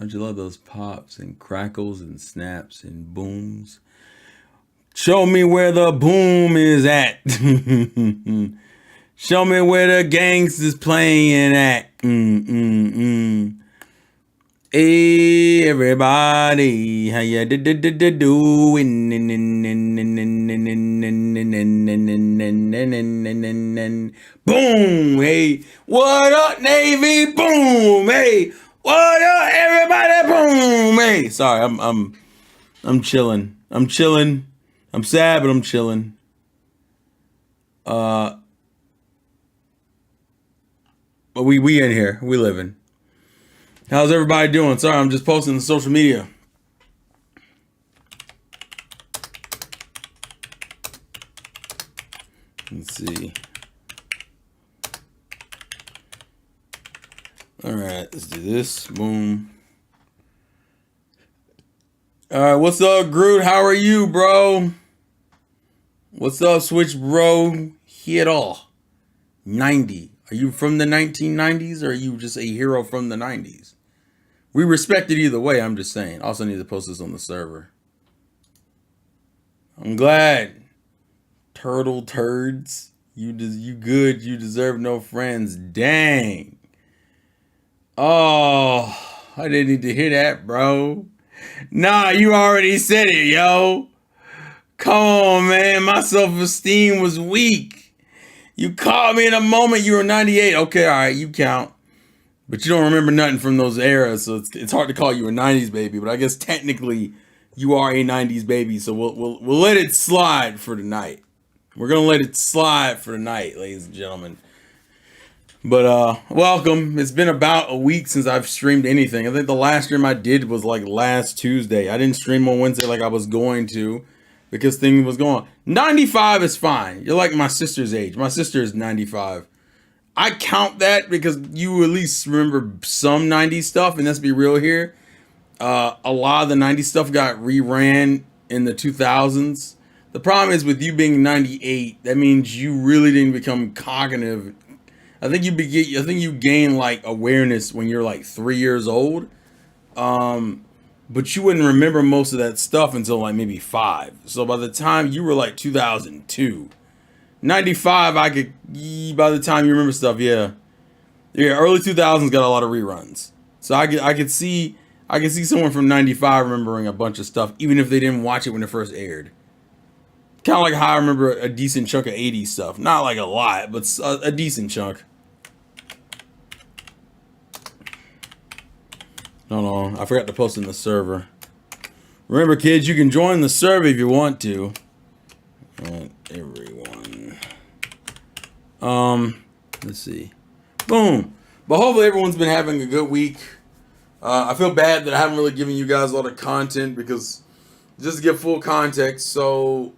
Don't you love those pops and crackles and snaps and booms? Show me where the boom is at. Show me where the gangsters playing at. Hey, everybody, how you doing? Boom, hey, what up, Navy? Boom, hey, what up, everybody? Boom, hey. Sorry, I'm chilling. I'm chilling. I'm sad, but I'm chilling. But we in here. We living. How's everybody doing? Sorry, I'm just posting on social media. Let's see. All right, let's do this. Boom. All right, what's up, Groot? How are you, bro? What's up, Switch Bro? Hero 90. Are you from the 1990s, or are you just a hero from the 90s? We respect it either way, I'm just saying. Also need to post this on the server. I'm glad. Turtle turds. You good. You deserve no friends. Dang. Oh, I didn't need to hear that, bro. Nah, you already said it, yo. Come on, man. My self-esteem was weak. You called me in a moment. You were 98. Okay, all right, you count. But you don't remember nothing from those eras, so it's hard to call you a 90s baby. But I guess technically you are a 90s baby, so we'll let it slide for tonight. We're gonna let it slide for tonight, ladies and gentlemen. But welcome. It's been about a week since I've streamed anything. I think the last stream I did was like last Tuesday. I didn't stream on Wednesday like I was going to because things was going on. 95 is fine. You're like my sister's age. My sister is 95. I count that because you at least remember some 90s stuff, and let's be real here. A lot of the 90s stuff got reran in the 2000s. The problem is with you being 98, that means you really didn't become cognitive. I think you gain like awareness when you're like 3 years old. But you wouldn't remember most of that stuff until like maybe 5. So by the time you were like 2002, 95, by the time you remember stuff, yeah, early 2000s got a lot of reruns. So I could see someone from 95 remembering a bunch of stuff, even if they didn't watch it when it first aired. Kind of like how I remember a decent chunk of 80s stuff. Not like a lot, but a decent chunk. Hold on, I forgot to post in the server. Remember, kids, you can join the server if you want to. Everyone. Let's see. Boom. But hopefully everyone's been having a good week. I feel bad that I haven't really given you guys a lot of content because just to give full context, so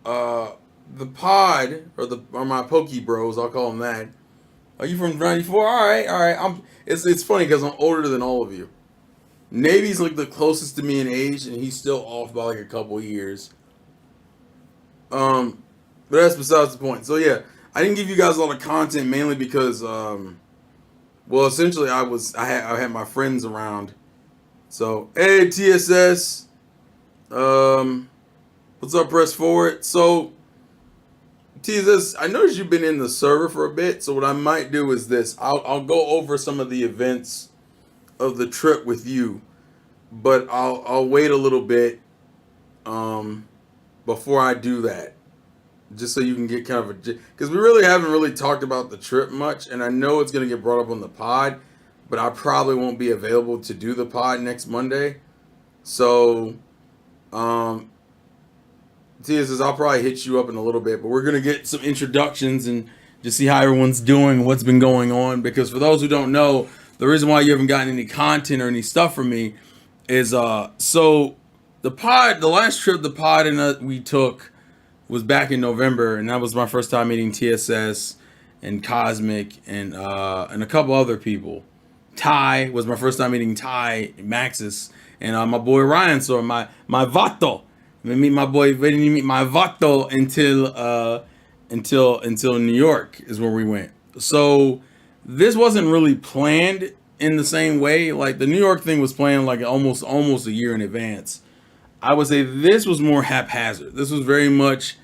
the pod or my Poke Bros, I'll call them that. Are you from 94? All right. It's funny because I'm older than all of you. Navy's like the closest to me in age, and he's still off by like a couple years. But that's besides the point. So yeah, I didn't give you guys a lot of content mainly because, well, essentially I had my friends around. So hey TSS, what's up? Press forward. So TSS, I noticed you've been in the server for a bit. So what I might do is this: I'll go over some of the events of the trip with you, but I'll wait a little bit before I do that, just so you can get kind of a, because we really haven't really talked about the trip much, and I know it's going to get brought up on the pod, but I probably won't be available to do the pod next Monday. So TSS, I'll probably hit you up in a little bit, but we're going to get some introductions and just see how everyone's doing, what's been going on, because for those who don't know, the reason why you haven't gotten any content or any stuff from me is so the last trip the pod and we took was back in November, and that was my first time meeting TSS and Cosmic and a couple other people. Ty was my first time meeting Ty, Maxis, and my boy Ryan. So my Vato. I didn't meet my boy. We didn't meet my Vato until New York is where we went. So this wasn't really planned in the same way. Like the New York thing was planned like almost a year in advance. I would say this was more haphazard. This was very much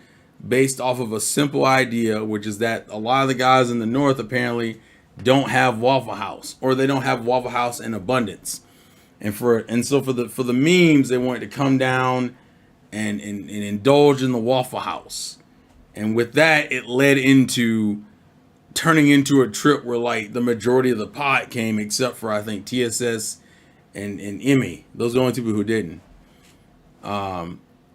based off of a simple idea, which is that a lot of the guys in the North apparently don't have Waffle House, or they don't have Waffle House in abundance. And so for the memes, they wanted to come down and indulge in the Waffle House. And with that, it led into turning into a trip where like the majority of the pod came, except for I think TSS and Emmy. Those are the only two people who didn't.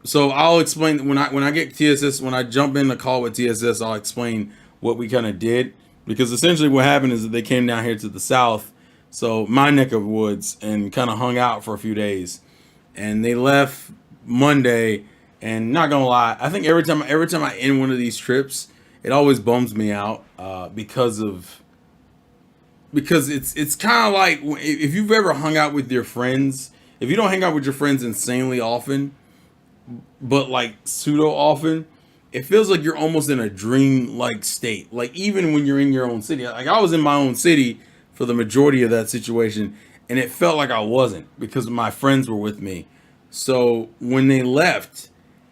So I'll explain when I get TSS, when I jump in the call with TSS, I'll explain what we kind of did, because essentially what happened is that they came down here to the South, so my neck of woods, and kind of hung out for a few days, and they left Monday. And not gonna lie, I think every time I end one of these trips, it always bums me out because it's kind of like if you've ever hung out with your friends. If you don't hang out with your friends insanely often, but like pseudo often, it feels like you're almost in a dream-like state. Like even when you're in your own city, like I was in my own city for the majority of that situation, and it felt like I wasn't because my friends were with me. So when they left,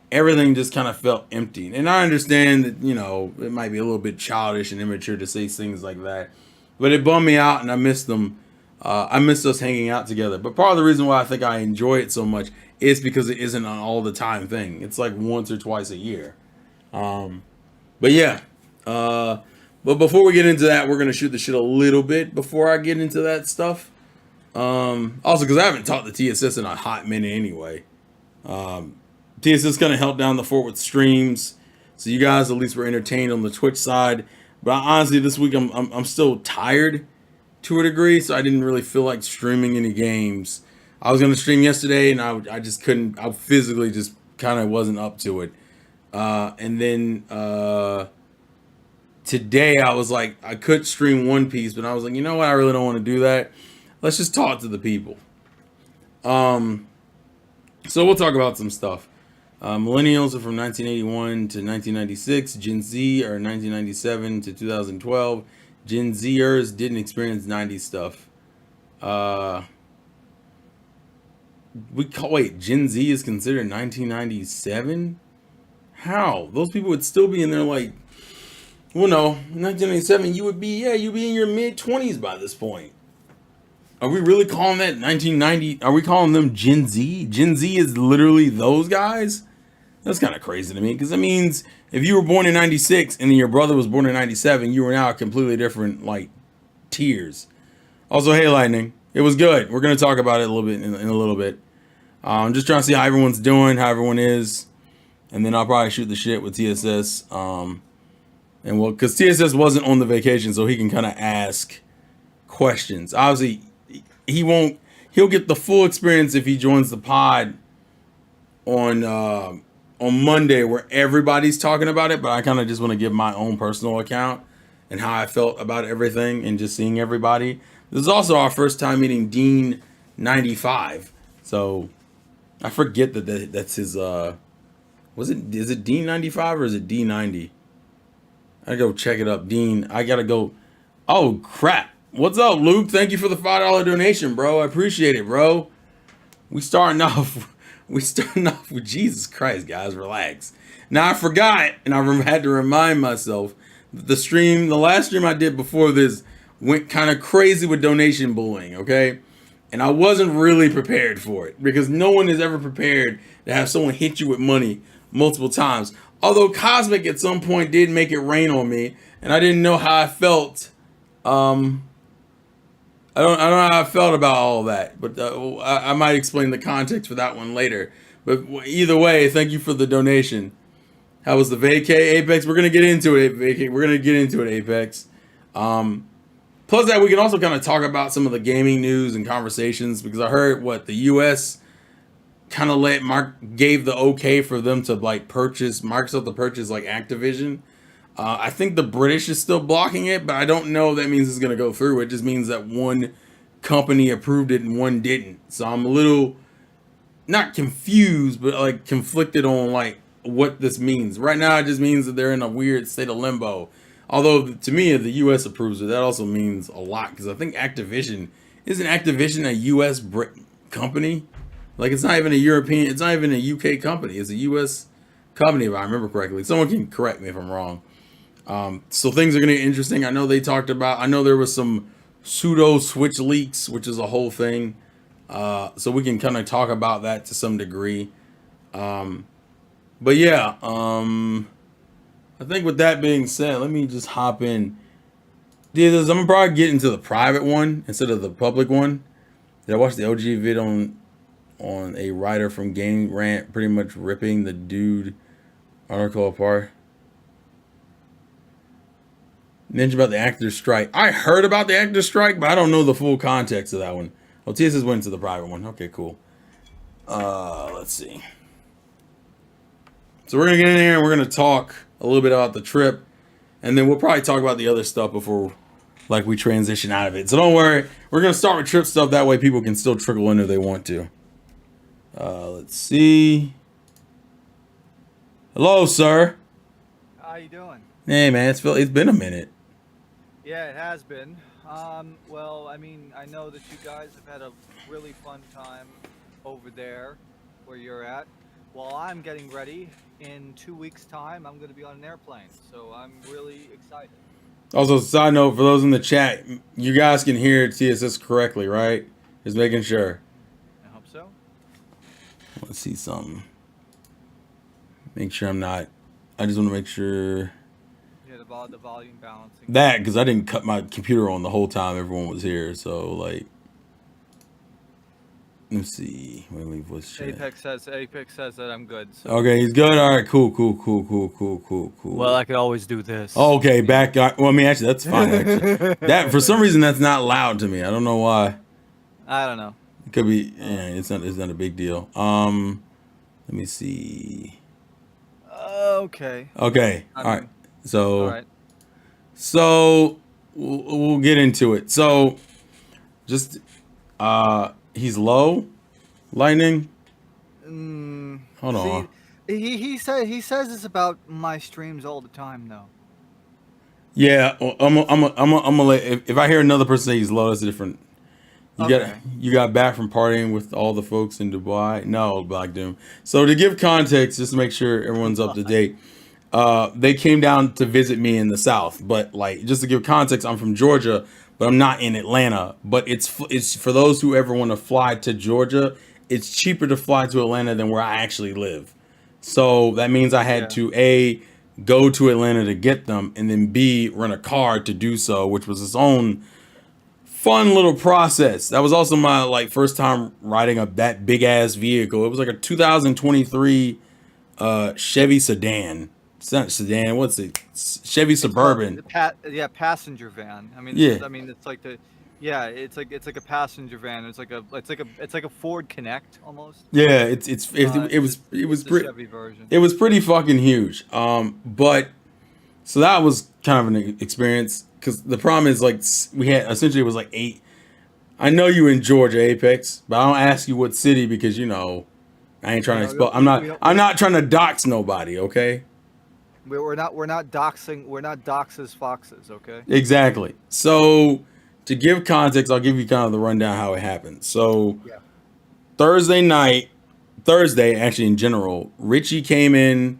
everything just kind of felt empty. And I understand that, you know, it might be a little bit childish and immature to say things like that, but it bummed me out, and I missed them. I missed us hanging out together. But part of the reason why I think I enjoy it so much is because it isn't an all the time thing. It's like once or twice a year. But yeah. But before we get into that, we're gonna shoot the shit a little bit before I get into that stuff. Also, because I haven't talked to TSS in a hot minute anyway. TSS kind of held down the fort with streams, so you guys at least were entertained on the Twitch side. But honestly, this week I'm still tired to a degree, so I didn't really feel like streaming any games. I was gonna stream yesterday, and I just couldn't. I physically just kind of wasn't up to it. And then today I was like, I could stream One Piece, but I was like, you know what? I really don't want to do that. Let's just talk to the people. So we'll talk about some stuff. Millennials are from 1981 to 1996. Gen Z are 1997 to 2012. Gen Zers didn't experience 90s stuff. Gen Z is considered 1997? How? Those people would still be in their like, well, no, 1997, you'd be in your mid-20s by this point. Are we really calling that 1990? Are we calling them Gen Z? Gen Z is literally those guys? That's kind of crazy to me, because it means if you were born in 96 and then your brother was born in 97, you were now a completely different, like, tiers. Also, hey, Lightning. It was good. We're going to talk about it a little bit in a little bit. I'm just trying to see how everyone's doing, how everyone is. And then I'll probably shoot the shit with TSS. Because TSS wasn't on the vacation, so he can kind of ask questions. Obviously, he'll get the full experience if he joins the pod on Monday, where everybody's talking about it, but I kind of just want to give my own personal account and how I felt about everything and just seeing everybody. This is also our first time meeting Dean 95, so I forget that's his. Is it Dean 95 or is it D90? I go check it up. Dean, I gotta go. Oh crap! What's up, Luke? Thank you for the $5 donation, bro. I appreciate it, bro. We starting off with Jesus Christ, guys. Relax. Now I forgot, and I had to remind myself that the last stream I did before this went kind of crazy with donation bullying. Okay, and I wasn't really prepared for it, because no one is ever prepared to have someone hit you with money multiple times. Although Cosmic at some point did make it rain on me, and I didn't know how I felt. I don't know how I felt about all that, but I might explain the context for that one later. But either way, thank you for the donation. How was the vacay, Apex? We're gonna get into it. We're gonna get into it, Apex. Plus that, we can also kind of talk about some of the gaming news and conversations, because I heard the U.S. kind of gave the okay for them to like Microsoft to purchase like Activision. I think the British is still blocking it, but I don't know if that means it's going to go through. It just means that one company approved it and one didn't. So I'm a little, not confused, but like conflicted on like what this means. Right now it just means that they're in a weird state of limbo. Although to me, if the US approves it, that also means a lot, because I think Activision isn't Activision a U.S. company? Like it's not even a European. It's not even a UK company. It's a U.S. company, if I remember correctly. Someone can correct me if I'm wrong. So things are going to get interesting. I know they talked about. I know there was some pseudo Switch leaks, which is a whole thing. So we can kind of talk about that to some degree. But yeah, I think with that being said, let me just hop in. I'm gonna probably get into the private one instead of the public one. Did I watch the OG vid on a writer from Game Rant pretty much ripping the dude article apart? Mention about the actors strike. I heard about the actors strike, but I don't know the full context of that one. Oh, TSS went to the private one. Okay, cool. Let's see. So we're gonna get in there and we're gonna talk a little bit about the trip, and then we'll probably talk about the other stuff before, like, we transition out of it. So don't worry, we're gonna start with trip stuff. That way, people can still trickle in if they want to. Let's see. Hello, sir. How you doing? Hey, man, it's been a minute. Yeah, it has been. Well, I mean, I know that you guys have had a really fun time over there where you're at. Well, I'm getting ready. In 2 weeks' time, I'm going to be on an airplane, so I'm really excited. Also, side note for those in the chat, you guys can hear TSS correctly, right? Just making sure. I hope so. Let's see something. Make sure I'm not. I just want to make sure. Yeah, the volume balancing. That, because I didn't cut my computer on the whole time everyone was here. So, like, let's see. Wait, leave voice chat. Apex says that I'm good. So. Okay, he's good. All right, cool. Well, I could always do this. Okay, back. Well, I mean, actually, that's fine. Actually, that for some reason that's not loud to me. I don't know why. I don't know. It could be. Yeah, it's not a big deal. Let me see. Okay. Okay. All right. So. All right. So we'll get into it. So just he's low, lightning. Hold on. He says it's about my streams all the time though. Yeah, well, I'm gonna let, if I hear another person say he's low, that's different. You got back from partying with all the folks in Dubai. No, Black Doom. So to give context, just to make sure everyone's up to date. They came down to visit me in the South, but like just to give context, I'm from Georgia, but I'm not in Atlanta. But it's for those who ever want to fly to Georgia, it's cheaper to fly to Atlanta than where I actually live. So that means I had to A, go to Atlanta to get them, and then B, rent a car to do so, which was its own fun little process. That was also my like first time riding that big ass vehicle. It was like a 2023 Chevy sedan. It's not sedan. What's it? Chevy Suburban. Passenger van. I mean, it's like the, it's like a passenger van. It's like a Ford Connect almost. Yeah, it was pretty. Chevy version. It was pretty fucking huge. But so that was kind of an experience because the problem is like we had essentially it was like 8. I know you in Georgia, Apex, but I don't ask you what city because you know I ain't trying to expose. I'm not trying to dox nobody. Okay. We're not doxes foxes, okay? Exactly. So to give context, I'll give you kind of the rundown how it happened. So Thursday actually in general, Richie came in,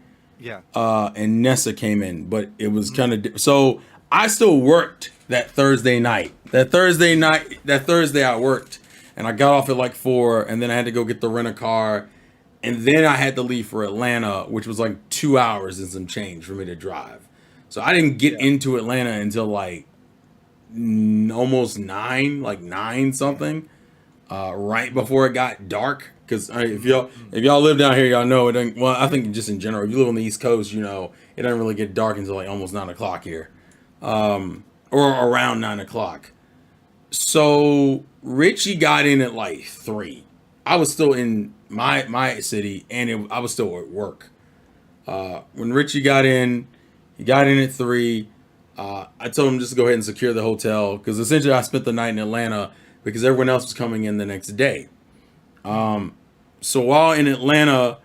and Nessa came in, but it was kind of so I still worked that Thursday night. That Thursday I worked, and I got off at like 4, and then I had to go get the rent a car. And then I had to leave for Atlanta, which was like 2 hours and some change for me to drive. So I didn't get into Atlanta until like almost 9, like 9 something, right before it got dark. Because if y'all live down here, y'all know it doesn't. Well, I think just in general, if you live on the East Coast, you know it doesn't really get dark until like almost 9 o'clock here, or around 9 o'clock. So Richie got in at like 3. I was still in my city, and I was still at work. When Richie got in, he got in at 3. I told him just to go ahead and secure the hotel because essentially I spent the night in Atlanta because everyone else was coming in the next day. So while in Atlanta,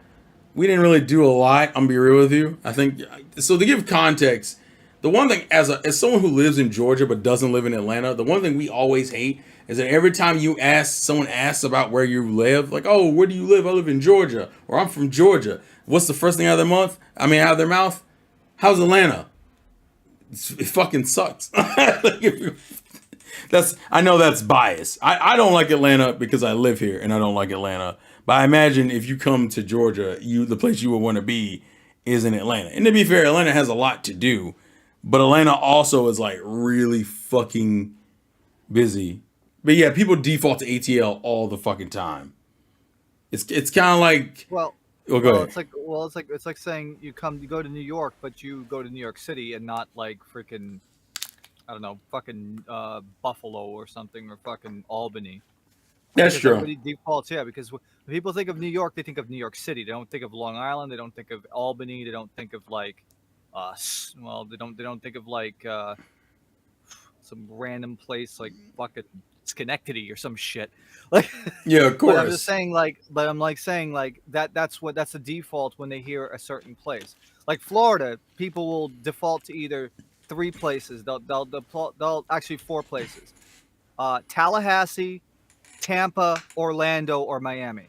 we didn't really do a lot. I'm gonna be real with you. I think so. To give context, the one thing as someone who lives in Georgia but doesn't live in Atlanta, the one thing we always hate is that every time someone asks about where you live, like, oh, where do you live? I live in Georgia, or I'm from Georgia. What's the first thing out of out of their mouth? How's Atlanta? It fucking sucks. I know that's bias. I don't like Atlanta because I live here and I don't like Atlanta. But I imagine if you come to Georgia, the place you would want to be is in Atlanta. And to be fair, Atlanta has a lot to do, but Atlanta also is like really fucking busy. But yeah, people default to ATL all the fucking time. It's kind of like Well, go well, ahead. it's like saying you go to New York, but you go to New York City and not like freaking, I don't know, fucking Buffalo or something, or fucking Albany. That's Because true. everybody defaults, yeah. Because when people think of New York, they think of New York City. They don't think of Long Island. They don't think of Albany. They don't think of like, they don't think of like some random place like fucking Schenectady or some shit. Like, Yeah, of but I'm just course. saying like, but I'm like saying like that's the default when they hear a certain place. Like Florida, people will default to either three places. They'll actually four places: Tallahassee, Tampa, Orlando, or Miami.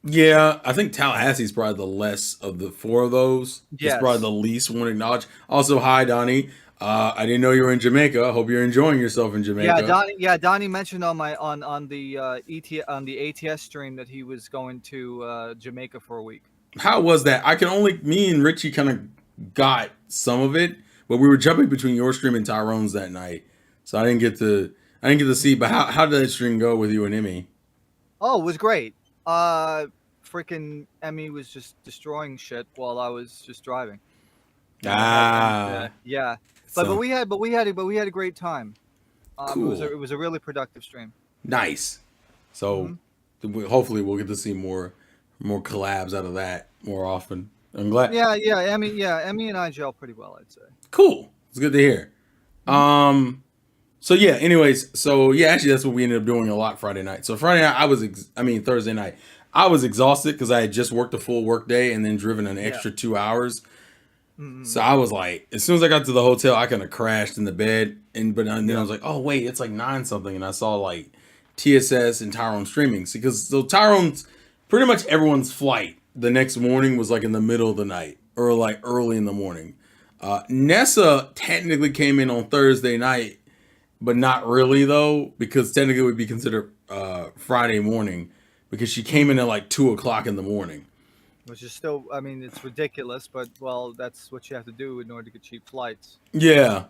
Yeah, I think Tallahassee's probably the less of the four of those. It's probably the Yes. least one acknowledged. Also, hi Donnie. I didn't know you were in Jamaica. I hope you're enjoying yourself in Yeah, Jamaica. Donnie. Yeah, Donnie mentioned on the on the ATS stream that he was going to Jamaica for a week. How was that? Me and Richie kind of got some of it, but we were jumping between your stream and Tyrone's that night, so I didn't get to see. But how did that stream go with you and Emmy? Oh, it was great. Uh, Freaking Emmy was just destroying shit while I was just driving, and Ah, yeah, so but we had a great time. cool, It was a really productive stream. nice. So Hmm. hopefully we'll get to see more collabs out of that more often. I'm glad. Yeah, Emmy and I gel pretty well, I'd say. Cool. It's good to hear. Hmm. Um. So yeah. Anyways. So yeah. Actually, that's what we ended up doing a lot Friday night. So Friday night, Thursday night, I was exhausted because I had just worked a full work day and then driven an Yeah. extra 2 hours. So Hmm. I was like, as soon as I got to the hotel, I kind of crashed in the bed, and then I Yeah. was like, oh wait, it's like nine something, and I saw like TSS and Tyrone streaming. Because so Tyrone's pretty much everyone's flight the next morning was like in the middle of the night or like early in the morning. Nessa technically came in on Thursday night, but not really though, because technically it would be considered Friday morning because she came in Hmm. at like 2 o'clock in the morning. Which is still, I mean, it's ridiculous, but well, that's what you have to do in order to get cheap flights. Yeah.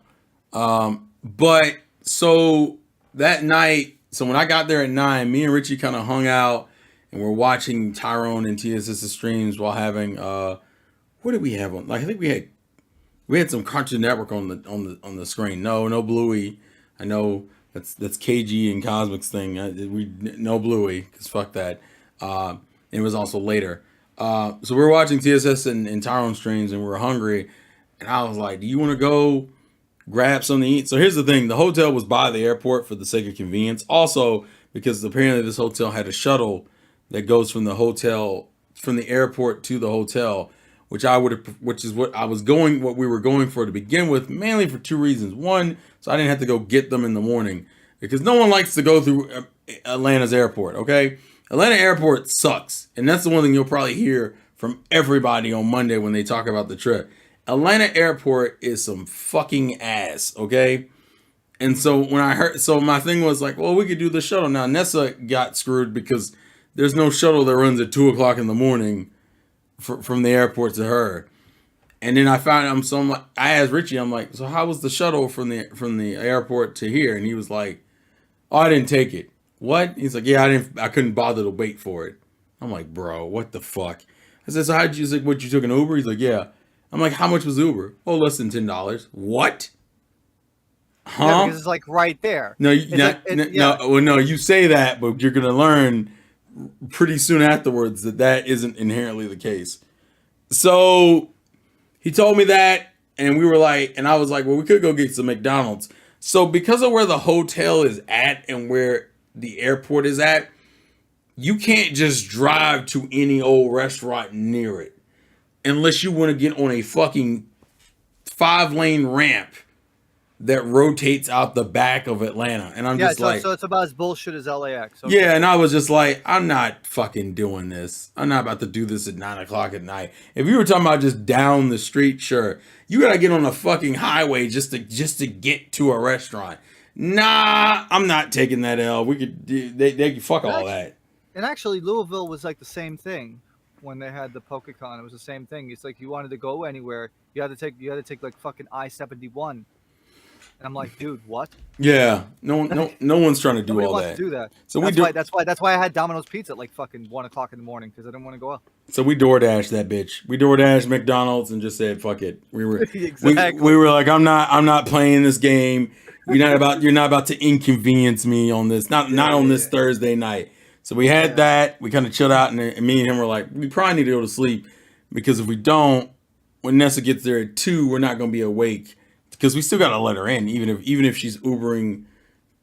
But so that night, so when I got there at 9, me and Richie kind of hung out and we're watching Tyrone and TSS streams while having what did we have on? Like I think we had some Cartoon Network on the screen. No Bluey. I know that's KG and Cosmic's thing. We no Bluey because fuck that. It was also later. So we were watching TSS and Tyrone streams and we were hungry, and I was like, "Do you want to go grab something to eat?" So here's the thing: the hotel was by the airport for the sake of convenience. Also, because apparently this hotel had a shuttle that goes from the airport to the hotel, which is what we were going for to begin with, mainly for two reasons. One, so I didn't have to go get them in the morning because no one likes to go through Atlanta's airport. Okay, Atlanta airport sucks, and that's the one thing you'll probably hear from everybody on Monday when they talk about the trip. Atlanta airport is some fucking ass, okay? And so so my thing was like, well, we could do the shuttle. Now, Nessa got screwed because there's no shuttle that runs at 2 o'clock in the morning from the airport to her. And then I asked Richie, I'm like, so how was the shuttle from the airport to here? And he was like, oh, I didn't take it. What? He's like, yeah, I couldn't bother to wait for it. I'm like, bro, what the fuck? I said, so how'd you, he's like, what, you took an Uber? He's like, yeah. I'm like, how much was Uber? Oh, less than $10. What? Yeah, Huh? because it's like right there. No, It's like no, yeah. well, no, you say that, but you're gonna learn pretty soon afterwards that that isn't inherently the case. So he told me that, and and I was like, well, we could go get some McDonald's. So because of where the hotel is at and where the airport is at, you can't just drive to any old restaurant near it unless you want to get on a fucking 5-lane ramp that rotates out the back of Atlanta. And I'm Yeah, just so like, it's about as bullshit as LAX. yeah, Okay. and I was just like, I'm not fucking doing this. I'm not about to do this at 9 o'clock at night. If you were talking about just down the street, sure. You gotta get on a fucking highway just to get to a restaurant. Nah, I'm not taking that L. We could they could fuck And all actually, that. Louisville was like the same thing when they had the PokeCon. It was the same thing. It's like you wanted to go anywhere, you had to take like fucking I-71. And I'm like, dude, what? Yeah, no one's trying to do Nobody all wants to that. do that. So we That's do why. That's why I had Domino's Pizza at like fucking 1 o'clock in the morning because I didn't want to go out. So we DoorDash that bitch. We DoorDash McDonald's and just said fuck it. Exactly. We were like, I'm not playing this game. You're not about to inconvenience me on this. Not on this Yeah. Thursday night. So we had Yeah. that. We kind of chilled out, and me and him were like, we probably need to go to sleep because if we don't, when Nessa gets there at 2, we're not gonna be awake because we still gotta let her in, even if she's Ubering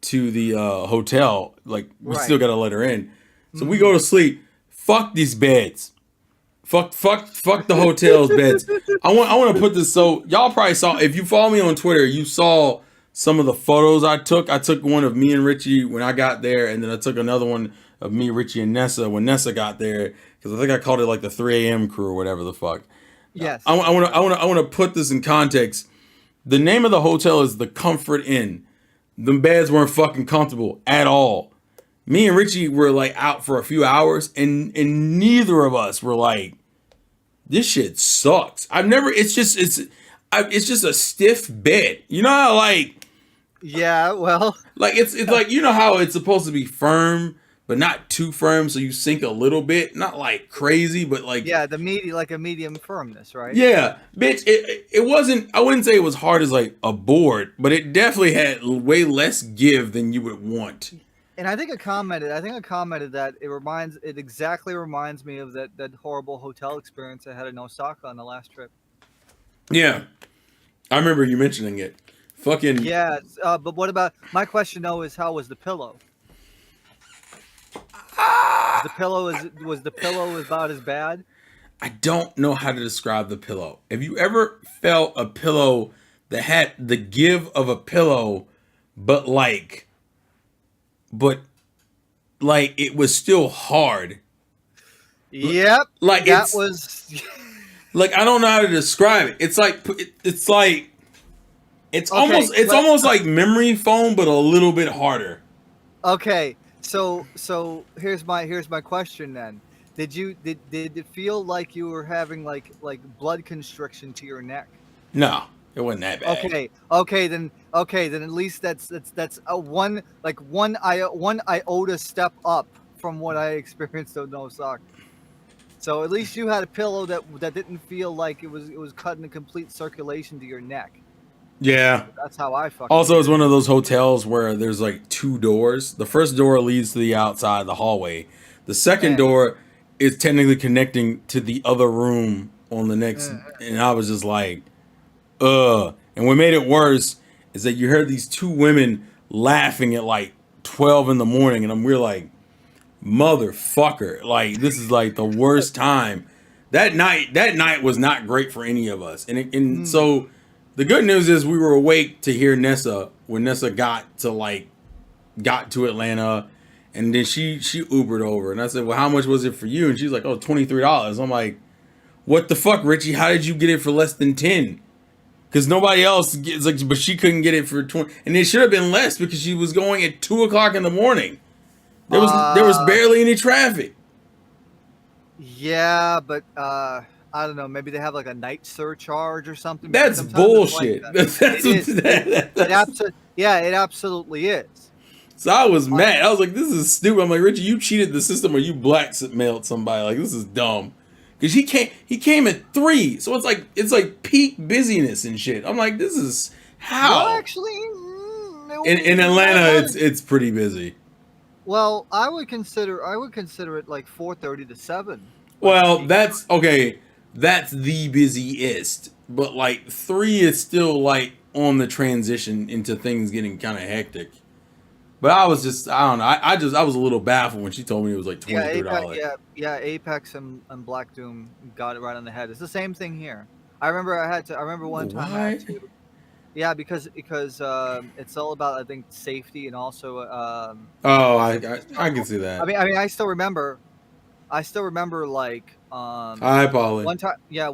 to the hotel. Like we Right. still gotta let her in. So we Mhm. go to sleep. Fuck these beds. Fuck the hotel's beds. I want to put this, so y'all probably saw, if you follow me on Twitter, you saw some of the photos I took. I took one of me and Richie when I got there, and then I took another one of me, Richie, and Nessa when Nessa got there because I think I called it like the 3 a.m. crew or whatever the fuck. Yes. I want to put this in context. The name of the hotel is the Comfort Inn. The beds weren't fucking comfortable at all. Me and Richie were like out for a few hours, and neither of us were like, this shit sucks. It's just a stiff bed. You know how Yeah. Well. it's like, you know how it's supposed to be firm but not too firm, so you sink a little bit, not like crazy, but like, Yeah. Like a medium firmness, right? yeah, bitch. It wasn't. I wouldn't say it was hard as like a board, but it definitely had way less give than you would want. And I think I commented. That it exactly reminds me of that horrible hotel experience I had in Osaka on the last trip. Yeah, I remember you mentioning it. Fucking. Yeah. But what about my question though? Is how was the pillow? Was the pillow about as bad? I don't know how to describe the pillow. Have you ever felt a pillow that had the give of a pillow, but but it was still hard? Yep. Like That it's was. like, I don't know how to describe it. It's like it's Okay, almost like memory foam, but a little bit harder. Okay. So here's my question then. Did it feel like you were having like blood constriction to your neck? No, it wasn't that bad. Okay, then at least that's a one iota step up from what I experienced on Osaka. So at least you had a pillow that didn't feel like it was cutting a complete circulation to your neck. Yeah. That's how I fucking Also, did it's it. one of those hotels where there's like 2 doors. The first door leads to the outside, the hallway. The second Eh, door is technically connecting to the other room on the next. eh. And I was just like, ugh. And what made it worse is that you heard these 2 women laughing at like 12 in the morning. And we're like, motherfucker. Like, this is like the worst time. That night was not great for any of us. And Hmm. so the good news is we were awake to hear Nessa when Nessa got to Atlanta, and then she Ubered over, and I said, well, how much was it for you? And she's like, oh, $23. I'm like, what the fuck, Richie? How did you get it for less than 10? Because nobody else gets, like, but she couldn't get it for 20, and it should have been less because she was going at 2 o'clock in the morning. There was Uh, barely any traffic. yeah, but I don't know. Maybe they have like a night surcharge or something. Because That's sometimes it's like bullshit. that. That's It is. what, It absolutely is. So I was Uh, mad. I was like, this is stupid. I'm like, Richie, you cheated the system or you blackmailed somebody. Like, this is dumb. Because he came at 3. So it's like peak busyness and shit. I'm like, this is Well, how? actually, In Atlanta, it's pretty busy. well, I would consider it like 4:30 to 7. Like Well, peak. that's okay. That's the busiest. But like 3 is still like on the transition into things getting kind of hectic. But I don't know. I was a little baffled when she told me it was like Yeah, $23. Apex and Black Doom got it right on the head. It's the same thing here. I remember one time I had Why? to. Yeah, because it's all about, I think, safety and also Oh, business I can travel. see that. I mean, I still remember like Hi, Polly. one time, yeah,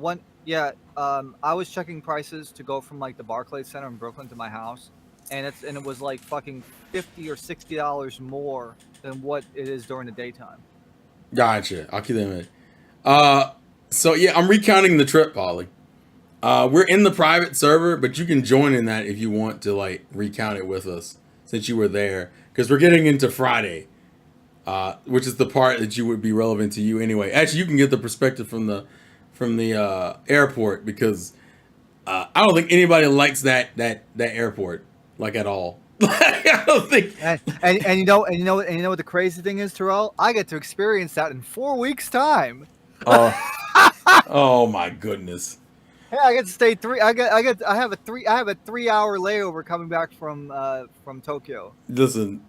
I was checking prices to go from like the Barclays Center in Brooklyn to my house, and it was like fucking $50 or $60 more than what it is during the daytime. Gotcha. I'll keep that in mind. So yeah, I'm recounting the trip, Polly. We're in the private server, but you can join in that if you want to like recount it with us since you were there, because we're getting into Friday, which is the part that you would be relevant to you anyway. Actually, you can get the perspective from the airport because I don't think anybody likes that airport like at all. I don't think. And you know what the crazy thing is, Terrell? I get to experience that in 4 weeks' time. Oh, oh my goodness. Hey, I get to stay three. I have a 3 hour layover coming back from Tokyo. Listen,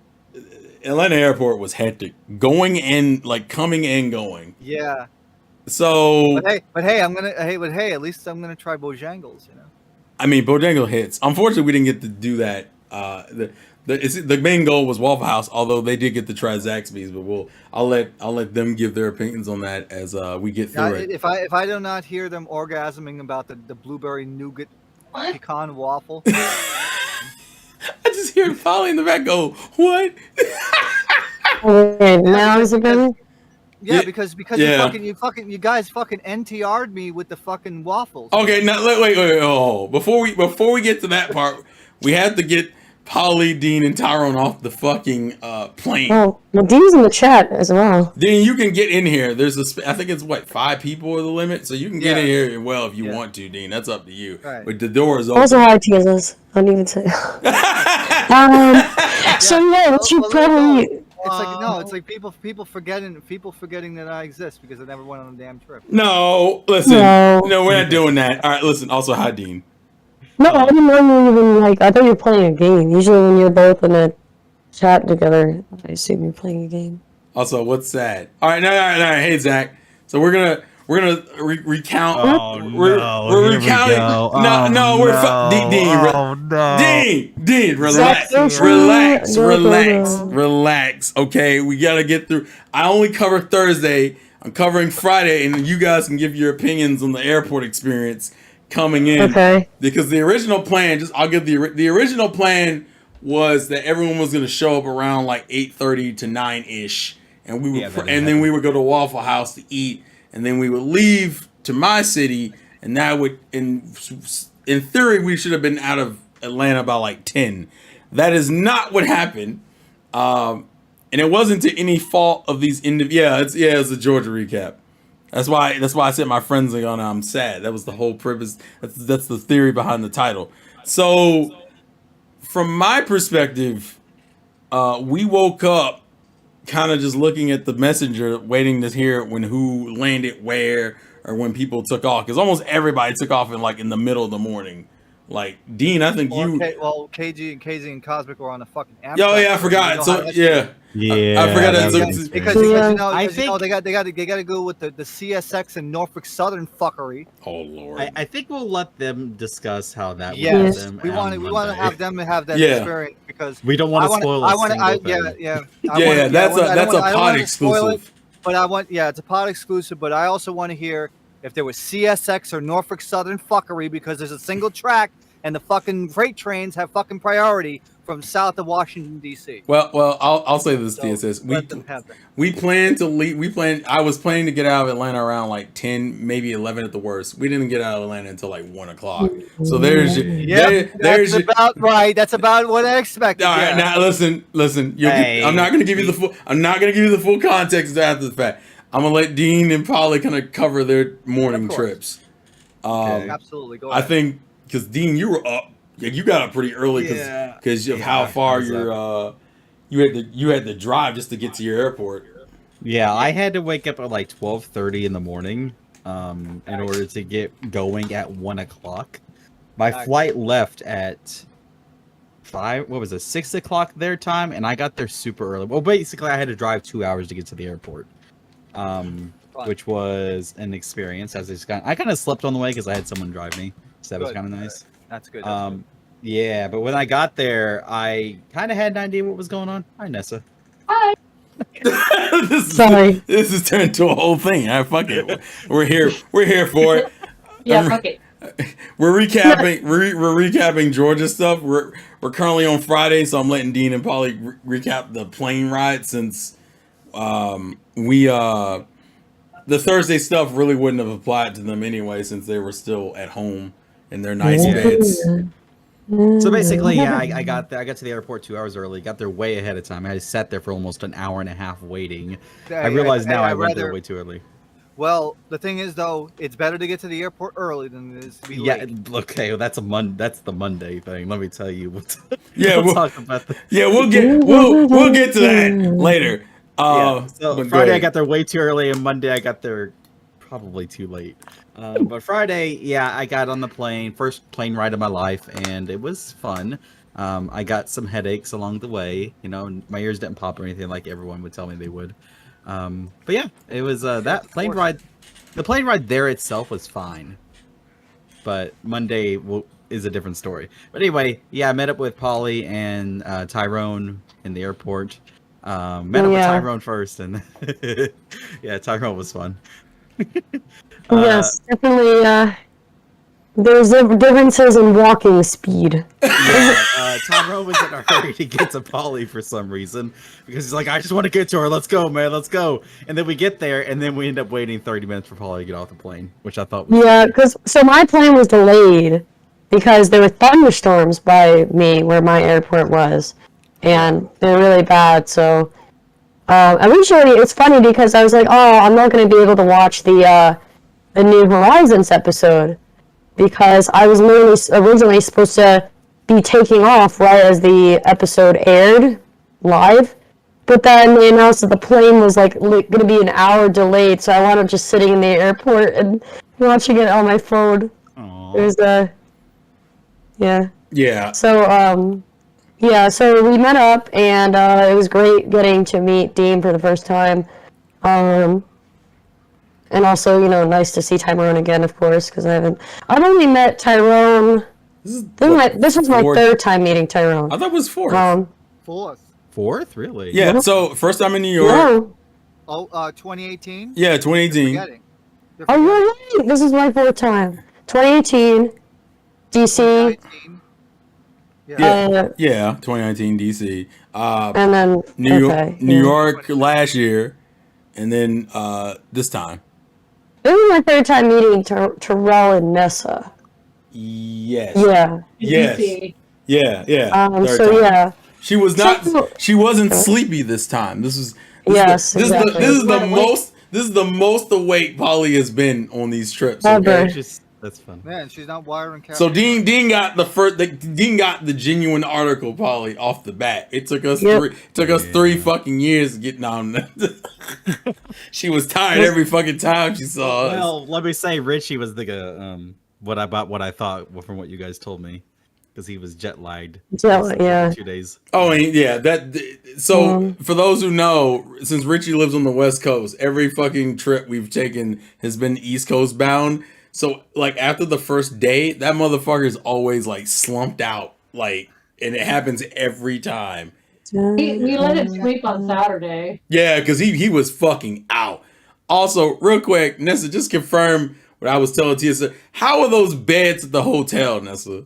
Atlanta airport was hectic, going and like coming and going. Yeah, So but hey, at least I'm gonna try Bojangles. You know. I mean, Bojangle hits. Unfortunately, we didn't get to do that. The main goal was Waffle House, although they did get to try Zaxby's. But I'll let them give their opinions on that as we get through it. If I do not hear them orgasming about the blueberry nougat pecan waffle, I just hear Polly in the back go, "What?" Okay, now is it better? yeah, Yeah, because yeah. you guys fucking NTR'd me with the fucking waffles. Okay, now wait. Oh, before we get to that part, we have to get Polly, Dean, and Tyrone off the fucking plane. Oh, Dean's in the chat as well. Dean, you can get in here. There's I think it's what 5 people are the limit, so you can get in Yeah. here well if you Yeah. want to, Dean. That's up to you. Right. But the door is open. Also, hi, TSS. I didn't even say. So yeah, what you Well, probably. It's like no, it's like people forgetting that I exist because I never went on a damn trip. No, listen. No. No, we're not doing that. All right, listen. Also, hi, Dean. No, I didn't know you even like. I thought you were playing a game. Usually, when you're both in a chat together, I assume you're playing a game. Also, what's that? All right, no. Hey, Zach. So we're gonna recount. Oh, we're no, here we recounting. go. No, Oh, we're no. Dean, relax, Zach, relax, go, relax, go. relax. Okay, we gotta get through. I only cover Thursday. I'm covering Friday, and you guys can give your opinions on the airport experience coming in. Okay. Because the original plan, I'll give the original plan was that everyone was gonna show up around like 8:30 to 9-ish, and we would, Yeah, that and then we would go to Waffle House to eat, and then we would leave to my city, and that would, in theory, we should have been out of Atlanta by like 10. That is not what happened, and it wasn't to any fault of these it's a Georgia recap. That's why I said my friends are gonna. I'm sad. That was the whole purpose. That's the theory behind the title. So, from my perspective, we woke up kind of just looking at the messenger, waiting to hear who landed where or when people took off. Because almost everybody took off in the middle of the morning. Like Dean, I think you. KG and KZ and Cosmic were on a fucking Amtrak. Oh yeah, I forgot. So yeah. Yeah, I forgot that. was because insane. you know, I because, you know think- they got to go with the CSX and Norfolk Southern fuckery. Oh lord. I think we'll let them discuss how that Yes, went with them we on want to Monday. have them have that Yeah. experience because We don't want to spoil a single thing. That's a pod exclusive. But it's a pod exclusive. But I also want to hear if there was CSX or Norfolk Southern fuckery because there's a single track and the fucking freight trains have fucking priority from south of Washington D.C. Well, I'll say this, TSS. Let them have that. We plan to leave. I was planning to get out of Atlanta around like 10, maybe 11 at the worst. We didn't get out of Atlanta until like 1 o'clock. So there's That's about right. That's about what I expected. All right, now listen. Hey. I'm not gonna give you the full. I'm not gonna give you the full context after the fact. I'm gonna let Dean and Polly kind of cover their morning Of course. trips. Okay. Absolutely. Go I ahead. think because Dean, you were up. You got up pretty early because of how far I was you had to drive just to get to your airport. Yeah, I had to wake up at like 12:30 in the morning in order to get going at 1 o'clock. My flight left at 6 o'clock their time, and I got there super early. Well, basically, I had to drive 2 hours to get to the airport, which was an experience. I kind of slept on the way because I had someone drive me, so that was Good. kind of nice. That's good. Yeah, but when I got there, I kind of had an idea what was going on. Hi, Nessa. Hi. Sorry. This is turned to a whole thing. Fuck it. We're here. We're here for it. Yeah, fuck it. We're recapping. We're recapping Georgia stuff. We're currently on Friday, so I'm letting Dean and Polly recap the plane ride since we the Thursday stuff really wouldn't have applied to them anyway since they were still at home in their nice beds. So basically, yeah, I got there. I got to the airport 2 hours early. Got there way ahead of time. I sat there for almost an hour and a half waiting. I realize now I went there way too early. Well, the thing is, though, it's better to get to the airport early than it is to be late. Yeah, okay, well, that's the Monday thing. Let me tell you. Yeah, we'll talk about that. Yeah, we'll get to that later. So but Friday I got there way too early, and Monday I got there probably too late. But Friday, yeah, I got on the plane, first plane ride of my life, and it was fun. I got some headaches along the way. You know, my ears didn't pop or anything like everyone would tell me they would. But yeah, it was that plane ride. The plane ride there itself was fine, but Monday is a different story. But anyway, yeah, I met up with Polly and Tyrone in the airport. Met up with Tyrone first, and yeah, Tyrone was fun. Yes, definitely. There's differences in walking speed. Yeah, Tyrone was in a hurry to get to Polly for some reason because he's like, I just want to get to her. Let's go, man. Let's go. And then we get there, and then we end up waiting 30 minutes for Polly to get off the plane, which I thought was because my plane was delayed because there were thunderstorms by me where my airport was, and they're really bad. So originally, it's funny because I was like, oh, I'm not going to be able to watch the New Horizons episode because I was originally supposed to be taking off right as the episode aired live, but then they announced that the plane was like going to be an hour delayed, so I wound up just sitting in the airport and watching it on my phone. Aww. It was Yeah. So so we met up, and it was great getting to meet Dean for the first time. And also, nice to see Tyrone again, of course, because I've only met Tyrone. This was my third time meeting Tyrone. I thought it was fourth. Fourth, really? Yeah. So first time in New York. No. Oh, 2018. Yeah, 2018. Oh, you're right. This is my fourth time. 2018, DC. 2019. Yeah, 2019 DC. And then New York last year, and then this time. This is my third time meeting Terrell and Nessa. Yes. Yeah. Yes. DC. Yeah. Third So time. yeah. She was not. She wasn't sleepy this time. This is. Yes. Exactly. This is the most. This is the most awake Polly has been on these trips. Ever. Okay? That's fun. Man, she's not wiring. So Dean got Dean got the genuine article, Polly, off the bat. It took us three fucking years getting on. She was tired every fucking time she saw us. Well, let me say, Richie was the what I thought from what you guys told me, because he was jet lagged. Yeah. 2 days. Oh, and yeah, so for those who know, since Richie lives on the West Coast, every fucking trip we've taken has been East Coast bound. So, like, after the first day, that motherfucker is always, like, slumped out. Like, and it happens every time. We let him sleep on Saturday. Yeah, because he was fucking out. Also, real quick, Nessa, just confirm what I was telling Tia. How are those beds at the hotel, Nessa?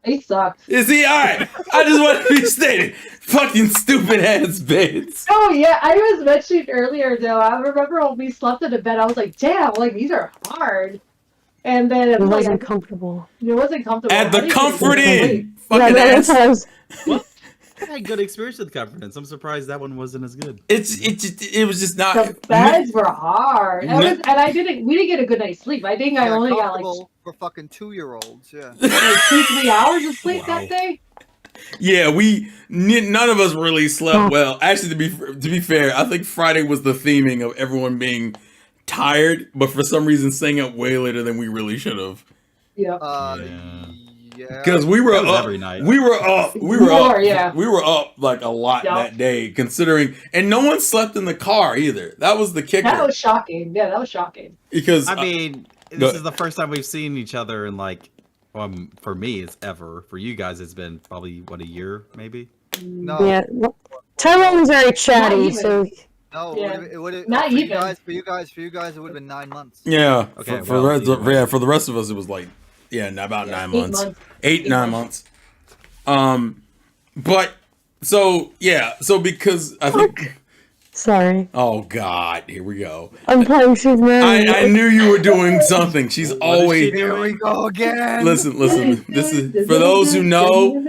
They sucked. Is he all right? I just want to be stated. Fucking stupid ass beds. Oh, yeah. I was mentioning earlier, though. I remember when we slept in a bed, I was like, damn, like, these are hard. And then It wasn't comfortable. It wasn't comfortable. At the Comfort Inn. Yeah, Fucking ass. Well, I had good experience with Confidence. I'm surprised that one wasn't as good. It was just not. The beds were hard. We didn't get a good night's sleep. I think I only got like for fucking 2-year-olds. Yeah. like 2-3 hours of sleep that day. Yeah, none of us really slept well. Actually, to be fair, I think Friday was the theming of everyone being tired, but for some reason staying up way later than we really should have. Yeah. Because we were up every night. We were up like a lot that day, considering, and no one slept in the car either. That was the kicker. That was shocking. Yeah, that was shocking. Because I mean, this is the first time we've seen each other in like For me, it's ever. For you guys, it's been probably what, a year, maybe. No, Yeah. Well, Tyrone's very chatty, even. so no, Yeah. it would have. Not For you even. guys, it would have been 9 months. Yeah. Okay, For well, the rest either of, way. yeah, for the rest of us, it was like, about 9 months. 8, 9 months. But so because I think. sorry. Oh God, here we go. I'm playing Superman. I knew you were doing something. She's What is she always. Here we go again. Listen. This is for those who know.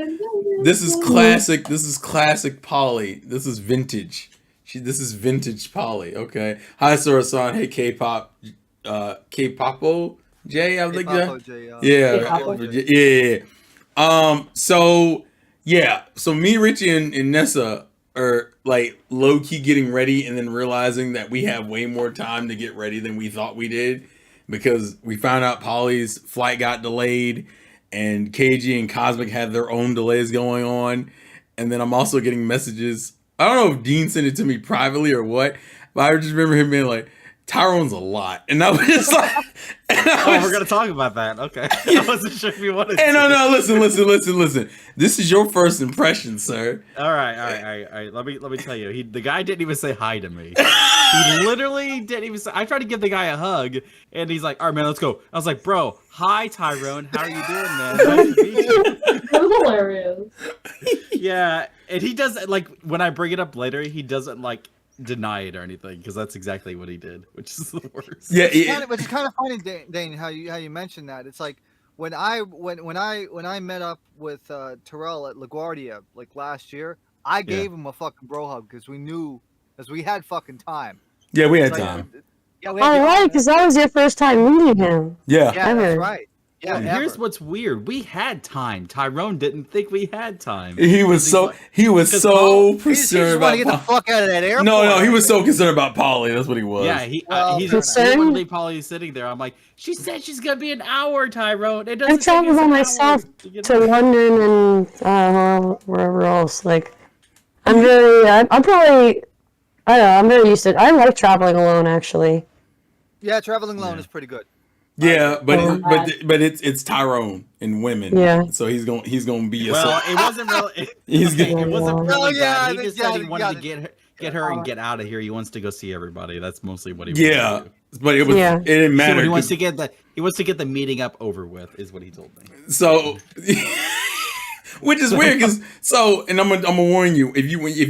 This is classic. This is classic Polly. This is vintage. This is vintage Polly. Okay. Hi, Sora-san. Hey, K-pop. K-popo J. I think K-Pop that. OJ, Yeah. K-pop Yeah. So me, Richie, and Nessa are like low key getting ready, and then realizing that we have way more time to get ready than we thought we did, because we found out Polly's flight got delayed, and KG and Cosmic had their own delays going on, and then I'm also getting messages. I don't know if Dean sent it to me privately or what, but I just remember him being like, Tyrone's a lot. And I was just like, We're gonna talk about that. Okay. I wasn't sure if you wanted And to. no, listen. This is your first impression, sir. All right. Let me tell you. The guy didn't even say hi to me. He literally didn't even say. I tried to give the guy a hug, and he's like, "All right, man, let's go." I was like, "Bro, hi, Tyrone. How are you doing, man? Nice to meet you." That was hilarious. Yeah, and he doesn't like when I bring it up later. He doesn't like deny it or anything, because that's exactly what he did, which is the worst. Yeah, It's kind of funny, Dane, how you mentioned that. It's like when I met up with Terrell at LaGuardia like last year, I gave him a fucking bro hug because we had fucking time. yeah, we had It's like, time. Yeah, we had All time. right, because that was your first time meeting him. Yeah. Yeah, ever. that's right. Yeah, Well, here's ever. what's weird. We had time. Tyrone didn't think we had time. He was He's so like- he was because so Paul- He just concerned wanted to get the about fuck out of that airport. No, he was so concerned about Polly. That's what he was. Yeah, Well, he's fair just enough. literally probably sitting there. I'm like, she said she's gonna be an hour, Tyrone. It doesn't I take traveled us by an myself hour get to there." London and wherever else. Like, I'm probably, I don't know, I'm very used to it. I like traveling alone, actually. Yeah, traveling alone Yeah. is pretty good. Yeah, but Oh, it's Tyrone and women. Yeah. So he's gonna be a Well, it wasn't really. He's okay, getting- it wasn't really Oh, yeah, bad. He just said he yeah, wanted yeah. to get her and get out of here. He wants to go see everybody. That's mostly what he. Yeah, Wants to do. but it was Yeah. it didn't He said matter. he wants to get the meeting up over with. Is what he told me. So, which is weird because and I'm gonna warn you, if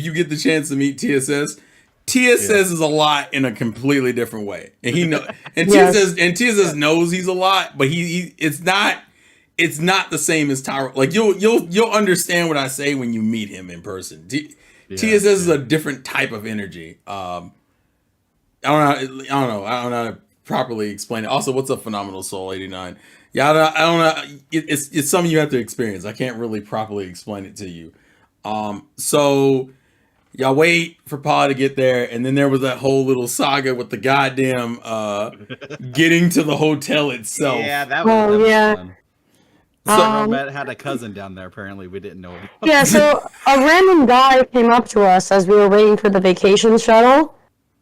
you get the chance to meet TSS is a lot in a completely different way, and he know and Yes. TSS knows he's a lot, but it's not the same as Tyrone. Like you'll understand what I say when you meet him in person. TSS is a different type of energy. I don't know how to properly explain it. Also, what's up, Phenomenal Soul 89? Yeah, I don't know. It's something you have to experience. I can't really properly explain it to you. So y'all wait for Paul to get there, and then there was that whole little saga with the goddamn getting to the hotel itself. Yeah, that Oh, was yeah. fun. So- Um, Met had a cousin down there. Apparently, we didn't know. Yeah, so a random guy came up to us as we were waiting for the vacation shuttle,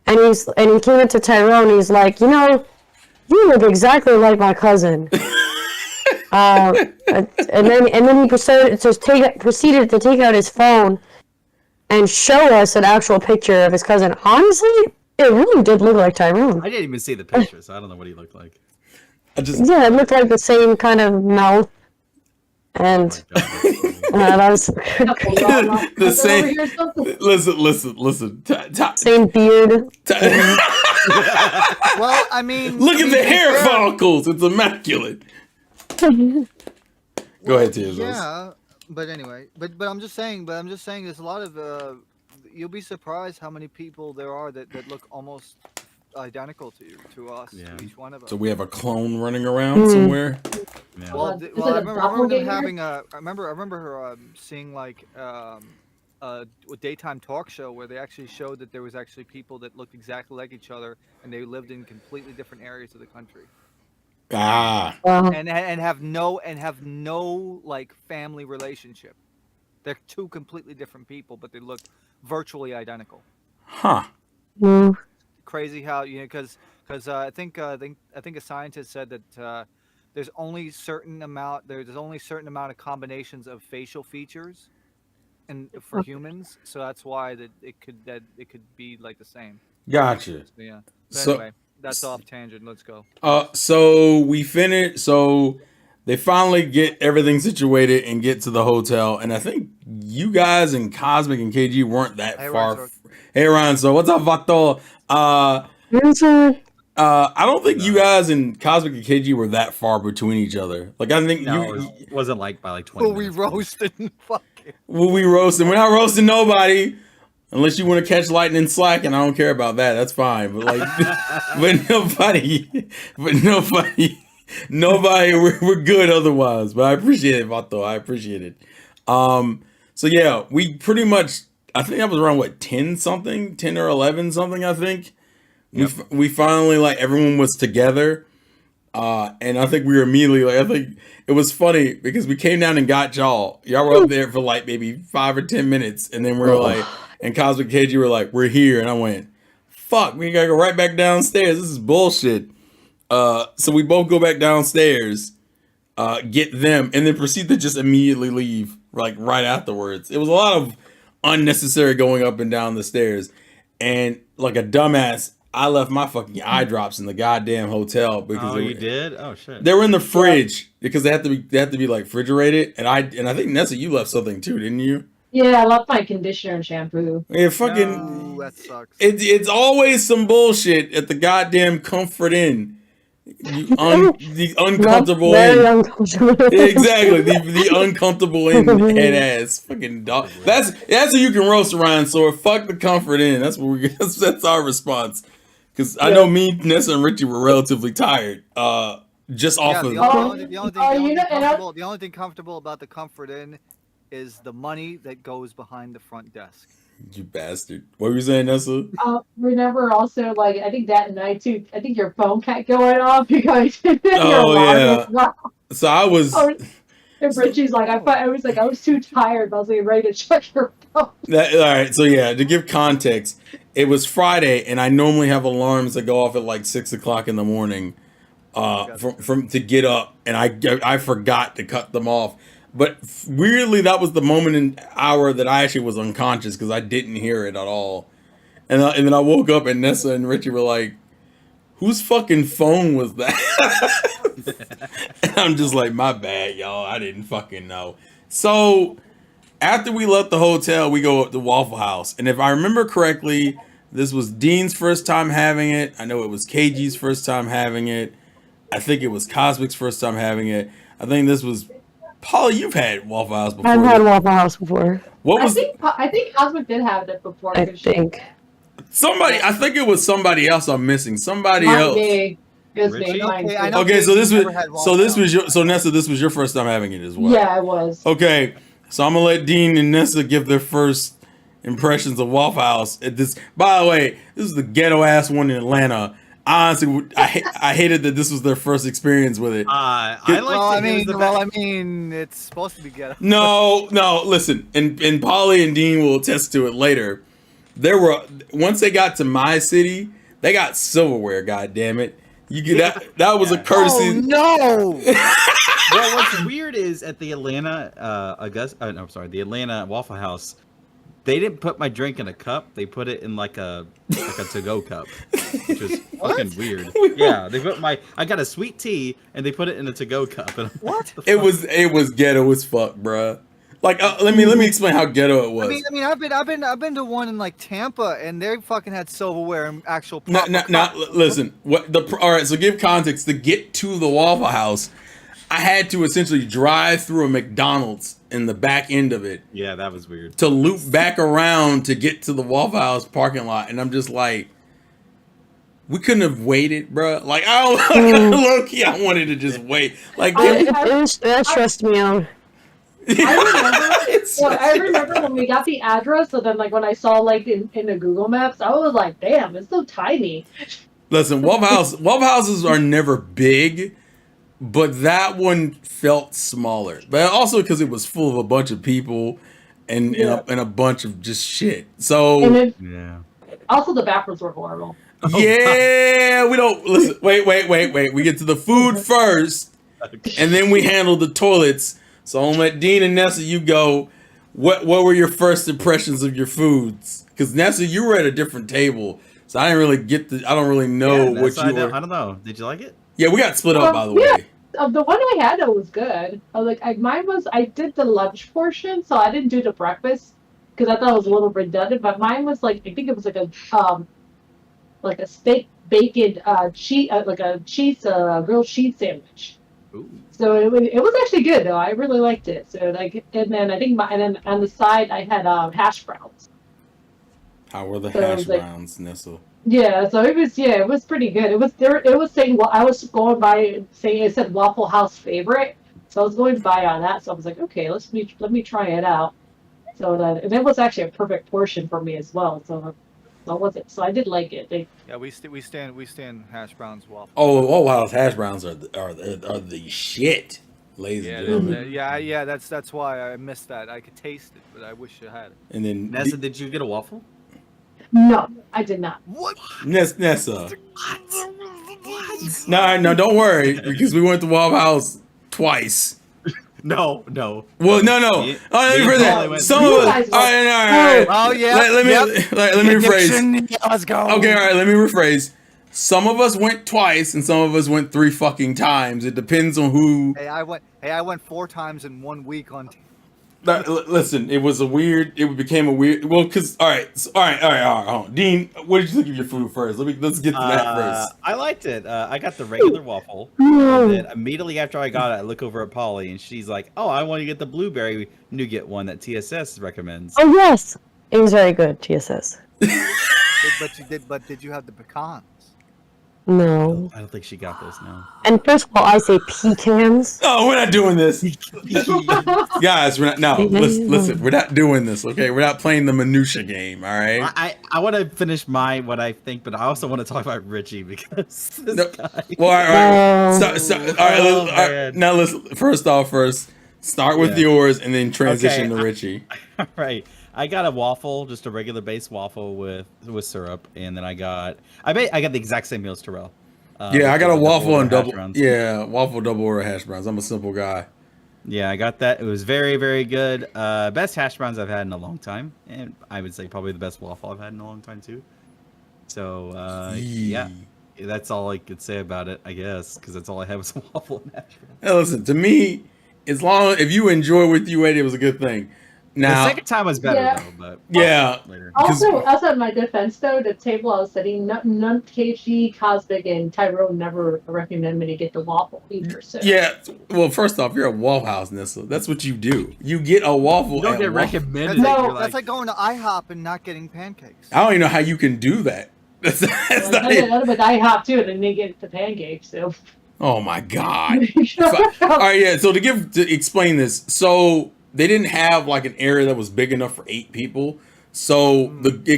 and he came up to Tyrone. He's like, you look exactly like my cousin. and then he proceeded to take out his phone and show us an actual picture of his cousin. Honestly, it really did look like Tyrone. I didn't even see the picture, so I don't know what he looked like. I just Yeah, it looked like the same kind of mouth, and Oh my God, that's funny. that was The same- Over here, something. listen. same beard. Well, I mean, Look at to the be hair fair, follicles. It's immaculate. Go ahead, TSS. Yeah, but anyway, but I'm just saying there's a lot of you'll be surprised how many people there are that look almost identical to us, Yeah. to each one of us. So we have a clone running around somewhere. Yeah. Well, Is it I a remember them doppelganger? having a. I remember her seeing like a daytime talk show where they actually showed that there was actually people that looked exactly like each other and they lived in completely different areas of the country Ah, and have no like family relationship. They're two completely different people, but they look virtually identical. huh. Crazy how because I think a scientist said that there's only certain amount of combinations of facial features, and for humans, so that's why it could be like the same. Gotcha. So yeah. But So anyway, that's off tangent. Let's go. so we finished. So they finally get everything situated and get to the hotel. And I think you guys and Cosmic and KG weren't that Hey, far. Ryan, Hey, Ryan. So what's up, Vato? I don't think you guys and Cosmic and KG were that far between each other. Like I think No, you. it wasn't like by like 20 Well, we minutes. roasted. Fuck it. Well, we roasting. We're not roasting nobody. Unless you want to catch lightning slack, and I don't care about that. That's fine. But like, nobody. We're good otherwise. But I appreciate it, Vato. I appreciate it. So yeah, we pretty much. I think that was around what 10 or 11 something. I think we finally like everyone was together. And I think we were immediately like, I think it was funny because we came down and got y'all. Y'all were up there for like maybe 5 or 10 minutes, and then we were like, and Cosmic KG were like, we're here, and I went, fuck, we gotta go right back downstairs. This is bullshit. So we both go back downstairs, get them, and then proceed to just immediately leave like right afterwards. It was a lot of unnecessary going up and down the stairs, and like a dumbass, I left my fucking eye drops in the goddamn hotel because Oh, you did? Oh shit. they were in the fridge because they have to be like refrigerated. And I think Nessa, you left something too, didn't you? Yeah, I left my conditioner and shampoo. Yeah, fucking. Ooh, that sucks. It's always some bullshit at the goddamn Comfort Inn. The uncomfortable Very inn. uncomfortable. Exactly, the uncomfortable inn head ass fucking dog. That's what you can roast Ryan. So fuck the Comfort Inn. That's what that's our response. Because I know me, Nessa, and Richie were relatively tired. Just off Yeah, of. the only thing comfortable about the Comfort Inn is the money that goes behind the front desk. You bastard. What were you saying, Nessa? Remember also, like, I think that night too, I think your phone kept going off because your Oh, alarm yeah. was not- So I was. And Richie's like, I was too tired, but I was like, ready to check your phone. All right, so yeah, to give context, it was Friday, and I normally have alarms that go off at like 6 o'clock in the morning, from to get up, and I forgot to cut them off. But weirdly, that was the moment and hour that I actually was unconscious because I didn't hear it at all, and then I woke up and Nessa and Richie were like, "Whose fucking phone was that?" And I'm just like, "My bad, y'all. I didn't fucking know." So. After we left the hotel, we go up to Waffle House. And if I remember correctly, this was Dean's first time having it. I know it was KG's first time having it. I think it was Cosmic's first time having it. I think this was... Paula, you've had Waffle House before. I've had Waffle House before. What was... I think Cosmic did have it before. I think. I think it was somebody else I'm missing. Somebody else. It was Richie? me. Mine Okay, too. I know Okay, so this Never was... had So Waffle this was House. your... So Nessa, this was your first time having it as well. Yeah, it was. Okay, so I'm gonna let Dean and Nessa give their first impressions of Waffle House. At this, by the way, this is the ghetto ass one in Atlanta. Honestly, I hated that this was their first experience with it. I Well, like I mean, it's supposed to be ghetto. No, listen, and Polly and Dean will attest to it later. There were once they got to my city, they got silverware. God damn it, you get that was a courtesy. Oh no! Well, what's weird is at the Atlanta the Atlanta Waffle House, they didn't put my drink in a cup. They put it in like a to-go cup, which is fucking weird. Yeah, they put I got a sweet tea and they put it in a to-go cup. And What? It was ghetto as fuck, bruh. Like let me explain how ghetto it was. I mean, I've been to one in like Tampa, and they fucking had silverware and actual. No, proper cups. listen. All right. So give context. To get to the Waffle House, I had to essentially drive through a McDonald's in the back end of it yeah, that was weird. to loop back around to get to the Waffle House parking lot, and I'm just like, we couldn't have waited, bro. Like low key, I wanted to just wait. Like That stressed me out. I remember when we got the address, so then like when I saw like in the Google Maps, I was like, damn, it's so tiny. Listen, Waffle Houses are never big, but that one felt smaller. But also because it was full of a bunch of people and a bunch of just shit. So And then Yeah. also the bathrooms were horrible. yeah, we don't listen. Wait. We get to the food first, and then we handled the toilets. So I'm gonna let Dean and Nessa, you go. What were your first impressions of your foods? Because Nessa, you were at a different table, so I didn't really get the. I don't really know Yeah, what so you were. I don't know. Did you like it? Yeah, we got split up by the Yeah. way. The one I had though was good. Mine was I did the lunch portion, so I didn't do the breakfast because I thought it was a little redundant. But mine was like I think it was like a steak bacon cheese like a cheese grilled cheese sandwich. Ooh. So it was actually good though. I really liked it. So like and then I think and then on the side I had hash browns. How were the So it hash was like- browns, Nessa? Yeah, so it was pretty good. It was there. It was saying I was going by saying it said Waffle House favorite, so I was going by on that. So I was like, okay, let me try it out. So that and it was actually a perfect portion for me as well. So I did like it. Yeah, we stand hash browns waffle. Oh wow, those hash browns are the shit, ladies and gentlemen. Yeah, that's why I missed that. I could taste it, but I wish I had it. And then Nessa, did you get a waffle? No, I did not. What? Nessa. No, don't worry because we went to Waffle House twice. No. Well, no. Me- Let me me and rephrase Polly that. went- Some of You us. guys All right. Oh yeah. Let me rephrase. Addiction, let's go. Okay, all right. Let me rephrase. Some of us went twice, and some of us went 3 fucking times. It depends on who. Hey, I went 4 times in 1 week on. Listen, it was a weird. It became a weird. Well, because all right. Hold on. Dean, what did you think of your food first? Let's get to that first. I liked it. I got the regular waffle. No. And then immediately after I got it, I look over at Polly, and she's like, "Oh, I want to get the blueberry nougat one that TSS recommends." Oh yes, it was very good. TSS. But did you have the pecans? No. I don't think she got those now. And first of all, I say pecans. Oh, we're not doing this, guys. We're not. No, listen. We're not doing this. Okay, we're not playing the minutia game. All right. I want to finish what I think, but I also want to talk about Richie because this No. guy. Well, all right. No. So, all right, Oh, all right. man. Now, listen. First, start with Yeah. yours, and then transition Okay, to Richie. All right. I got a waffle, just a regular base waffle with syrup, and then I got the exact same meal as Terrell. Yeah, I got a double waffle order and hash double. browns. Yeah, waffle double order hash browns. I'm a simple guy. Yeah, I got that. It was very, very good. Best hash browns I've had in a long time, and I would say probably the best waffle I've had in a long time too. So yeah, that's all I could say about it, I guess, because that's all I had was a waffle and hash browns. Hey, listen, to me, if you enjoy what you ate, it was a good thing. Now, The second time was better Yeah. though, but yeah, later. Also, in my defense though, the table I was sitting, none KG, Cosmic, and Tyrone never recommended me to get the waffle either. So yeah. Well, first off, you're a Waffle House, Nissa. That's what you do. You get a waffle. You don't at get Waffle- recommended. That's, No. You're that's like going to IHOP and not getting pancakes. I don't even know how you can do that. That's I not did it. that with IHOP too, and then they get the pancakes. So. Oh my god. All right, yeah. So to explain this, so they didn't have like an area that was big enough for 8 people, so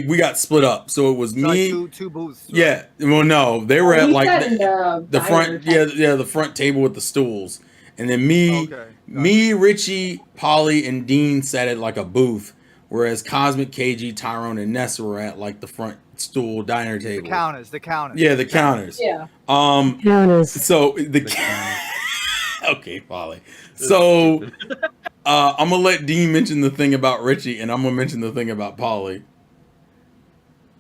we got split up. So it was It's like me. two booths. right? Yeah. Well, no, they were at We like sat in the diner front. type. Yeah, the front table with the stools, and then me, Okay. Richie, Polly, and Dean sat at like a booth, whereas Cosmic, KG, Tyrone, and Nessa were at like the front stool diner The table. counters. Yeah, the counters. Yeah. Counters. So okay, Polly. So I'm gonna let Dean mention the thing about Richie, and I'm gonna mention the thing about Polly.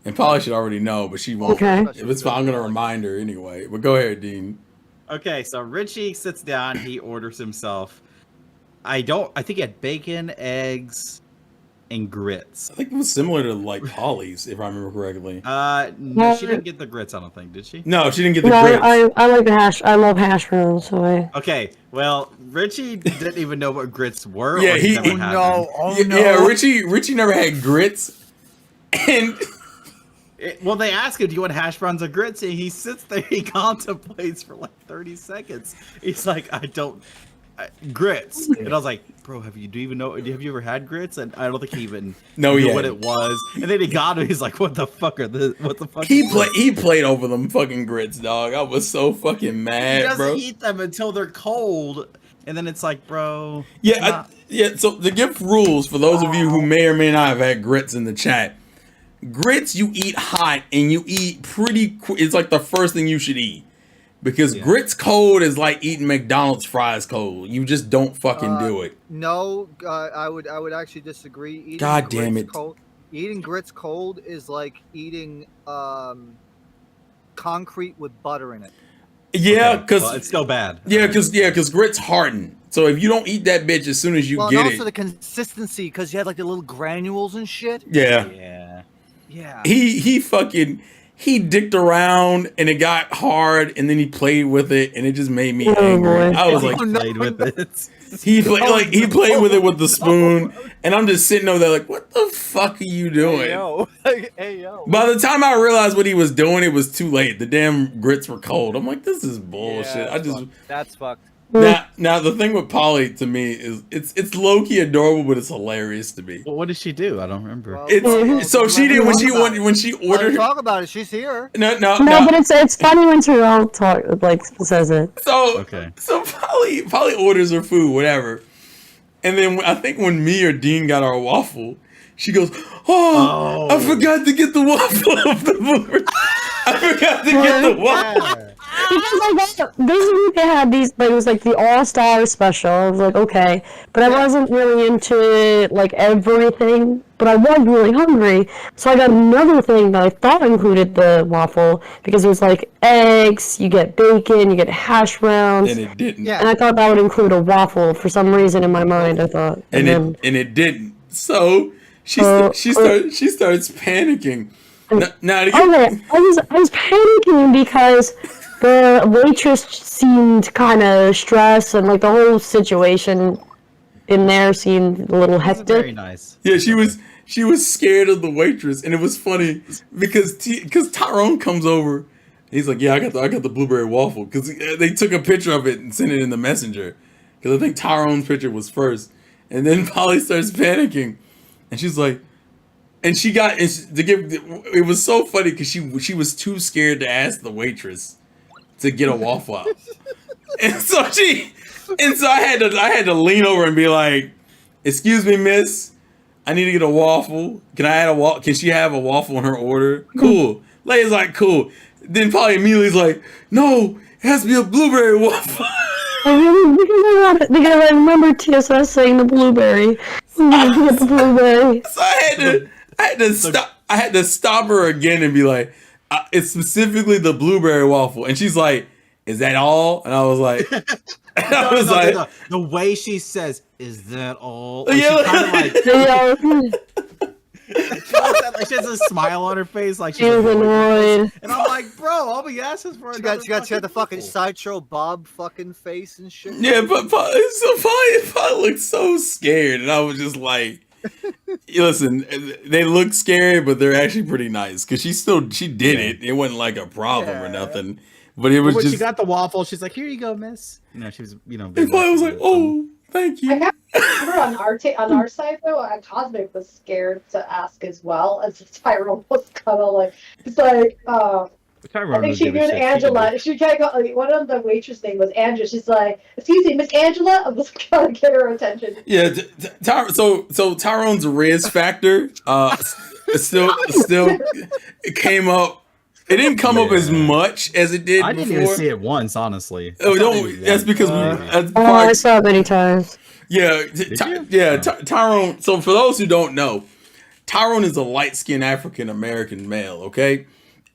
And Polly should already know, but she won't. Okay. If it's fine, I'm gonna remind her anyway. But go ahead, Dean. Okay, so Richie sits down. He orders himself. I think he had bacon, eggs, and grits. I think it was similar to like Polly's, if I remember correctly. No, she didn't get the grits. I don't think, did she? No, she didn't get the No, grits. I like the hash. I love hash browns. So I. Okay, well, Richie didn't even know what grits were. Yeah, or he- never he- had No. them. Oh Yeah, no. yeah, Richie never had grits, and Well, they ask him, "Do you want hash browns or grits?" And he sits there. He contemplates for like 30 seconds. He's like, "I don't grits." And I was like, "Bro, have you ever had grits?" And I don't think he even No, he knew what hadn't. it was. And then he got it. He's like, "What the fuck are this? What the fuck?" he is this?" played over them fucking grits, dog. I was so fucking He mad, doesn't bro. eat them until they're cold, and then it's like, bro. Yeah, so to give rules for those of you who may or may not have had grits in the chat, grits you eat hot and you eat pretty quick. It's like the first thing you should eat. because Yeah. grits cold is like eating McDonald's fries cold. You just don't fucking do it. No, I would actually disagree. Eating God damn grits it. Cold, eating grits cold is like eating concrete with butter in it. Yeah, Okay, because well, it's still bad. because grits harden. So if you don't eat that bitch as soon as you Well, get and also it, the consistency, because you had like the little granules and shit. yeah. Yeah. Yeah. He fucking he dicked around and it got hard and then he played with it and it just made me Oh, angry. boy. I was He like, no, played with it. he played with it with the spoon and I'm just sitting over there like, what the fuck are you doing? Hey yo. Hey yo. By the time I realized what he was doing, it was too late. The damn grits were cold. I'm like, this is bullshit. Yeah, I just that's fucked. now the thing with Polly to me is it's low key adorable, but it's hilarious to me. Well, what did she do? I don't remember. Well, It's so let she her did when talk she about wanted it. when she Let her ordered. talk about it. She's here. No, No, but it's funny when Tyrell says it. So Okay. so Polly orders her food, whatever, and then I think when me or Dean got our waffle, she goes, "Oh, I forgot to get the waffle of the blueberry. I forgot to get the waffle." Yeah. Because like this week they had these, like it was like the All Star special. I was like, okay, but I wasn't really into like everything. But I was really hungry, so I got another thing that I thought included the waffle because it was like eggs, you get bacon, you get hash browns, And it didn't. Yeah. and I thought that would include a waffle for some reason in my mind. I thought, And then it didn't. So she starts panicking. Now to get- okay, I was panicking because the waitress seemed kind of stressed and like the whole situation in there seemed a little That's very hectic. nice. yeah, she was scared of the waitress, and it was funny because Tyrone comes over. And he's like, "Yeah, I got the blueberry waffle," because they took a picture of it and sent it in the messenger. Because I think Tyrone's picture was first, and then Polly starts panicking, and she's like, and she got and to give. It was so funny because she was too scared to ask the waitress to get a waffle out, and so I had to lean over and be like, "Excuse me, miss. I need to get a waffle. Can I add a waffle? Can she have a waffle in her order?" Cool. Leia's like, cool. Then Polly immediately's like, "No, it has to be a blueberry waffle." Because I remember TSS saying the blueberry. Get the blueberry. So I had to stop her again and be like, "It's specifically the blueberry waffle." And she's like, "Is that all?" And I was like, The way she says, "Is that all?" Yeah. She kind of like Yeah, she has a smile on her face, like she was annoyed. And I'm like, bro, all we asked is for She got the fucking waffle." sideshow Bob fucking face and shit. yeah, but Polly looked so scared, and I was just like, listen, they look scary, but they're actually pretty nice because she did it. It wasn't like a problem or Yeah. nothing, but it was When just. she got the waffle, she's like, "Here you go, miss." She was, And Polly was like, "Oh, thank I you." have remember on our side though, Cosmic was scared to ask as well as Tyrone was kind of like it's like I think she knew Angela. She kind of got like, one of the waitress name was Angela. She's like, "Excuse me, Miss Angela." I'm just trying to get her attention. Yeah, so Tyrone's Riz factor still it came up. It didn't come up as much as it did I before. didn't even see it once, honestly. Oh, I saw don't. maybe That's one. because that's Oh, I part, saw it many times. yeah, you? Tyrone. So for those who don't know, Tyrone is a light-skinned African American male. Okay,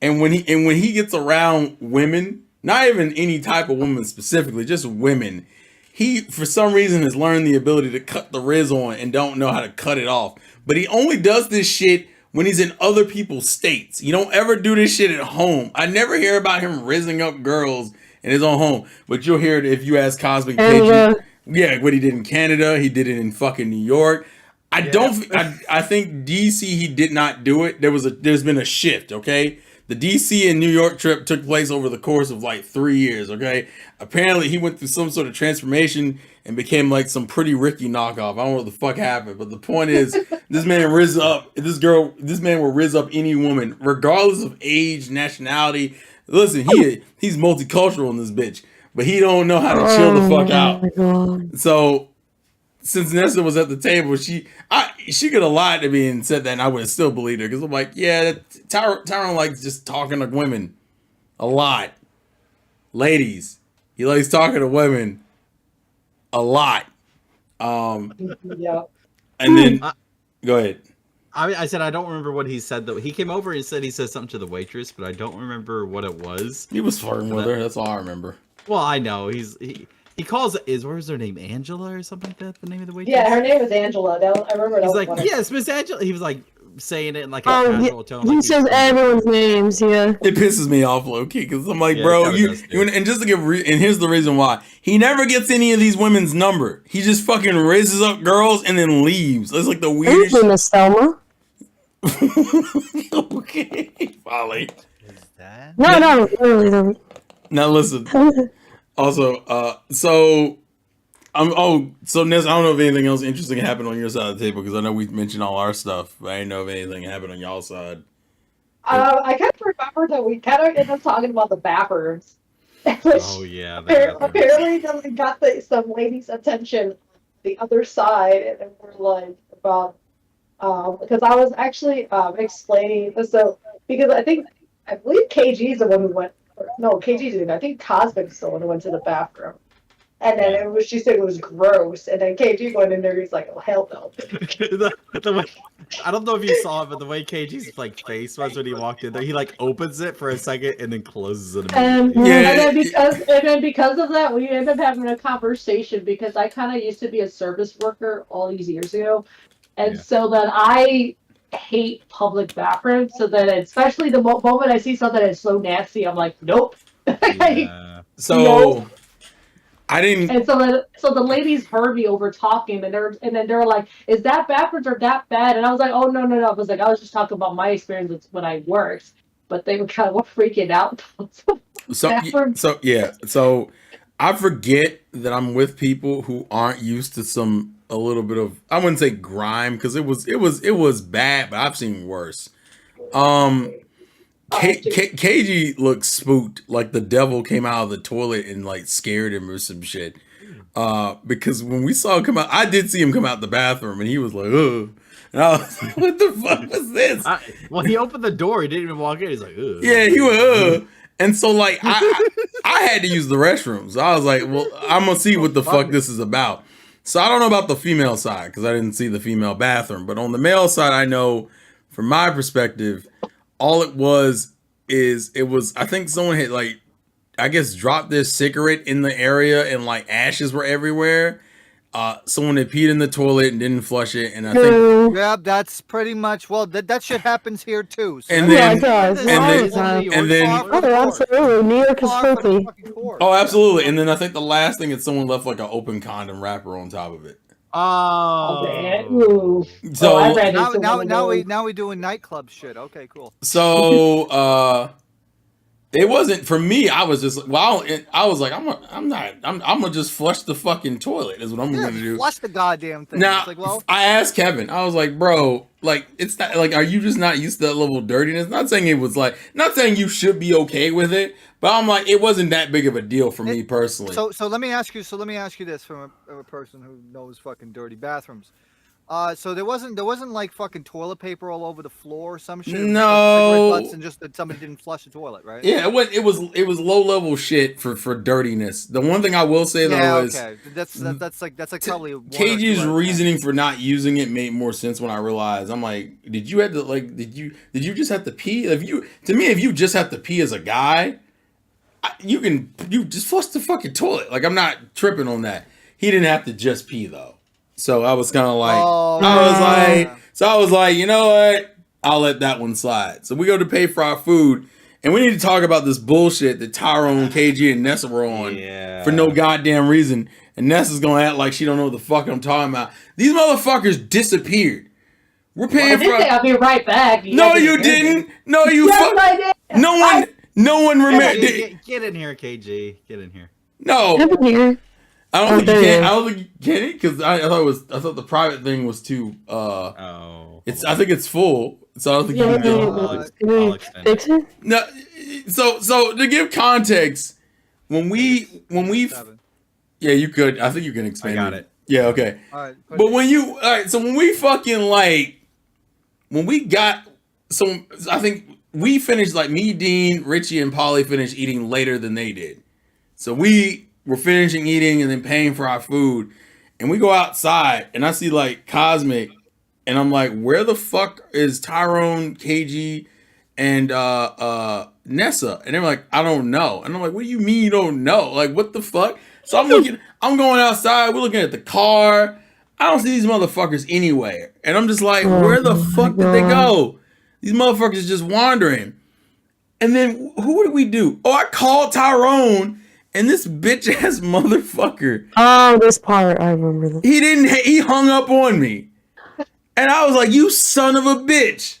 and when he gets around women, not even any type of woman specifically, just women, he for some reason has learned the ability to cut the riz on and don't know how to cut it off. But he only does this shit when he's in other people's states. You don't ever do this shit at home. I never hear about him rizzing up girls in his own home, but you'll hear it if you ask Cosmic Canada. KG. Yeah, what he did in Canada, he did it in fucking New York. I think DC he did not do it. There's been a shift, okay? The DC and New York trip took place over the course of like 3 years, okay? Apparently he went through some sort of transformation and became like some Pretty Ricky knockoff. I don't know what the fuck happened, but the point is this man will riz up any woman, regardless of age, nationality. Listen, he's multicultural in this bitch, but he don't know how to chill the fuck out. my God. So since Nessa was at the table, she could have lied to me and said that, and I would have still believed her because I'm like, yeah, Tyrone likes just talking to women a lot. ladies, he likes talking to women a lot. Yeah. And then Uh, go ahead. I said I don't remember what he said though. He came over and said he said something to the waitress, but I don't remember what it was. He was flirting with her. That's all I remember. Well, I know he calls where's her name, Angela or something like that? The name of the waitress. Yeah, her name is Angela. I remember that. He's was like, funny. yes, Miss Angela. He was like saying it in like a Oh, casual tone. he like says everyone's names. Yeah. It pisses me off, low key, because I'm like, Yeah, bro, it kinda does, too. and just to give, and here's the reason why he never gets any of these women's number. He just fucking raises up girls and then leaves. That's like the Thank weirdest. you, Miss Thelma. Okay, Polly. Is that? No, really don't. Now listen. Also, so so Ness, I don't know if anything else interesting happened on your side of the table because I know we mentioned all our stuff, but I didn't know if anything happened on y'all side. I kind of remember that we kind of ended up talking about the bathrooms. Oh yeah. Apparently, then we got some lady's attention on the other side, and then we're like about because I was actually explaining so because I believe KG's the one who went. No, KG didn't. I think Cosmic's the one who went to the bathroom. And then she said it was gross. And then KG went in there. He's like, "Oh hell no!" the way, I don't know if you saw it, but the way KG's like face was when he walked in there, he like opens it for a second and then closes it immediately. Yeah. And then because of that, we ended up having a conversation because I kind of used to be a service worker all these years ago, and Yeah. so then I hate public bathrooms. So that especially the moment I see something that's so nasty, I'm like, nope. Yeah. So No. I didn't. And so the ladies heard me over talking, and then they were like, "Is that backwards or that bad?" And I was like, "Oh no. I was like, I was just talking about my experience when I worked." But they were kind of freaking out. So I forget that I'm with people who aren't used to a little bit of, I wouldn't say grime because it was bad, but I've seen worse. KG looks spooked, like the devil came out of the toilet and like scared him or some shit. Because when we saw him come out, I did see him come out the bathroom and he was like, ugh. And I was like, what the fuck was this? Well, he opened the door. He didn't even walk in. He's like, ugh. Yeah, he went, ugh. And so like I had to use the restrooms. I was like, well, I'm gonna see what the fuck this is about. So I don't know about the female side because I didn't see the female bathroom, but on the male side, I know from my perspective, all it was I think someone had like, I guess dropped their cigarette in the area and like ashes were everywhere. Someone had peed in the toilet and didn't flush it, and I think Yeah, that's pretty much. Well, that shit happens here too. So And that's- then- it does. and All then- the time. and then- Par for the Oh, course. absolutely. New York is Par for the filthy. fucking course. oh, absolutely. And then I think the last thing is someone left like an open condom wrapper on top of it. Oh. Ooh. So I read Now, into now, one of now we those. now we doing nightclub shit. Okay, cool. So it wasn't for me. I was just I was like, I'm gonna just flush the fucking toilet is what I'm Yeah, gonna do. flush the goddamn thing. Now It's like, well, I asked Kevin, I was like, bro, like it's not like, are you just not used to that level of dirtiness? Not saying it was like, not saying you should be okay with it, but I'm like, it wasn't that big of a deal for me personally. so let me ask you. So let me ask you this from a person who knows fucking dirty bathrooms. So there wasn't like fucking toilet paper all over the floor or some shit. It was just, like, No. cigarette butts and just that somebody didn't flush the toilet, right? Yeah, it was low level shit for dirtiness. The one thing I will say though Yeah, is okay. That's like probably one or two KG's out of 10. reasoning for not using it made more sense when I realized. I'm like, did you just have to pee? If you just have to pee as a guy, you just flush the fucking toilet. Like I'm not tripping on that. He didn't have to just pee though. So I was kind of like, Oh, I was like, you know what? I'll let that one slide. So we go to pay for our food, and we need to talk about this bullshit that Tyrone, KG, and Nessa were on for no goddamn reason. And Nessa's gonna act like she don't know what the fuck I'm talking about. These motherfuckers disappeared. We're I paying did for. say I'll be right back. No, guys you didn't hear me. didn't. No, you Yes, I did. No one remember. Get in here, KG. Get in here. No, I'm here. I don't think you there can. you I don't think you can it because I thought the private thing was too. Oh. I think it's full, so I don't think you can do it. I'll extend it. Fix it? No, so to give context, when we Seven. yeah, you could. I think you can expand. I got it. Yeah, okay. All right. But all right, so when we fucking I think we finished like me, Dean, Richie, and Polly finished eating later than they did. So we were finishing eating and then paying for our food, and we go outside, and I see like Cosmic, and I'm like, where the fuck is Tyrone, KG, and Nessa? And they're like, I don't know. And I'm like, what do you mean you don't know? Like, what the fuck? So I'm going outside, we're looking at the car. I don't see these motherfuckers anywhere. And I'm just like, where the fuck did they go? These motherfuckers just wandering. And then who did we do? Oh, I called Tyrone, and this bitch ass motherfucker. Oh, this part I remember. He hung up on me. And I was like, you son of a bitch.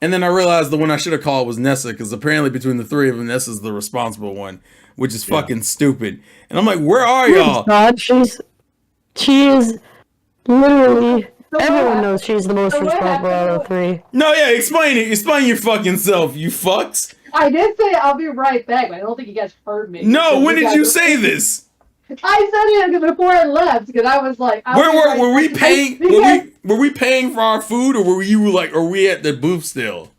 And then I realized the one I should have called was Nessa, because apparently between the three of them, Nessa's the responsible one, which is fucking stupid. And I'm like, where are y'all? God, she is literally, everyone knows she's the most responsible out of the three. No, yeah, explain it. Explain your fucking self, you fucks. I did say I'll be right back, but I don't think you guys heard me. No, when did you say this? I said it before I left because I was like, were we paying? Were we paying for our food, or were you like? Are we at the booth still?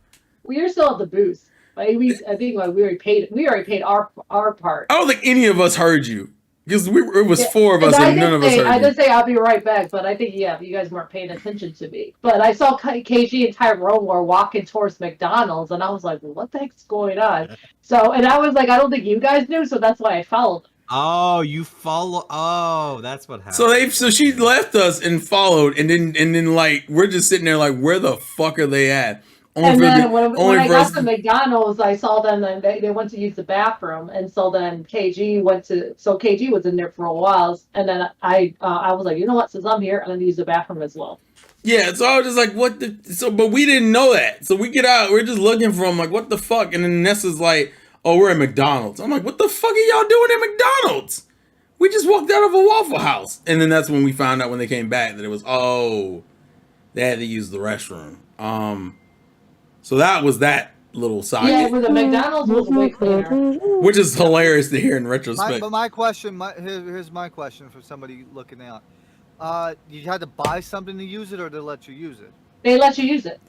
We are still at the booth. I think we already paid. We already paid our part. I don't think any of us heard you because it was four of us and none of us heard I you. did say I'll be right back, but I think you guys weren't paying attention to me. But I saw KG and Tyrone were walking towards McDonald's, and I was like, well, what the heck's going on? So, and I was like, I don't think you guys knew, so that's why I followed them. Oh, you follow. Oh, that's what happened. So she left us and followed, and then like we're just sitting there like, where the fuck are they at? And then when I got to McDonald's, I saw them and they went to use the bathroom, and so then KG was in there for a while, and then I was like, you know what, since I'm here, I'm gonna use the bathroom as well. Yeah, so I was just like, what the? So, but we didn't know that. So we get out, we're just looking for them, like, what the fuck? And then Nessa's like, oh, we're at McDonald's. I'm like, what the fuck are y'all doing at McDonald's? We just walked out of a Waffle House. And then that's when we found out when they came back that it was, they had to use the restroom. So that was that little side. Yeah, but the McDonald's was way cleaner. Which is hilarious to hear in retrospect. But my question, here's my question for somebody looking out. You had to buy something to use it, or they let you use it? They let you use it.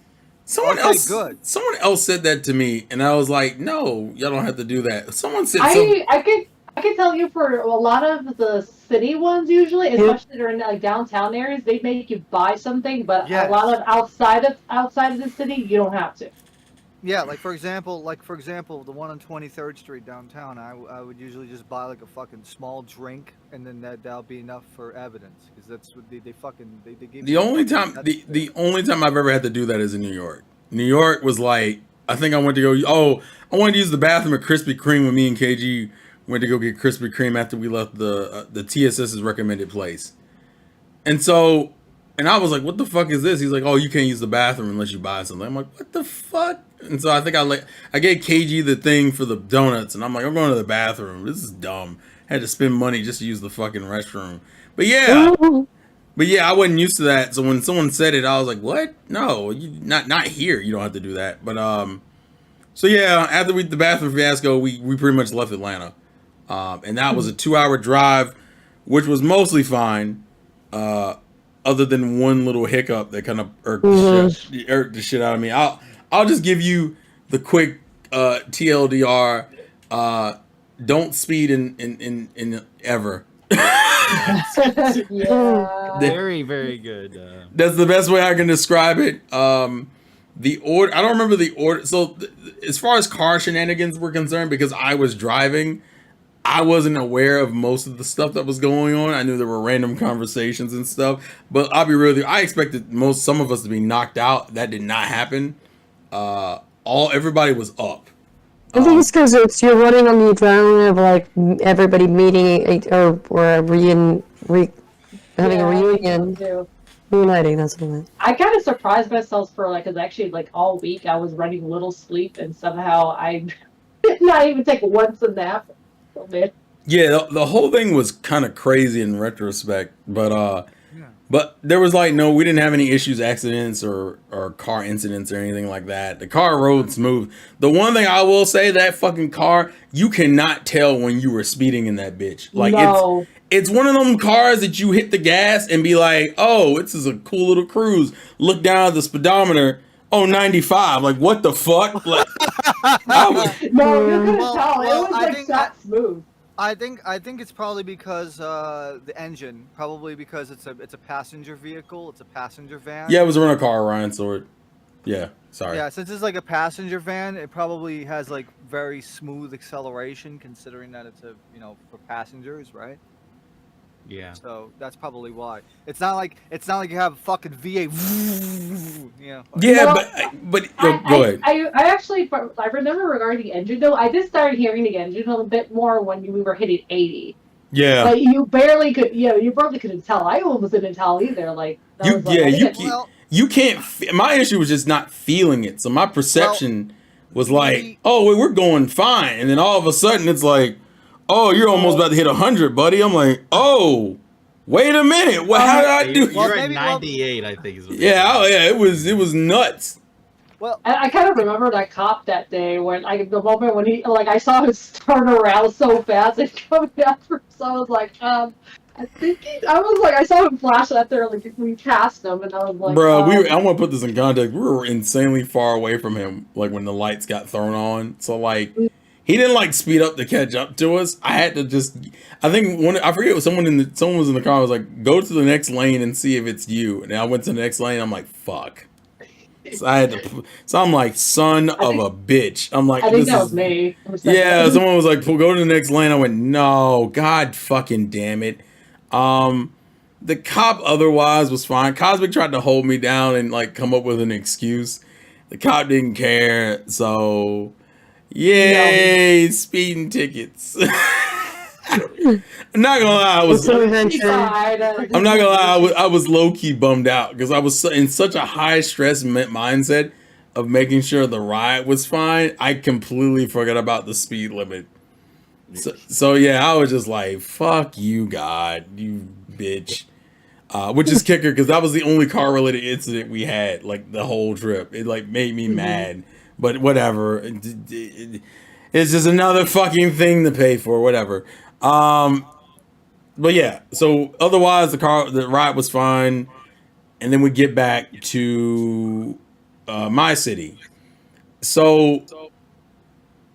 Someone else said that to me, and I was like, no, y'all don't have to do that. Someone said I can tell you for a lot of the city ones usually, especially during like downtown areas, they make you buy something, but a lot of outside of the city, you don't have to. Yeah, like for example, the one on 23rd Street downtown, I would usually just buy like a fucking small drink, and then that'll be enough for evidence, because that's what they give. The only time I've ever had to do that is in New York. New York was like, I think I went to go. I wanted to use the bathroom at Krispy Kreme when me and KG went to go get Krispy Kreme after we left the TSS's recommended place, and I was like, what the fuck is this? He's like, oh, you can't use the bathroom unless you buy something. I'm like, what the fuck? And so I think I gave KG the thing for the donuts, and I'm like, I'm going to the bathroom. This is dumb. I had to spend money just to use the fucking restroom. But yeah, I wasn't used to that. So when someone said it, I was like, what? No, not here. You don't have to do that. But so yeah, after the bathroom fiasco, we pretty much left Atlanta, and that was a 2-hour drive, which was mostly fine. Other than one little hiccup that kind of irked the shit out of me. I'll just give you the quick TLDR. Don't speed in ever. Yeah. Very, very good. That's the best way I can describe it. The order, I don't remember the order. So as far as car shenanigans were concerned, because I was driving, I wasn't aware of most of the stuff that was going on. I knew there were random conversations and stuff, but I'll be real with you. I expected some of us to be knocked out. That did not happen. Everybody was up. I think it's because you're running on the adrenaline of like everybody meeting or having a reunion. Reuniting, that's what I meant. I kind of surprised myself because actually like all week I was running little sleep, and somehow I did not even take once a nap. Yeah, the whole thing was kind of crazy in retrospect, but there was like we didn't have any issues, accidents or car incidents or anything like that. The car rode smooth. The one thing I will say, that fucking car, you cannot tell when you were speeding in that bitch. Like it's one of them cars that you hit the gas and be like, oh, this is a cool little cruise. Look down at the speedometer. Oh, 95. Like, what the fuck? Like, no, you couldn't tell. It was like that smooth. I think it's probably because the engine, probably because it's a passenger vehicle, it's a passenger van. Yeah, it was a rental car, Ryan Sword. Yeah, sorry. Yeah, since it's like a passenger van, it probably has like very smooth acceleration, considering that it's for passengers, right? Yeah. So that's probably why. It's not like you have a fucking V8. Yeah. Yeah, Well, but go ahead. I actually I remember regarding the engine though. I did start hearing the engine a bit more when we were hitting 80. Yeah. But you barely could. You probably couldn't tell. I almost didn't tell either. Like I You was like, yeah I you didn't- can't, Well- you can't. My issue was just not feeling it. So my perception was like, we- oh, wait, we're going fine, and then all of a sudden it's like, oh, you're almost about to hit 100, buddy. I'm like, oh, wait a minute. What? How did I do? Well, You're at maybe- 98, I think. Is what Yeah, it was nuts. Well, I kind of remember that cop that day when the moment when he I saw him turn around so fast and come after. So I was like, I think I saw him flash after we passed him, and I was like, Bro, I want to put this in context. We were insanely far away from him, like when the lights got thrown on. So like, he didn't speed up to catch up to us. I had to just, I think I forget what someone was in the car. I was like, go to the next lane and see if it's you. And I went to the next lane. I'm like, fuck. So I had to. So I'm like, son of a bitch. I'm like, I think this that is was me. Yeah, someone was like, go to the next lane. I went, no, God fucking damn it. The cop otherwise was fine. Cosmic tried to hold me down and come up with an excuse. The cop didn't care, so yay, speeding tickets. I'm not gonna lie, I'm not gonna lie, I was low key bummed out because I was in such a high stress mindset of making sure the ride was fine. I completely forgot about the speed limit. So yeah, I was just like, fuck you, God, you bitch. Which is kicker because that was the only car related incident we had the whole trip. It made me mad, but whatever. It's just another fucking thing to pay for, whatever. But yeah, so otherwise the ride was fine, and then we get back to my city. So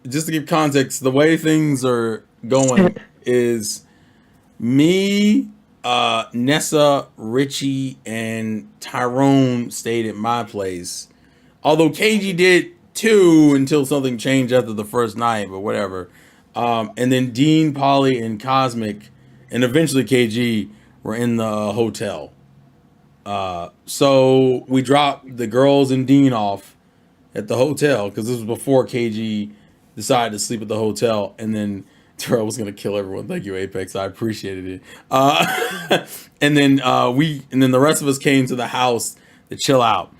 just to give context, the way things are going is me, Nessa, Richie, and Tyrone stayed at my place. Although KG did too until something changed after the first night, but whatever. And then Dean, Polly, and Cosmic, and eventually KG were in the hotel. So we dropped the girls and Dean off at the hotel because this was before KG decided to sleep at the hotel, and then Terrell was gonna kill everyone. Thank you, Apex. I appreciated it. And then the rest of us came to the house to chill out.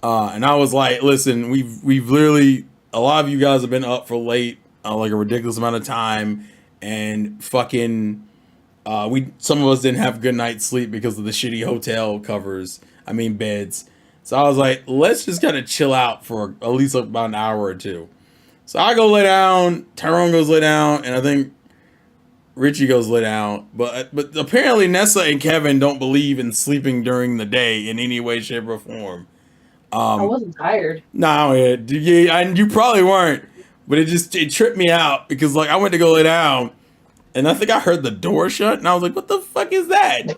And I was like, listen, we've literally, a lot of you guys have been up for late, a ridiculous amount of time, and fucking some of us didn't have good night's sleep because of the shitty hotel beds. So I was like, let's just kind of chill out for at least about an hour or two. So I go lay down, Tyrone goes lay down, and I think Richie goes lay down. But apparently Nessa and Kevin don't believe in sleeping during the day in any way, shape, or form. I wasn't tired. No, you probably weren't. But it tripped me out because I went to go lay down, and I think I heard the door shut, and I was like, "What the fuck is that?"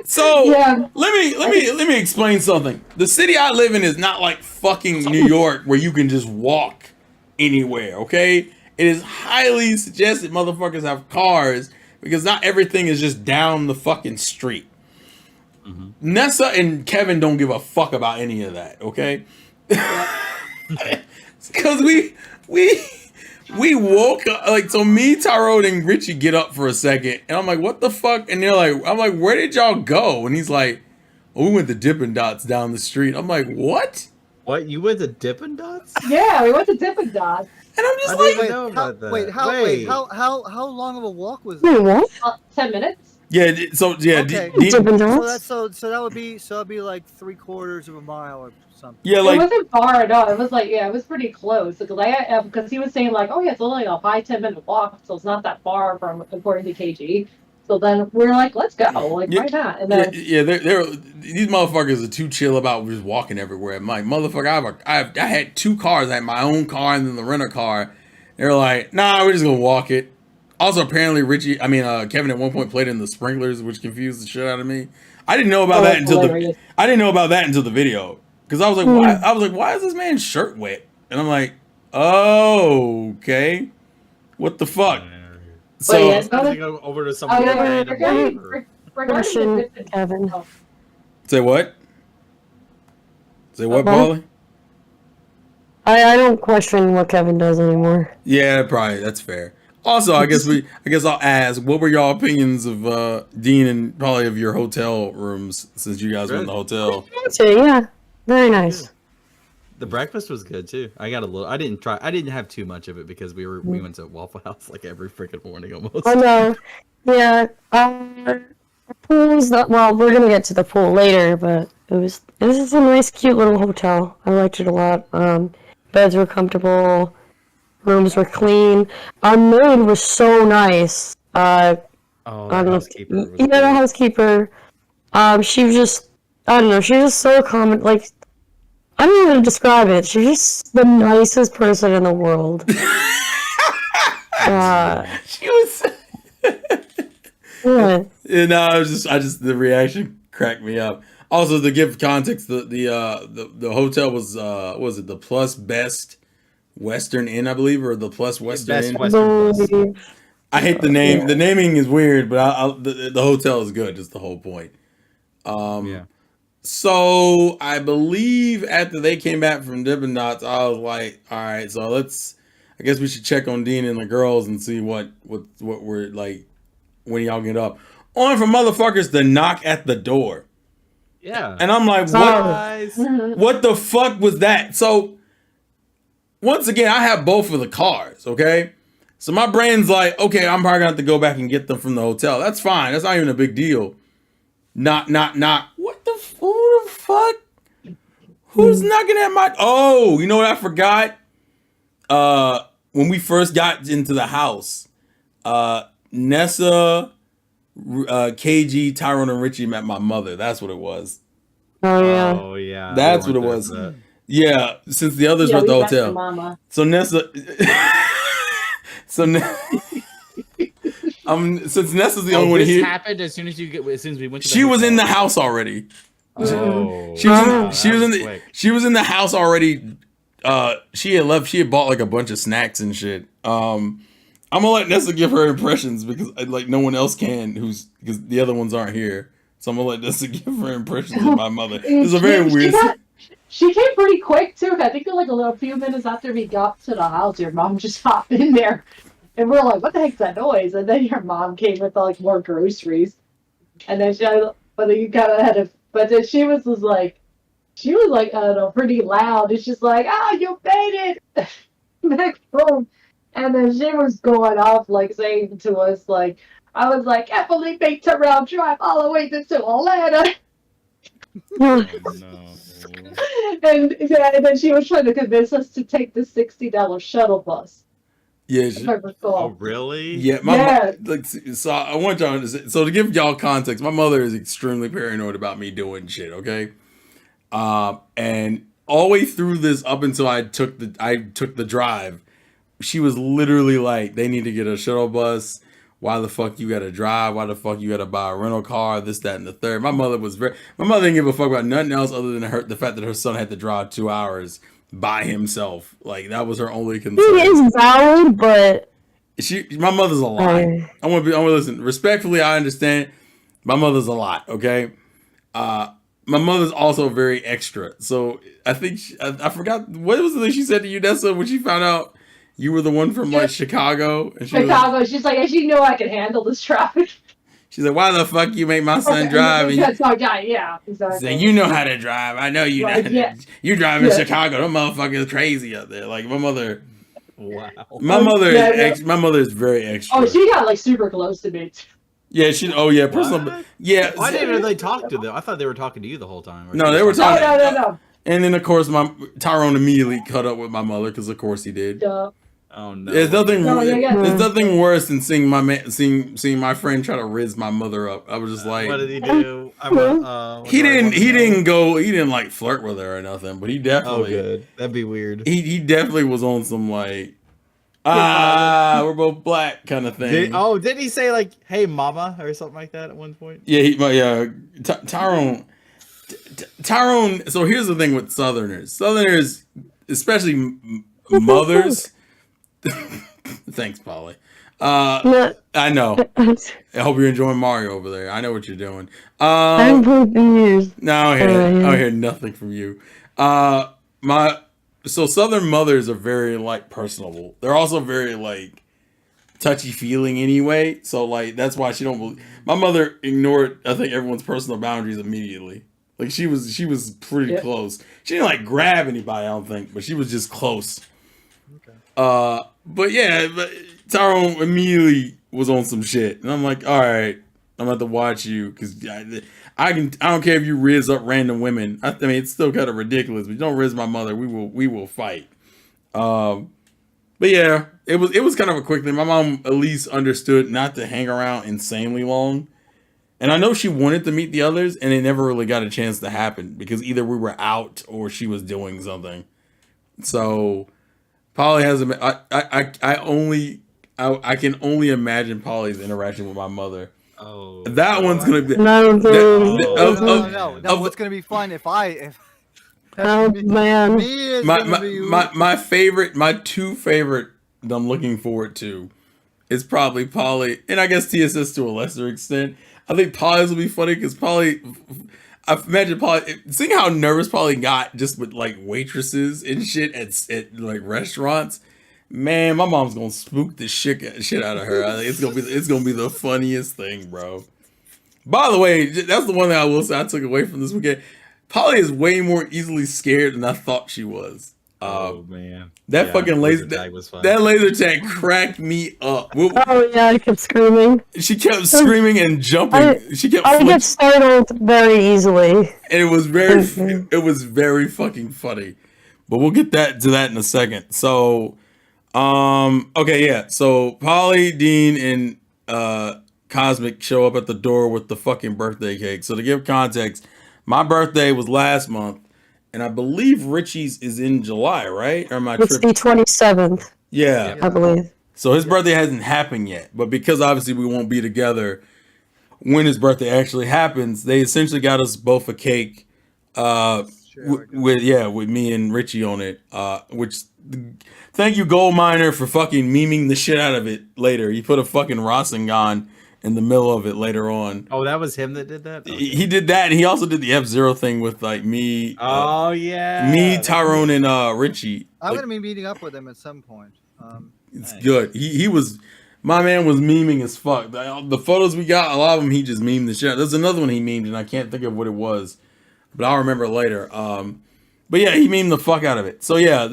So Yeah. let me explain something. The city I live in is not like fucking New York where you can just walk anywhere. Okay, it is highly suggested motherfuckers have cars because not everything is just down the fucking street. Mm-hmm. Nessa and Kevin don't give a fuck about any of that. Okay, because we woke up, so me, Tyrone, and Richie get up for a second, and I'm like, what the fuck? And I'm like, where did y'all go? And he's like, oh, we went to Dippin' Dots down the street. I'm like, what? What? You went to Dippin' Dots? Yeah, we went to Dippin' Dots. And I'm just I like, didn't know about that. How long of a walk was that? Wait, what? 10 minutes. yeah, so yeah, Okay. Dippin' So Dots? that's so that'd be like 3/4 of a mile or something. yeah, It like, wasn't far at all. It was it was pretty close because he was saying oh yeah, it's only a 5-10 minute walk, so it's not that far from according to KG. So then we're like, let's go. Why not? And then they're these motherfuckers are too chill about just walking everywhere. I'm like, motherfucker, I had two cars. I had my own car and then the rental car. They're like, nah, we're just gonna walk it. Also, apparently Kevin at one point played in the sprinklers, which confused the shit out of me. I didn't know about that until the video, because I was like, why? I was like, why is this man's shirt wet? And I'm like, oh, okay, what the fuck? So Wait, I was gonna go over to someone. Question, Kevin. say what? Say what, Uh-huh. Paulie? I don't question what Kevin does anymore. Yeah, probably that's fair. Also, I guess I'll ask, what were y'all opinions of Dean and probably of your hotel rooms since you guys were in the hotel? So, yeah, very nice. The breakfast was good too. I got a little. I didn't have too much of it because we went to Waffle House like every freaking morning almost. Oh no, yeah. The pool's not. Well, we're gonna get to the pool later, but this is a nice, cute little hotel. I liked it a lot. Beds were comfortable, rooms were clean. Our maid was so nice. Oh, the housekeeper. Was Yeah, the housekeeper. She was just. I don't know. She was just so common. Like, I don't know how to describe it. She's just the nicest person in the world. She was. Yeah. And I just the reaction cracked me up. Also, to give context, the hotel was it the Plus Best Western Inn, I believe, or the Plus Western Best Inn? Western. I hate the name. The naming is weird, but the hotel is good. Is the whole point. Yeah. So I believe after they came back from Dippin' Dots, I was like, all right, so I guess we should check on Dean and the girls and see what we're like when y'all get up. Only for motherfuckers to knock at the door. Yeah. And I'm like, what the fuck was that? So once again, I have both of the cars, okay? So my brain's like, okay, I'm probably gonna have to go back and get them from the hotel. That's fine. That's not even a big deal. Knock. What the who the fuck? Who's knocking at my? Oh, you know what I forgot? When we first got into the house, Nessa, KG, Tyrone, and Richie met my mother. That's what it was. Oh yeah. Oh yeah. That's We what it went was. there. Yeah, since the others were at the we met your hotel. mama. So Nessa, since Nessa's the only one this here, happened as soon as we went to she was in the house already. Oh. She was Oh, she was in the house already. She had bought like a bunch of snacks and shit. I'm gonna let Nessa give her impressions because like no one else can because the other ones aren't here. So I'm gonna let Nessa give her impressions of my mother. It's a very weird. She came pretty quick too. I think like a few minutes after we got to the house, your mom just hopped in there, and we're like, "What the heck's that noise?" And then your mom came with like more groceries, and then but then you kind of had to. But then she was like, I don't know, pretty loud. It's just like, "Ah, you made it back home," and then she was going off like saying to us like, "I was like, can't believe they Terrell drive all the way to Atlanta." Oh, And then she was trying to convince us to take the $60 shuttle bus. Yeah, If I recall. Oh really? yeah. Yeah. Like, so I want y'all to say, so to give y'all context, my mother is extremely paranoid about me doing shit. Okay, and all the way through this, up until I took the drive, she was literally like, "They need to get a shuttle bus. Why the fuck you gotta drive? Why the fuck you gotta buy a rental car? This, that, and the third." My mother didn't give a fuck about nothing else other than the fact that her son had to drive 2 hours by himself. Like that was her only concern. It is valid, but My mother's a lot. I want to listen respectfully. I understand. My mother's a lot. Okay. My mother's also very extra. So I think I forgot what was the thing she said to you, Nessa, when she found out you were the one from like Chicago. And Chicago, she's like, she knew I could handle this traffic. She's like, "Why the fuck you make my son drive?" And That's my guy, yeah, exactly. she's like, "You know how to drive. I know you know. Right, yeah. You drive in Yeah. Chicago. Them motherfuckers crazy out there." Like my mother. Wow. My mother Yeah, is my mother is very extra. Oh, she got like super close to me. Yeah, personal. What? Yeah. Why didn't they talk to them? I thought they were talking to you the whole time. No, they were No, talking. no. And then of course Tyrone immediately cut up with my mother because of course he did. Duh. Oh no. There's nothing. No, yeah. There's nothing worse than seeing my friend try to riz my mother up. I was just like, What did he do? he didn't like flirt with her or nothing, but he Oh, definitely, good. That'd be weird. he definitely was on some like, we're both black kind of thing. Did he say like, "Hey, mama" or something like that at one point? Yeah, Tyrone. Tyrone. So here's the thing with Southerners, especially mothers. Thanks, Polly. No, I know. I hope you're enjoying Mario over there. I know what you're doing. I'm confused. No, I don't hear nothing from you. So Southern mothers are very like personable. They're also very like touchy feeling anyway. So like that's why she don't believe. My mother ignored I think everyone's personal boundaries immediately. Like she was pretty close. She didn't like grab anybody, I don't think, but she was just close. Okay. But Tyrone immediately was on some shit, and I'm like, all right, I'm about to watch you because I don't care if you riz up random women. I mean, it's still kind of ridiculous, but you don't riz my mother. We will fight. But yeah, it was kind of a quick thing. My mom at least understood not to hang around insanely long, and I know she wanted to meet the others, and it never really got a chance to happen because either we were out or she was doing something. So Polly hasn't. I can only imagine Polly's interaction with my mother. Oh, That one's gonna be. No, dude. No. What's gonna be fun if Oh man. me is gonna be my two favorite that I'm looking forward to is probably Polly, and I guess TSS to a lesser extent. I think Polly's will be funny because Polly. I imagine Polly seeing how nervous Polly got just with like waitresses and shit at like restaurants. Man, my mom's gonna spook the shit out of her. I think it's gonna be the funniest thing, bro. By the way, that's the one thing I will say I took away from this weekend. Polly is way more easily scared than I thought she was. Oh man, that fucking laser tag was fun. That laser tag cracked me up. Oh yeah, I kept screaming. She kept screaming and jumping. She kept. I get startled very easily. And it was very fucking funny. But we'll get to that in a second. So, okay, yeah. So Polly, Dean, and Cosmic show up at the door with the fucking birthday cake. So to give context, my birthday was last month. And I believe Richie's is in July, right? Or am I It's tripping? the 27th, Yeah. I believe. So his birthday hasn't happened yet. But because obviously we won't be together when his birthday actually happens, they essentially got us both a cake with me and Richie on it. Which thank you, Gold Miner, for fucking memeing the shit out of it later. He put a fucking Rasengan in the middle of it later on. Oh, that was him that did that? Okay. He did that, and he also did the F-Zero thing with like me. Oh yeah. Me, Tyrone, and Richie. I'm Like, gonna be meeting up with him at some point. it's good. He was, my man was memeing as fuck. The photos we got, a lot of them he just memed the shit out. There's another one he memed, and I can't think of what it was, but I'll remember later. But yeah, he memed the fuck out of it. So yeah,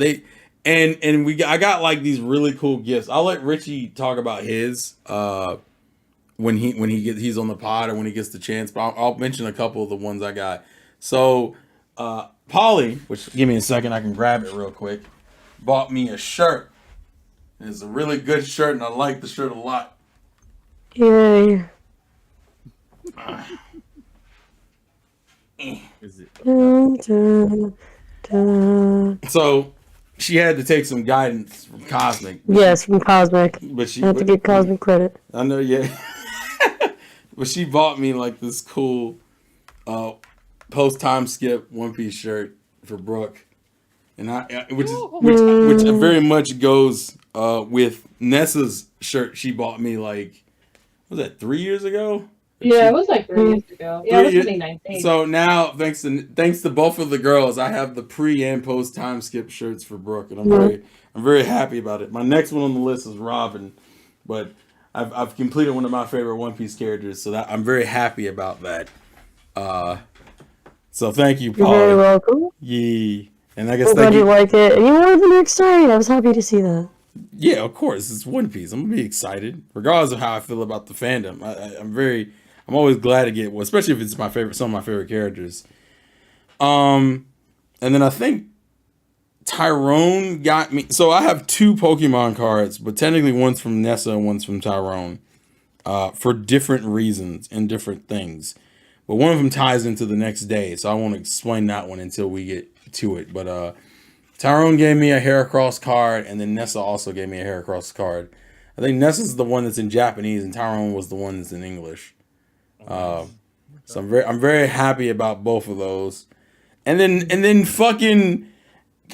I got like these really cool gifts. I'll let Richie talk about his when he's on the pod or when he gets the chance. But I'll mention a couple of the ones I got. So Polly, which give me a second, I can grab it real quick, bought me a shirt. And it's a really good shirt, and I like the shirt a lot. Yay. Is it? Dun, dun, dun. So she had to take some guidance from Cosmic. Yes, from Cosmic. But she I have to give Cosmic credit. I know, yeah. But she bought me like this cool post time skip one piece shirt for Brooke, and which very much goes with Nessa's shirt she bought me like, what was that 3 years ago? Yeah, it was like 3 years ago. Yeah, it was 2019. So now, thanks to both of the girls, I have the pre and post time skip shirts for Brooke, and I'm very happy about it. My next one on the list is Robin, but I've completed one of my favorite One Piece characters, so I'm very happy about that. So thank you, You're Paul. very welcome. Yeah, and I guess I'm glad thank you you. like it. And you wanted the next trade. I was happy to see that. Yeah, of course, it's One Piece. I'm gonna be excited, regardless of how I feel about the fandom. I'm always glad to get one, especially if it's some of my favorite characters. And then I think Tyrone got me. So I have 2 Pokemon cards, but technically one's from Nessa and one's from Tyrone, for different reasons and different things. But one of them ties into the next day, so I won't explain that one until we get to it. But Tyrone gave me a Heracross card, and then Nessa also gave me a Heracross card. I think Nessa's the one that's in Japanese, and Tyrone was the one that's in English. So I'm very happy about both of those. And then fucking,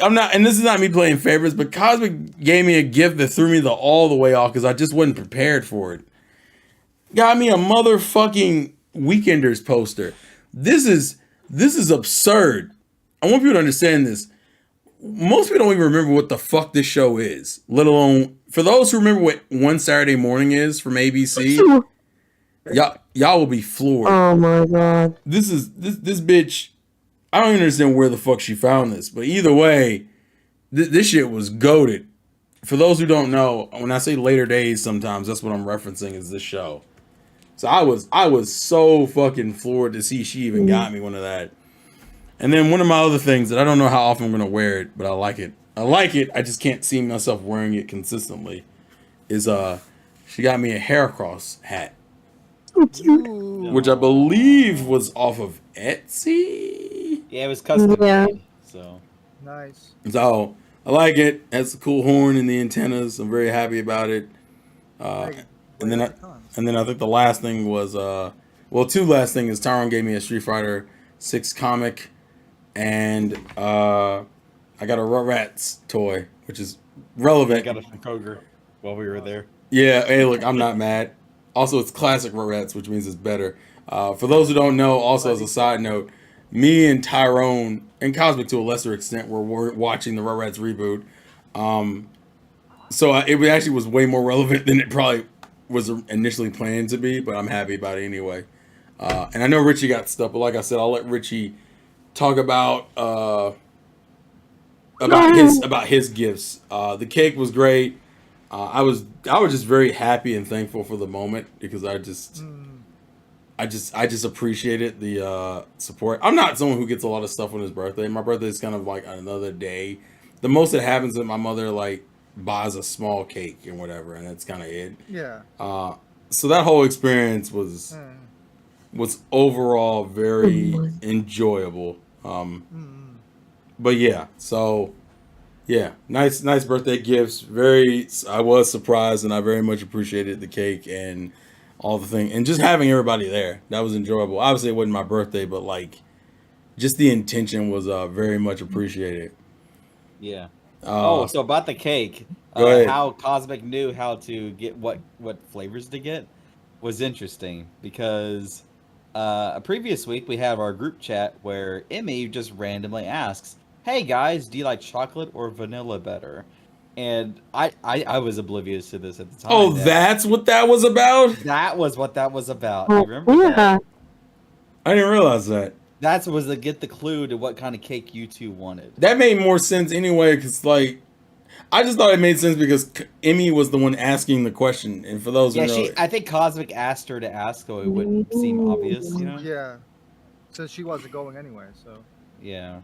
I'm not, and this is not me playing favorites, but Cosmic gave me a gift that threw me all the way off because I just wasn't prepared for it. Got me a motherfucking Weekenders poster. This is absurd. I want people to understand this. Most people don't even remember what the fuck this show is, let alone for those who remember what One Saturday Morning is from ABC. Y'all will be floored. Oh my god. This bitch. I don't even understand where the fuck she found this, but either way, this shit was goated. For those who don't know, when I say later days, sometimes that's what I'm referencing is this show. So I was so fucking floored to see she even got me one of that. And then one of my other things that I don't know how often I'm gonna wear it, but I like it. I just can't see myself wearing it consistently. Is she got me a Heracross hat, which I believe was off of Etsy. Yeah, it was custom Yeah. made, so. Nice. So I like it. It has a cool horn and the antennas. I'm very happy about it. And then I think the last thing was two last things is Tyrone gave me a Street Fighter 6 comic, and I got a Rugrats toy, which is relevant. I got it from Kroger while we were there. Yeah, hey, look, I'm not mad. Also, it's classic Rugrats, which means it's better. For those who don't know, also as a side note, me and Tyrone, and Cosmic to a lesser extent, were watching the Rugrats reboot. So it actually was way more relevant than it probably was initially planned to be, but I'm happy about it anyway. And I know Richie got stuff, but like I said, I'll let Richie talk about his gifts. The cake was great. I was just very happy and thankful for the moment because I just appreciated the support. I'm not someone who gets a lot of stuff on his birthday. My birthday is kind of like another day. The most that happens is that my mother like buys a small cake and whatever, and that's kind of it. Yeah. So that whole experience was overall very enjoyable. But yeah, so yeah, nice birthday gifts. I was surprised, and I very much appreciated the cake and all the thing, and just having everybody there. That was enjoyable. Obviously, it wasn't my birthday, but like, just the intention was very much appreciated. Yeah. So about the cake, Go ahead. how Cosmic knew how to get what flavors to get was interesting because a previous week we have our group chat where Emmy just randomly asks, "Hey guys, do you like chocolate or vanilla better?" And I was oblivious to this at the time. Oh, that's what that was about? That was what that was about. You remember Yeah. that? I didn't realize that. That was to get the clue to what kind of cake you two wanted. That made more sense anyway, because like, I just thought it made sense because Emmy was the one asking the question, and for those who Yeah, know, I think Cosmic asked her to ask, so it wouldn't seem obvious, you know? Yeah. Since she wasn't going anyway, so. Yeah.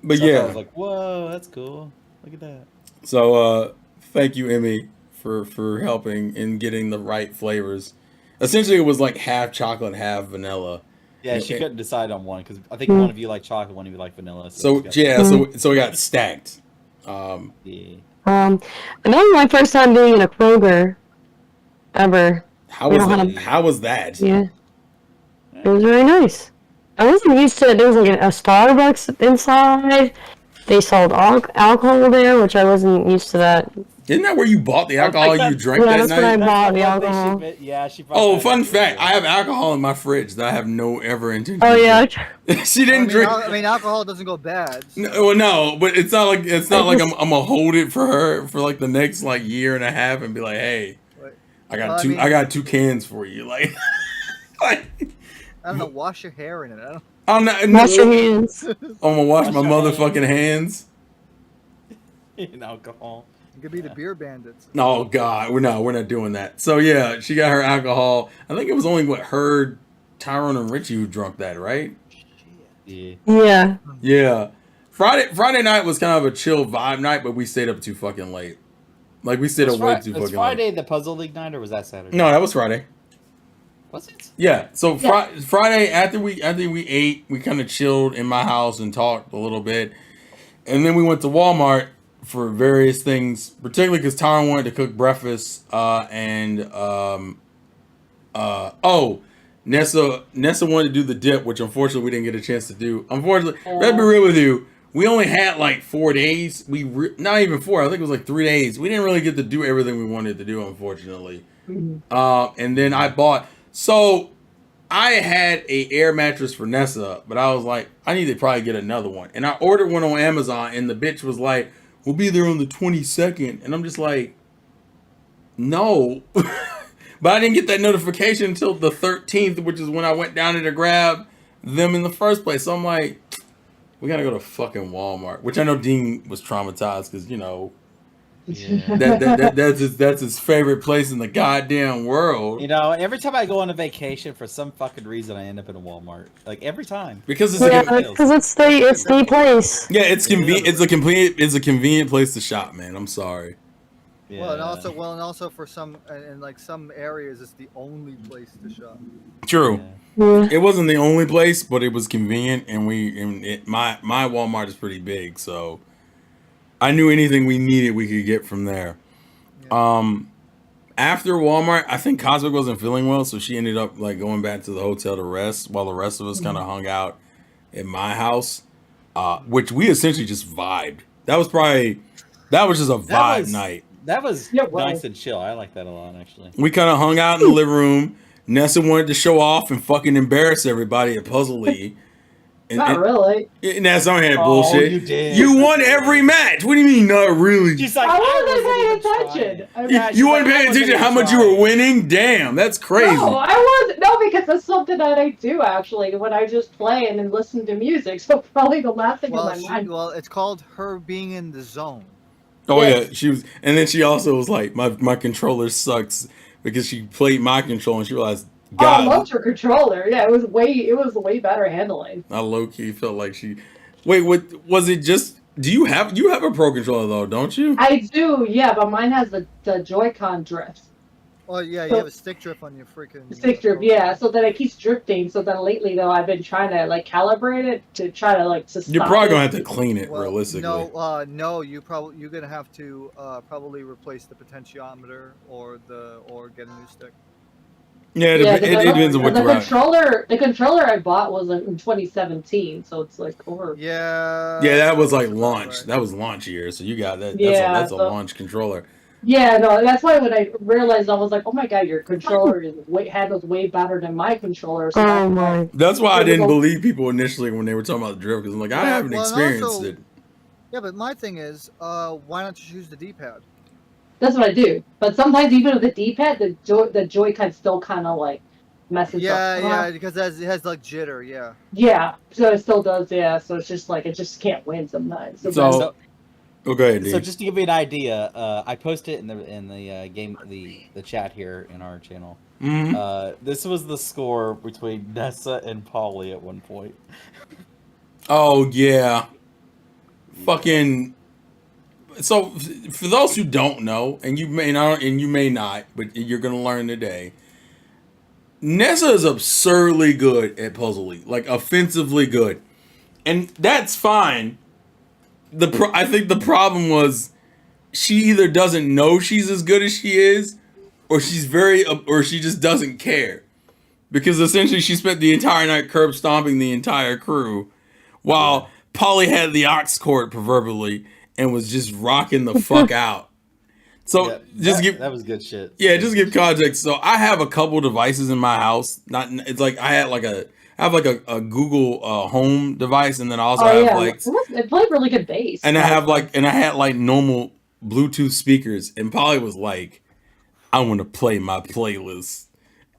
but So yeah. I was like, whoa, that's cool. Look at that. So thank you, Emmy, for helping in getting the right flavors. Essentially, it was like half chocolate, half vanilla. Yeah, she Okay. couldn't decide on one because I think one of you like chocolate, one of you like vanilla. So it's got- yeah, so we got stacked. yeah. And that was my first time being in a Kroger ever. How We was don't that? have- How was that? Yeah. It was very nice. I wasn't used to it. There was like a Starbucks inside. They sold alcohol there, which I wasn't used to that. Isn't that where you bought the alcohol you drank Yeah, that that's what I night? bought, the One thing alcohol. Yeah, she. Oh, fun fact! I have alcohol in my fridge that I have no ever intention. Oh of yeah. drinking. She didn't drink. I mean, alcohol doesn't go bad. So. No, well, no, but it's not like I'm gonna hold it for her for like the next like year and a half and be like, hey, But, I got Well, I two. mean- I got 2 cans for you. Like, like I don't know. Wash your hair in it. I don't. I'm not. Wash your hands. I'm gonna wash my Wash your motherfucking hands. in alcohol. It could be the beer bandits. Oh God, we're not doing that. So yeah, she got her alcohol. I think it was only her, Tyrone, and Richie who drunk that, right? Yeah. Yeah. Yeah. Friday night was kind of a chill vibe night, but we stayed up too fucking late. Like we stayed up way too Was fucking Friday late. the Puzzle League night or was that Saturday? No, that was Friday. Was it? Yeah. So Friday after we ate, we kind of chilled in my house and talked a little bit. And then we went to Walmart for various things, particularly because Tyron wanted to cook breakfast. Nessa wanted to do the dip, which unfortunately we didn't get a chance to do. Unfortunately, let's be real with you. We only had like 4 days. Not even 4. I think it was like 3 days. We didn't really get to do everything we wanted to do, unfortunately. And then I bought. So I had a air mattress for Nessa, but I was like, I need to probably get another one. And I ordered one on Amazon, and the bitch was like, "We'll be there on the 22nd." And I'm just like, no. But I didn't get that notification until the 13th, which is when I went down there to grab them in the first place. So I'm like, we gotta go to fucking Walmart, which I know Dean was traumatized because, you know, that's his favorite place in the goddamn world. You know, every time I go on a vacation, for some fucking reason, I end up in a Walmart. Like every time. Because it's because it's the place. yeah, it's convenient. It's a convenient place to shop, man. I'm sorry. Yeah. Well, and also for some, in like some areas, it's the only place to shop. True. Yeah. Yeah. It wasn't the only place, but it was convenient, and my Walmart is pretty big, so I knew anything we needed we could get from there. After Walmart, I think Cosmic wasn't feeling well, so she ended up like going back to the hotel to rest, while the rest of us kind of hung out at my house, which we essentially just vibed. That was just a vibe night. That was Yeah, well- nice and chill. I like that a lot, actually. We kind of hung out in the living room. Nessa wanted to show off and fucking embarrass everybody at Puzzle League. Not really. And that's on here Oh, bullshit. you did. You won every match. What do you mean, not really? She's like, I wasn't wasn't paying even trying. attention. I mean, Yeah, she's You like, weren't I paying wasn't attention to how even much you were trying. winning? Damn, that's crazy. No, I wasn't. No, because that's something that I do actually when I just play and then listen to music. So probably the last thing Well, on my mind. well, it's called her being in the zone. Oh Yes. yeah, she was, and then she also was like, my controller sucks because she played my controller and she realized, Oh, I God, loved her controller. Yeah, it was way better handling. I low key felt like she. Wait, what was it? Just you have a pro controller though, don't you? I do, yeah, but mine has the Joy-Con drift. Oh yeah, you So- have a stick drift on your freaking Stick drift, yeah. So then it keeps drifting. So then lately though, I've been trying to like calibrate it to try to like to You're stop probably it. gonna have to clean it Well, realistically. no, you're gonna have to probably replace the potentiometer or get a new stick. Yeah, it, Yeah, it depends on what the you're at. controller I bought was in 2017, so it's like over. Yeah. Yeah, that was like sounds launch. right. That was launch year, so you got that. Yeah, That's a so- launch controller. Yeah, no, that's why when I realized I was like, oh my god, your controller handles way better than my controller. So Oh that's why- my. That's why I It was didn't a- believe people initially when they were talking about the drift because I'm like, I Well, haven't well, and experienced also- it. Yeah, but my thing is, why not just use the D-pad? That's what I do. But sometimes even with the D-pad, the Joy-Con still kind of like messes Yeah, up. yeah, because it has like jitter. Yeah. Yeah, so it still does. Yeah, so it's just like it just can't win sometimes. So- So, Oh, go ahead, D. so just to give you an idea, I posted it in the game the chat here in our channel. Mhm. This was the score between Nessa and Polly at one point. Oh yeah, fucking. So for those who don't know, and you may not, but you're gonna learn today. Nessa is absurdly good at Puzzle League, like offensively good, and that's fine. I think the problem was she either doesn't know she's as good as she is, or or she just doesn't care, because essentially she spent the entire night curb stomping the entire crew, while Polly had the ox cord proverbially and was just rocking the fuck out. So Yeah, just that was good shit. just give context. So I have a couple devices in my house. It's like I have like a Google Home device, and then I also Oh have yeah, like, it played really good bass. and I had like normal Bluetooth speakers. And Polly was like, "I want to play my playlist,"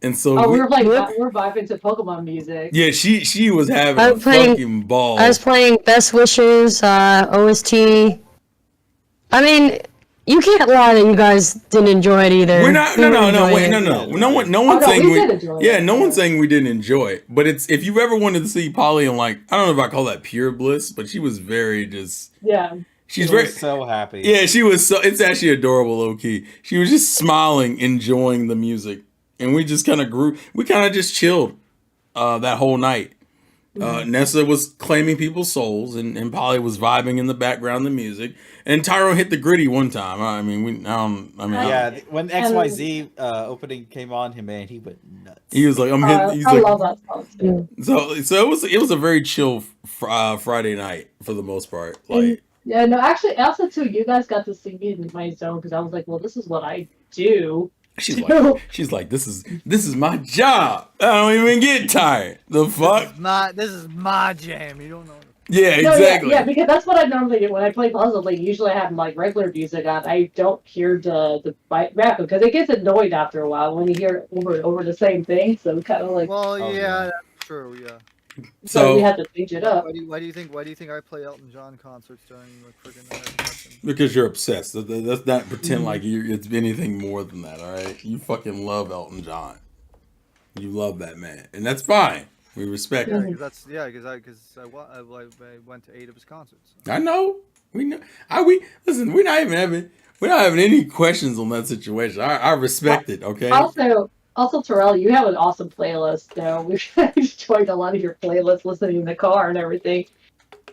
and so Oh, we were like Yep. we're vibing to Pokemon music. yeah, she was having I'm a playing- fucking ball. I was playing Best Wishes, OST. I mean, you can't lie that you guys didn't enjoy it either. We're not. We No, were no, no. enjoying Wait, it. no one's no, saying we we. did enjoy Yeah, it. no one's saying we didn't enjoy it. But it's if you ever wanted to see Polly in like I don't know if I call that pure bliss, but she was very just. Yeah. She's She very. was so happy. Yeah, she was so. It's actually adorable, low key. She was just smiling, enjoying the music, and we just kind of grew. We kind of just chilled, that whole night. Nessa was claiming people's souls, and Polly was vibing in the background, the music, and Tyrone hit the gritty one time. I mean, Yeah, when XYZ opening came on, man, he went nuts. he was like, I'm hitting. He's I like, love that song too. so it was a very chill Friday night for the most part. Like, Yeah, no, actually, also too, you guys got to see me in my zone because I was like, well, this is what I do. she's like, this is my job. I don't even get tired. The fuck? This is my jam. You don't know. Yeah, No, exactly. yeah, because that's what I normally do when I play puzzle. Like, usually I have like regular music on. I don't hear the rap because it gets annoyed after a while when you hear over and over the same thing. So kind of like, Well, Oh, yeah, yeah. that's true. Yeah. so you So have to change it up. Why do you think I play Elton John concerts during like friggin' because you're obsessed. That's not pretend like it's anything more than that. All right, you fucking love Elton John. You love that man, and that's fine. We respect Yeah, it. because I went to 8 of his concerts. I know. We know. We listen. We're not having any questions on that situation. I respect it. Okay. Also, Terrell, you have an awesome playlist. Now we've enjoyed a lot of your playlists, listening in the car and everything.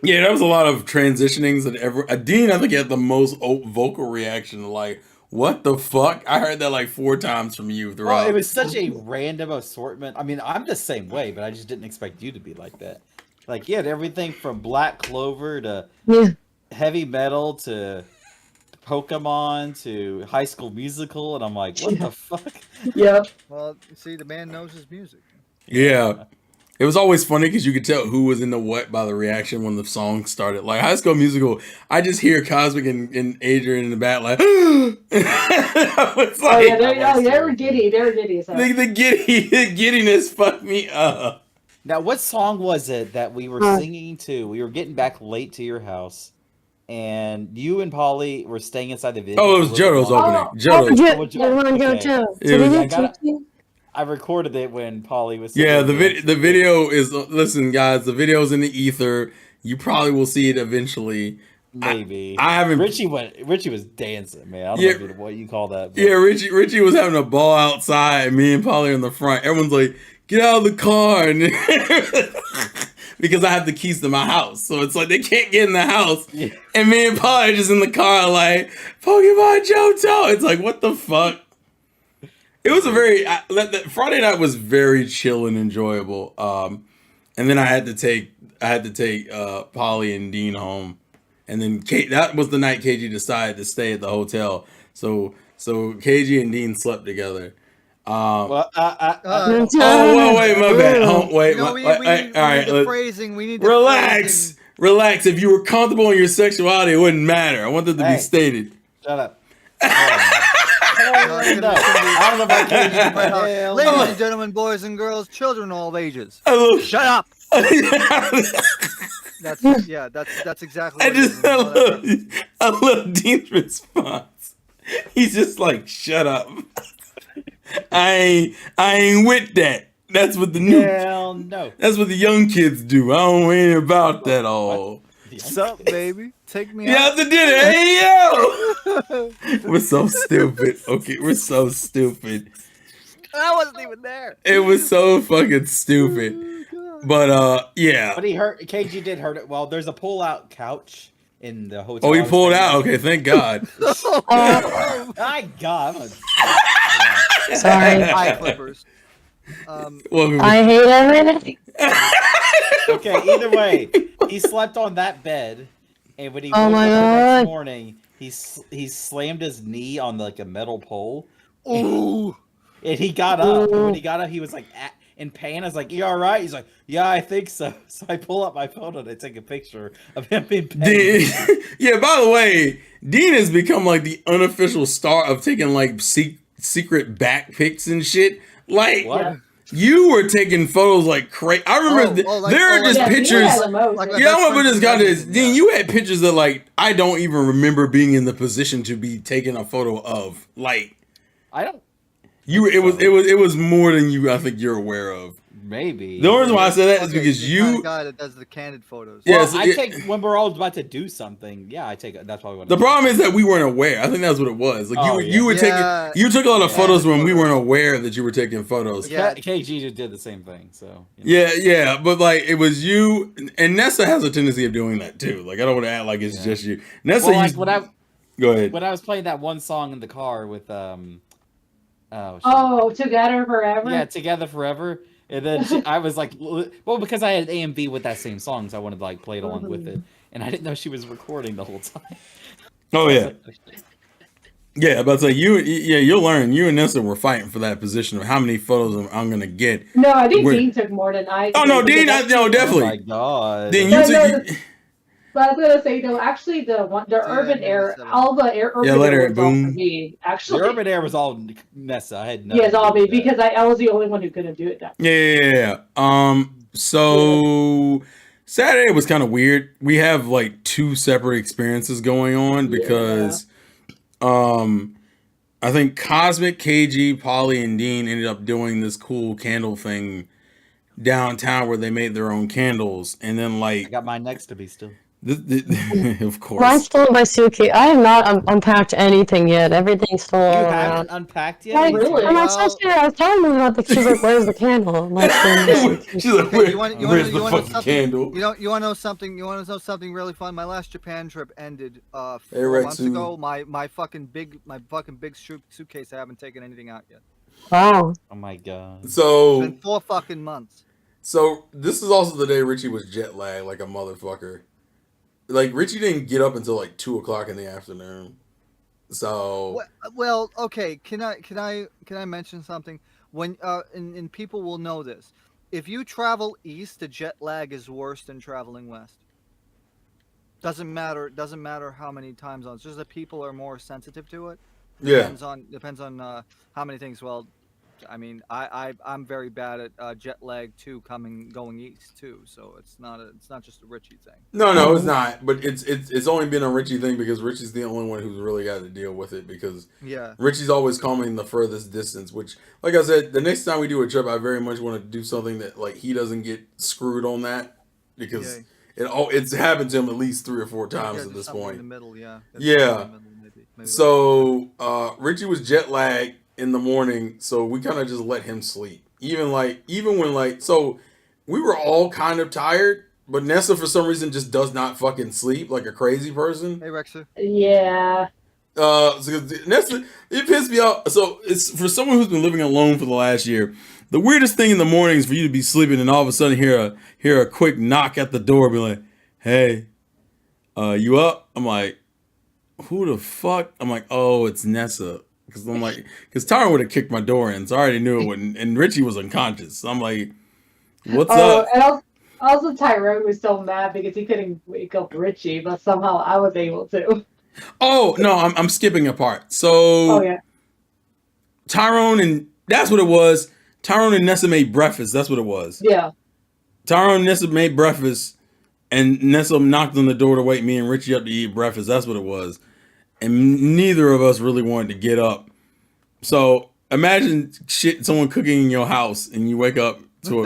Yeah, there was a lot of transitionings that Dean, I think, had the most vocal reaction. Like, what the fuck? I heard that like 4 times from you throughout. Well, it was such a random assortment. I mean, I'm the same way, but I just didn't expect you to be like that. Like, you had everything from Black Clover to Yeah. heavy metal to Pokemon to High School Musical, and I'm like, what the fuck? Yep. Well, see, the man knows his music. Yeah. It was always funny because you could tell who was in the what by the reaction when the song started. Like High School Musical, I just hear Cosmic and Adrian in the back like, I was Oh like, yeah, they were giddy. They were giddy. So. the giddiness fucked me up. Now, what song was it that we were singing to? We were getting back late to your house, and you and Polly were staying inside the video. Oh, it was Jodo's opening. Jodo. Okay. I recorded it when Polly was. Yeah, the video is. Listen, guys, the video's in the ether. You probably will see it eventually. Maybe I haven't. Richie was dancing, man. I don't know what you call that. But. Yeah, Richie was having a ball outside, and me and Polly are in the front. Everyone's like, "Get out of the car!" And because I have the keys to my house, so it's like they can't get in the house. Yeah. And me and Polly are just in the car, like Pokemon Johto. It's like, what the fuck? It was a very Friday night was very chill and enjoyable. And then I had to take Polly and Dean home, and then that was the night KG decided to stay at the hotel. So KG and Dean slept together. Well, wait, my bad. All right, the phrasing. We need the relax. Relax. If you were comfortable in your sexuality, it wouldn't matter. I want that to be stated. Shut up. Ladies and gentlemen, boys and girls, children of all ages. Shut up. That's exactly. I love Dean's response. He's just like, "Shut up." I ain't with that. That's what the new. Hell no. That's what the young kids do. I don't ain't about that all. What's up, baby? Take me out out to dinner. Hey yo. We're so stupid. Okay, we're so stupid. I wasn't even there. It was so fucking stupid. But yeah. But KG did hurt it. Well, there's a pull-out couch in the hotel. Oh, he pulled out. Okay, thank God. My God. Sorry. Hi, Clippers. I hate everything. Okay, either way, he slept on that bed, and when he woke up the next morning, he slammed his knee on like a metal pole. Ooh! And he got up. And when he got up, he was like in pain. I was like, "You all right?" He's like, "Yeah, I think so." So I pull up my phone and I take a picture of him in pain. Yeah. By the way, Dean has become like the unofficial star of taking like secret back pics and shit. Like. What? You were taking photos like crazy. I remember there are just pictures. I'm gonna put this guy this. Dean, you had pictures that like I don't even remember being in the position to be taking a photo of. Like I don't. It was more than you. I think you're aware of. Maybe. The only reason why I say that is Okay, because you're the kind you. of guy that does the candid photos. Yeah, Well, so I it- take when we're all about to do something. Yeah, I take it. That's why we want. The problem is that we weren't aware. I think that's what it was. Like Oh, you were yeah. taking, you took a lot of Yeah. photos when we weren't aware that you were taking photos. Yeah. KG just did the same thing. So you know. Yeah, but like it was you, and Nessa has a tendency of doing that too. Like I don't want to act like it's just you. Nessa, Well, like used, when I go ahead. when I was playing that one song in the car with shit. Oh, Together Forever. Yeah, Together Forever. And then I was like, well, because I had A and B with that same song, so I wanted to like play it along with it, and I didn't know she was recording the whole time. Oh yeah, yeah. But like you'll learn. You and Nessa were fighting for that position of how many photos I'm gonna get. No, I think Where- Dean took more than I. Oh no, did, Dean, because no, Oh definitely. my god. Dean, No, you no, took. But I was gonna say though, actually the urban air, all the urban later air at was all for Boom. me. The Actually, Urban Air was all Nessa. I had no. yeah, it's all me because I was the only one who couldn't do it. That Yeah. So Saturday was kind of weird. We have like two separate experiences going on because I think Cosmic, KG, Polly, and Dean ended up doing this cool candle thing downtown where they made their own candles, and then I like got mine next to me still. of course. Mine's still in my suitcase. I have not unpacked anything yet. Everything's still You all haven't around. unpacked yet? Like, Really? when I Well- sister, I was telling them about the. She's like, "Where's the candle?" I'm like, She's like, Okay, you want where's to the know fucking something? candle? You want to know something? You want to know something really fun? My last Japan trip ended 4 Hey, months Retsu. ago. My fucking big suitcase. I haven't taken anything out yet. "Wow." Oh my god. It's So been 4 fucking months. this is also the day Richie was jet lagged like a motherfucker. Like Richie didn't get up until like 2:00 in the afternoon. So Well, okay. Can I mention something? When and people will know this. If you travel east, the jet lag is worse than traveling west. Doesn't matter how many time zones. Just that people are more sensitive to it. yeah. Depends on how many things. Well, I mean, I'm very bad at jet lag too, going east too. So it's not just a Richie thing. No, it's not. But it's only been a Richie thing because Richie's the only one who's really got to deal with it because Yeah. Richie's always coming the furthest distance. Which, like I said, the next time we do a trip, I very much want to do something that like he doesn't get screwed on that because it's happened to him at least 3 or 4 times Yeah, at just this something point. in the middle, yeah. Yeah. In the middle, maybe. So Richie was jet lagged in the morning, so we kind of just let him sleep. Even when so we were all kind of tired, but Nessa for some reason just does not fucking sleep like a crazy person. Hey Rexer. Yeah. So Nessa, it pissed me off. So it's for someone who's been living alone for the last year. The weirdest thing in the morning is for you to be sleeping and all of a sudden hear a quick knock at the door, be like, "Hey, you up?" I'm like, "Who the fuck?" I'm like, "Oh, it's Nessa." Because Tyron would have kicked my door in, so I already knew it wouldn't. And Richie was unconscious. So I'm like, "What's up?" And also Tyrone was so mad because he couldn't wake up Richie, but somehow I was able to. Oh no, I'm skipping a part. So Oh yeah. Tyrone and that's what it was. Tyrone and Nessa made breakfast. That's what it was. Yeah. Tyrone and Nessa made breakfast, and Nessa knocked on the door to wake me and Richie up to eat breakfast. That's what it was. And neither of us really wanted to get up. So imagine someone cooking in your house, and you wake up to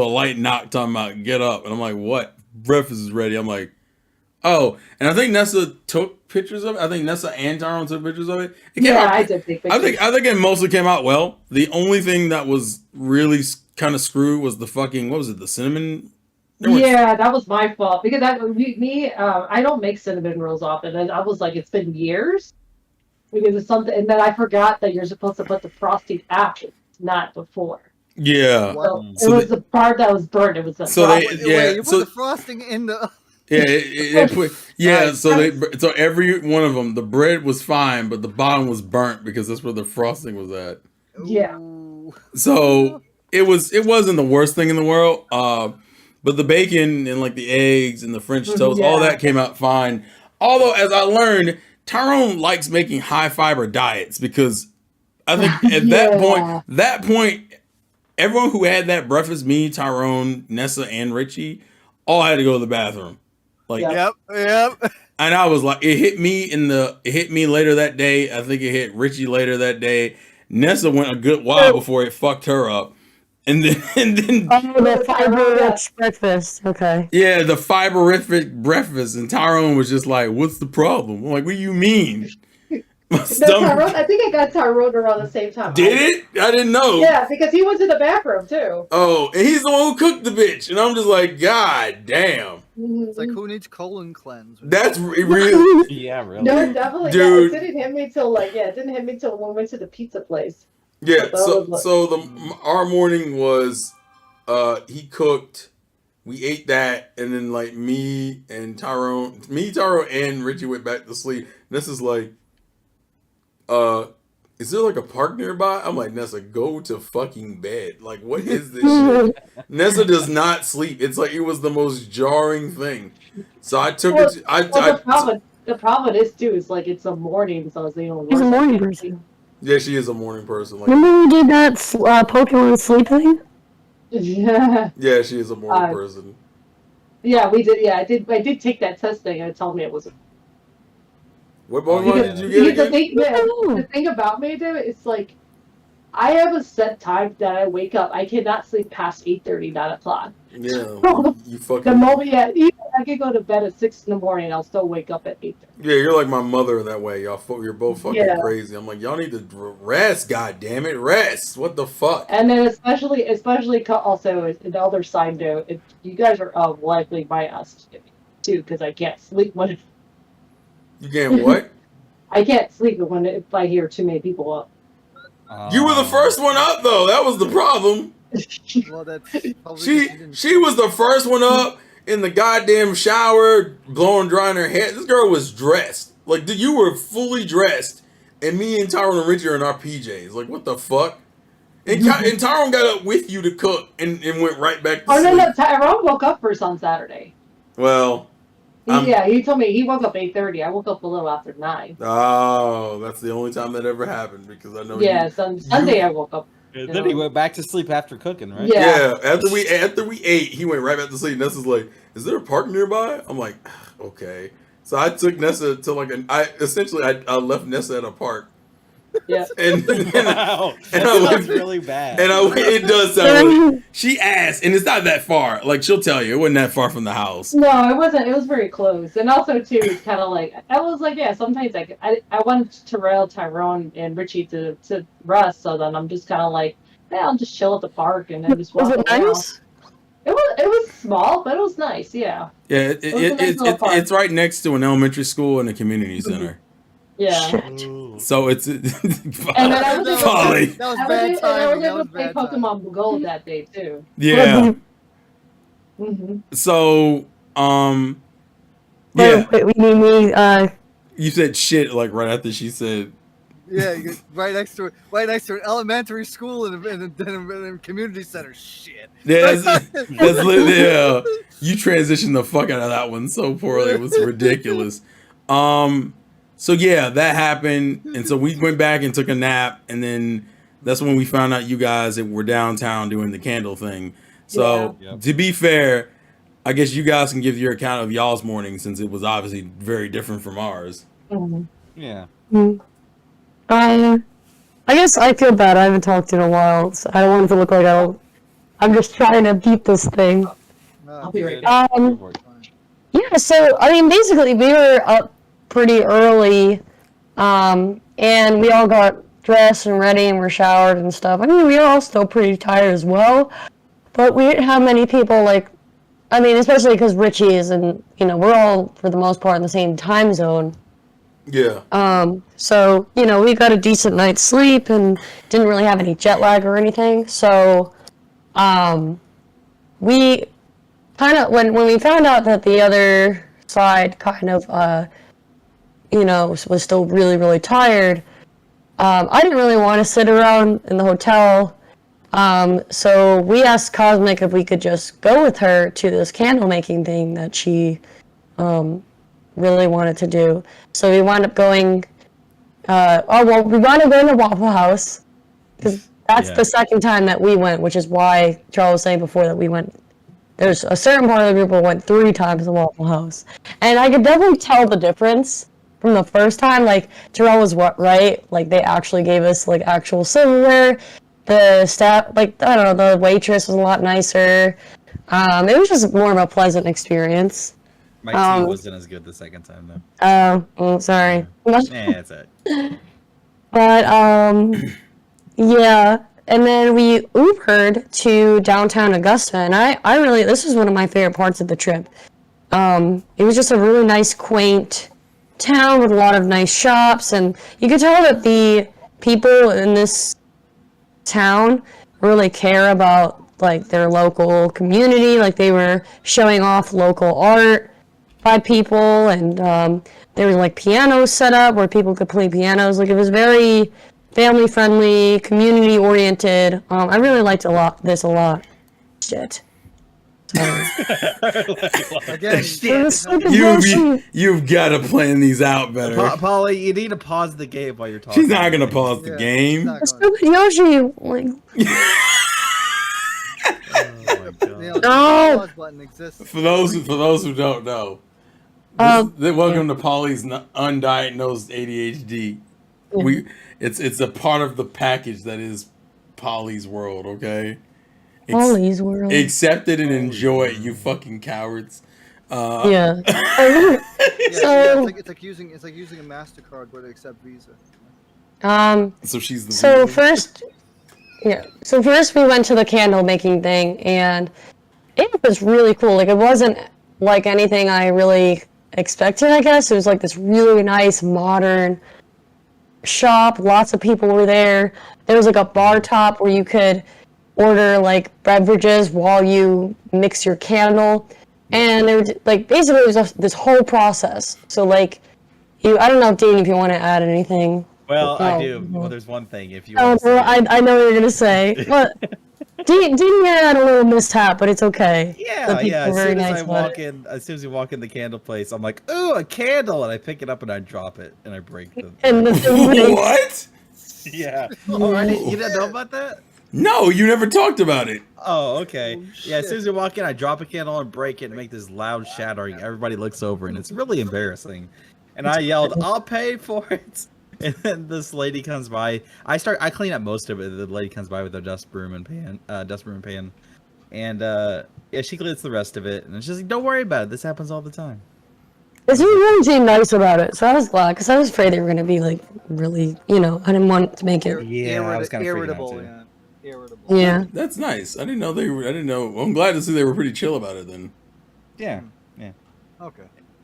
a light knock talking about get up, and I'm like, what? Breakfast is ready. I'm like, oh, and I think Nessa took pictures of it. I think Nessa and Tyrone took pictures of it. It came Yeah, out- I did take pictures. I think it mostly came out well. The only thing that was really kind of screwed was the fucking what was it? The cinnamon. Yeah, that was my fault because I don't make cinnamon rolls often, and I was like, it's been years because it's something, and then I forgot that you're supposed to put the frosting after, not before. Yeah. What? So So it was the part that was burnt. It was the So they- frosting. yeah, Wait, you put so- the frosting in the. Yeah, it put, yeah. Nice. So every one of them, the bread was fine, but the bottom was burnt because that's where the frosting was at. Yeah. Ooh. So it wasn't the worst thing in the world. But the bacon and like the eggs and the French toast, all Yeah. that came out fine. Although, as I learned, Tyrone likes making high fiber diets because I think at Yeah. that point, everyone who had that breakfast, me, Tyrone, Nessa, and Richie, all had to go to the bathroom. Like, Yeah. Yep. and I was like, it hit me later that day. I think it hit Richie later that day. Nessa went a good while before it fucked her up. and then Oh, the fiber-rich breakfast. Okay. yeah, the fiberific breakfast, and Tyrone was just like, "What's the problem?" I'm like, "What do you mean?" My No, stomach Tyrone, I think I got Tyrone around the same time. did it. I didn't know. Yeah, because he went to the bathroom too. Oh, and he's the one who cooked the bitch, and I'm just like, God damn, It's like, who needs colon cleanse? that's really. Yeah, really. No, definitely. Dude. Yeah, it didn't hit me till it didn't hit me till when we went to the pizza place. Yeah, That so was like- so our morning was he cooked, we ate that, and then like Tyrone and Richie went back to sleep. This is like is there like a park nearby? I'm like, Nessa, go to fucking bed. Like, what is this shit? Nessa does not sleep. It's like it was the most jarring thing. So I took Well, it. The problem is too is like it's a morning, so it's the only. He's a worst morning thing. person. Yeah, she is a morning person. Like, Remember we did that Pokemon sleep thing? Yeah, yeah, she is a morning Uh, person. yeah, we did. Yeah, I did take that test thing, and it told me it was. What Pokemon yeah. did you get The again? the thing about me, dude, it's like I have a set time that I wake up. I cannot sleep past 8:30, 9 o'clock. Yeah, you The fucking. moment, even I could go to bed at 6 in the morning, I'll still wake up at 8:30. Yeah, you're like my mother in that way. You're both fucking Yeah. crazy. I'm like, y'all need to rest. God damn it, rest. What the fuck? And then especially also the other side note, you guys are likely my us too, because I can't sleep when You can't what? I can't sleep if I hear too many people up. You were the first one up though. That was the problem. Well, that's probably 'cause you didn't- She was the first one up in the goddamn shower, blowing drying her hair. This girl was dressed. Like, dude, you were fully dressed, and me and Tyrone and Richie are in our PJs. Like, what the fuck? And Tyrone got up with you to cook and went right back to Oh sleep. no, Tyrone woke up first on Saturday. Well, He told me he woke up 8:30. I woke up a little after 9. oh, that's the only time that ever happened because I know Yeah, you. Sunday I woke up. And then he went back to sleep after cooking, right? Yeah. Yeah, after we ate, he went right back to sleep. Nessa's like, "Is there a park nearby?" I'm like, "Okay." So I took Nessa to I left Nessa at a park. Yeah. And Wow, and that I sounds went- really bad. it does sound. Really, she asked, and it's not that far. Like she'll tell you, it wasn't that far from the house. No, it wasn't. It was very close. And also too, it's kind of like I was like, yeah. Sometimes I wanted Tyrone and Richie to rest, so then I'm just kind of like, yeah, I'll just chill at the park and then just walk Was it around. nice? It was small, but it was nice. Yeah. Yeah, was a nice little park. it's right next to an elementary school and a community center. Yeah. Shit. Ooh. So it's And then I was able to Folly. That was I bad was timing. That able was to play bad timing. Pokemon Go that day too. Yeah. Hmm. So yeah, Wait, we need you said shit like right after she said. Yeah, you get right next to an elementary school and a community center. Shit. Yeah, yeah. You transitioned the fuck out of that one so poorly. It was ridiculous. So yeah, that happened, and so we went back and took a nap, and then that's when we found out you guys were downtown doing the candle thing. So Yeah. Yep. to be fair, I guess you guys can give your account of y'all's morning since it was obviously very different from ours. Yeah. I guess I feel bad. I haven't talked in a while. So I don't want it to look like I'm just trying to beat this thing. I'll be right back. Yeah, so I mean, basically, we were up pretty early, and we all got dressed and ready, and we're showered and stuff. I mean, we were all still pretty tired as well, but we didn't have many people especially because Richie is, and we're all for the most part in the same time zone. Yeah. So we got a decent night's sleep and didn't really have any jet lag or anything. So, we kind of when we found out that the other side kind of was still really, really tired. I didn't really want to sit around in the hotel. So we asked Cosmic if we could just go with her to this candle making thing that she really wanted to do. So we wound up going. We wound up going to Waffle House because that's the second time that we went, which is why Charles was saying before that we went. There's a certain part of the group that went 3 times to Waffle House, and I could definitely tell the difference from the first time. Like Terrell was right, like they actually gave us like actual silverware. the staff, like, I don't know, the waitress was a lot nicer. It was just more of a pleasant experience. My tea wasn't as good the second time though. Oh, sorry. It's it. But, yeah. And then we Ubered to downtown Augusta, and I really, this was one of my favorite parts of the trip. It was just a really nice, quaint town with a lot of nice shops, and you could tell that the people in this town really care about, like, their local community. Like, they were showing off local art by people, and there was, like, pianos set up where people could play pianos. Like, it was very family friendly, community oriented. I really liked this a lot. Shit. Again, You've got to plan these out better. Polly, you need to pause the game while you're talking. She's not gonna pause the Yeah, game. not The going- stupid Yoshi, like, Oh my god. Neil, the No. pause button exists. For those who don't know, welcome to Polly's undiagnosed ADHD. It's a part of the package that is Polly's world. Okay, Polly's World. accept it and enjoy it, you fucking cowards. Yeah. Yeah, So- it's like using a MasterCard where they accept Visa. So she's the So leader. first we went to the candle making thing, and it was really cool. Like, it wasn't like anything I really expected, I guess. It was like this really nice modern shop. Lots of people were there. There was like a bar top where you could order like beverages while you mix your candle. And there was, like, basically it was just this whole process. So like, I don't know, Dean, if you want to add anything. Well, I Oh, do. no. Well, there's one thing. If you Oh, want to well, say it. I know what you're gonna say. But Dean had a little mishap, but it's okay. Yeah, The people yeah. were As very soon as nice I about walk in, as soon as we walk in the candle place, I'm like, "Ooh, a candle!" And I pick it up and I drop it and I break the. And the thing breaks. What? Yeah. Oh, you didn't know about that? No, you never talked about it. Oh, okay. Oh, Yeah, as shit. soon as we walk in, I drop a candle and break it and make this loud shattering. Everybody looks over and it's really embarrassing. And I yelled, "I'll pay for it!" And then this lady comes by. I clean up most of it. The lady comes by with a dust broom and pan, and yeah, she cleans the rest of it. And she's like, "Don't worry about it. This happens all the time." This really seemed nice about it, so I was glad, because I was afraid they were gonna be like really, I didn't want to make it. Yeah, I was kinda freaking out, irritable. too. Yeah, irritable. Yeah. That's nice. I didn't know they were. I didn't know. Well, I'm glad to see they were pretty chill about it then. Yeah. Okay.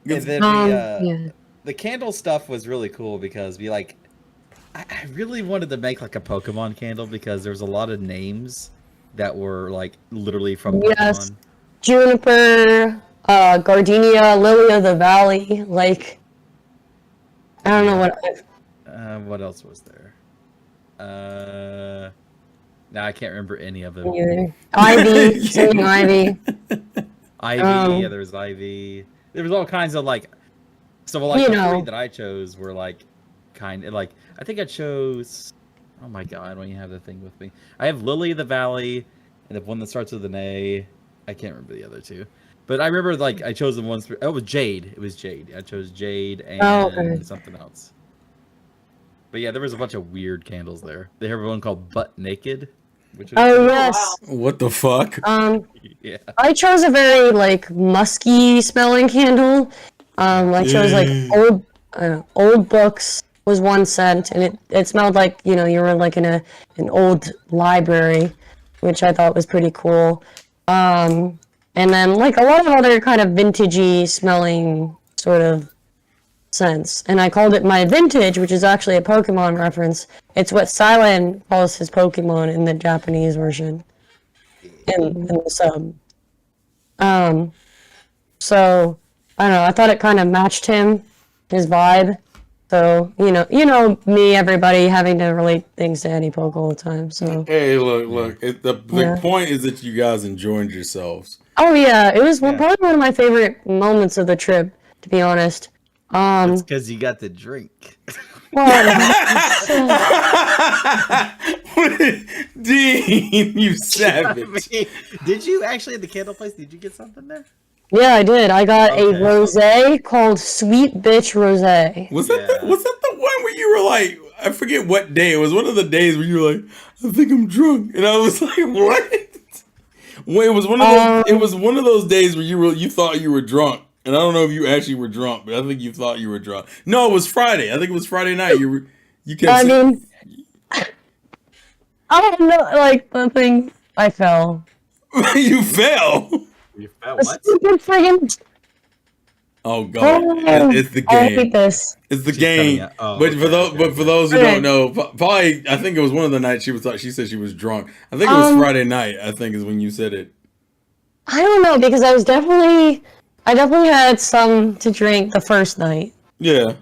And then Yeah. the candle stuff was really cool because I really wanted to make like a Pokemon candle because there was a lot of names that were like literally from Yes. Pokemon. Juniper, Gardenia, Lily of the Valley, like, I don't know What else was there? No, I can't remember any of them. either. Ivy, singing Ivy. Ivy, yeah, there was Ivy. There was all kinds of like. So like You the know. three that I chose were like, kind of like I think I chose. Oh my god, when you have the thing with me, I have Lily of the Valley, and the one that starts with an A. I can't remember the other two, but I remember like I chose the ones. Oh, it was Jade. It was Jade. I chose Jade and okay. something else. But yeah, there was a bunch of weird candles there. They have one called Butt Naked, which was Oh, yes. What the fuck? yeah. I chose a very like musky smelling candle. I chose like old books was one scent, and it smelled like you were like in an old library, which I thought was pretty cool. And then like a lot of other kind of vintagey smelling sort of scents, and I called it my vintage, which is actually a Pokemon reference. It's what Silen calls his Pokemon in the Japanese version, in the sub. So I don't know. I thought it kind of matched him, his vibe. So you know me, everybody having to relate things to Eddie Poke all the time. So Hey, look. The Yeah. point is that you guys enjoyed yourselves. oh yeah, it was Yeah. probably one of my favorite moments of the trip, to be honest. It's because you got to drink. Dean, you savage. Did you actually at the candle place? Did you get something there? Yeah, I did. I got Okay. a rosé called Sweet Bitch Rosé. Was that Yeah. was that the one where you were like, I forget what day. It was one of the days where you were like, I think I'm drunk. And I was like, what? Well, it was one of those. It was one of those days where you thought you were drunk, and I don't know if you actually were drunk, but I think you thought you were drunk. No, it was Friday. I think it was Friday night. You kept. I mean, I don't know. Like the thing, I fell. You fell. You felt A what? stupid friggin'. Oh god, it's the I hate game. this. It's the She's game. cutting it. Oh, but okay, for those who Okay. don't know, probably I think it was one of the nights she said she was drunk. I think it was Friday night. I think is when you said it. I don't know because I definitely had some to drink the first night. Yeah.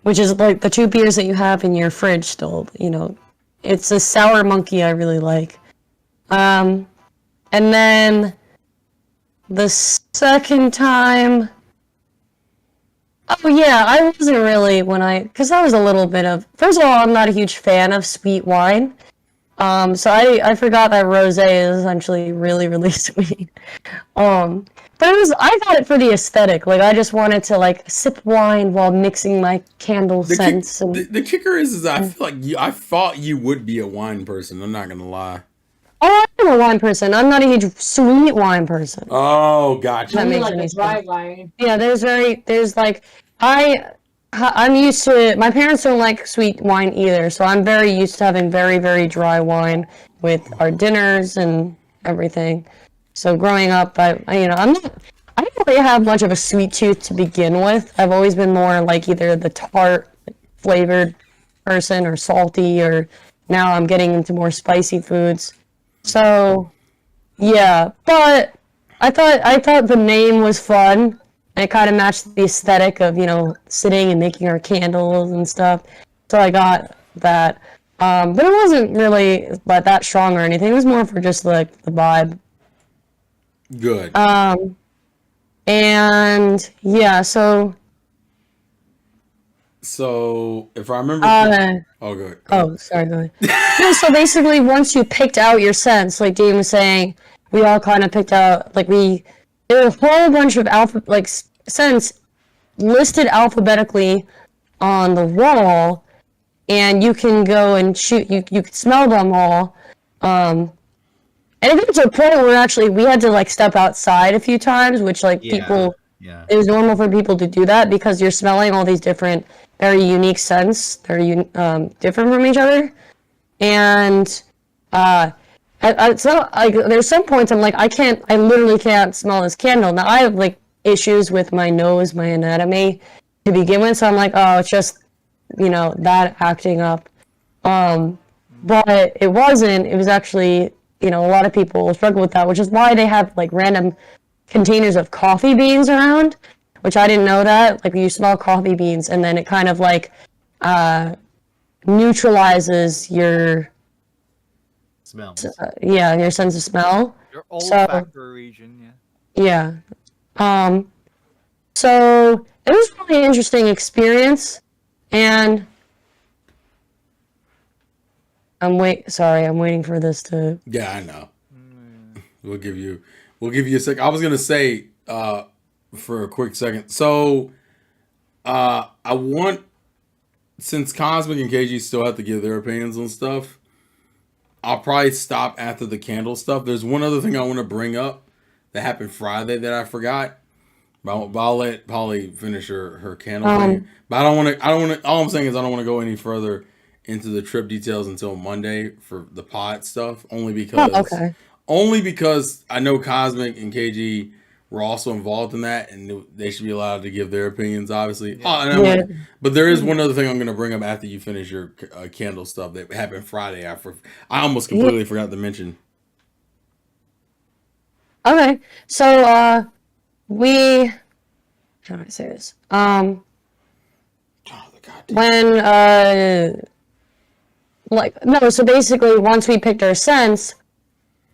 Which is like the 2 beers that you have in your fridge still, you know. It's a sour monkey I really like. And then the second time, oh yeah, I wasn't really because I was a little bit of, first of all, I'm not a huge fan of sweet wine. So I forgot that rosé is essentially really, really sweet. But I got it for the aesthetic. Like I just wanted to like sip wine while mixing my candle scents. The kicker is I feel like I thought you would be a wine person. I'm not gonna lie. Oh, I'm a wine person. I'm not a huge sweet wine person. Oh, gotcha. That I mean, makes like any a dry sense. wine. Yeah, there's like I'm used to it. My parents don't like sweet wine either, so I'm very used to having very, very dry wine with our dinners and everything. So growing up, I I don't really have much of a sweet tooth to begin with. I've always been more like either the tart flavored person or salty, or now I'm getting into more spicy foods. So yeah, but I thought the name was fun. And it kind of matched the aesthetic of, sitting and making our candles and stuff. So I got that. But it wasn't really that strong or anything. It was more for just like the vibe. Good. And yeah, so if I remember, oh good. oh, sorry, go ahead. No, so basically once you picked out your scents, like Dean was saying, we all kind of picked out there were a whole bunch of scents listed alphabetically on the wall, and you can go and shoot. You can smell them all, and it got to a point where actually we had to step outside a few times, which people. Yeah. It was normal for people to do that because you're smelling all these different, very unique scents. They're different from each other, and so there's some points I'm like I literally can't smell this candle. Now I have issues with my nose, my anatomy to begin with, so I'm like, oh, it's just that acting up. But it wasn't. It was actually a lot of people struggle with that, which is why they have random containers of coffee beans around, which I didn't know that. You smell coffee beans and then it kind of neutralizes your Smells. your sense of smell. Your olfactory region, Yeah. So it was a really interesting experience, and I'm waiting for this to. Yeah, I know. We'll give you a sec. I was gonna say for a quick second. So I want, since Cosmic and KG still have to give their opinions on stuff, I'll probably stop after the candle stuff. There's one other thing I want to bring up that happened Friday that I forgot. But I'll let Polly finish her candle thing. But I don't want to. All I'm saying is I don't want to go any further into the trip details until Monday for the pod stuff. Only because I know Cosmic and KG were also involved in that, and they should be allowed to give their opinions, obviously. Yeah. But there is one other thing I'm going to bring up after you finish your candle stuff that happened Friday. I almost completely forgot to mention. Okay, so how do I say this? So basically once we picked our scents,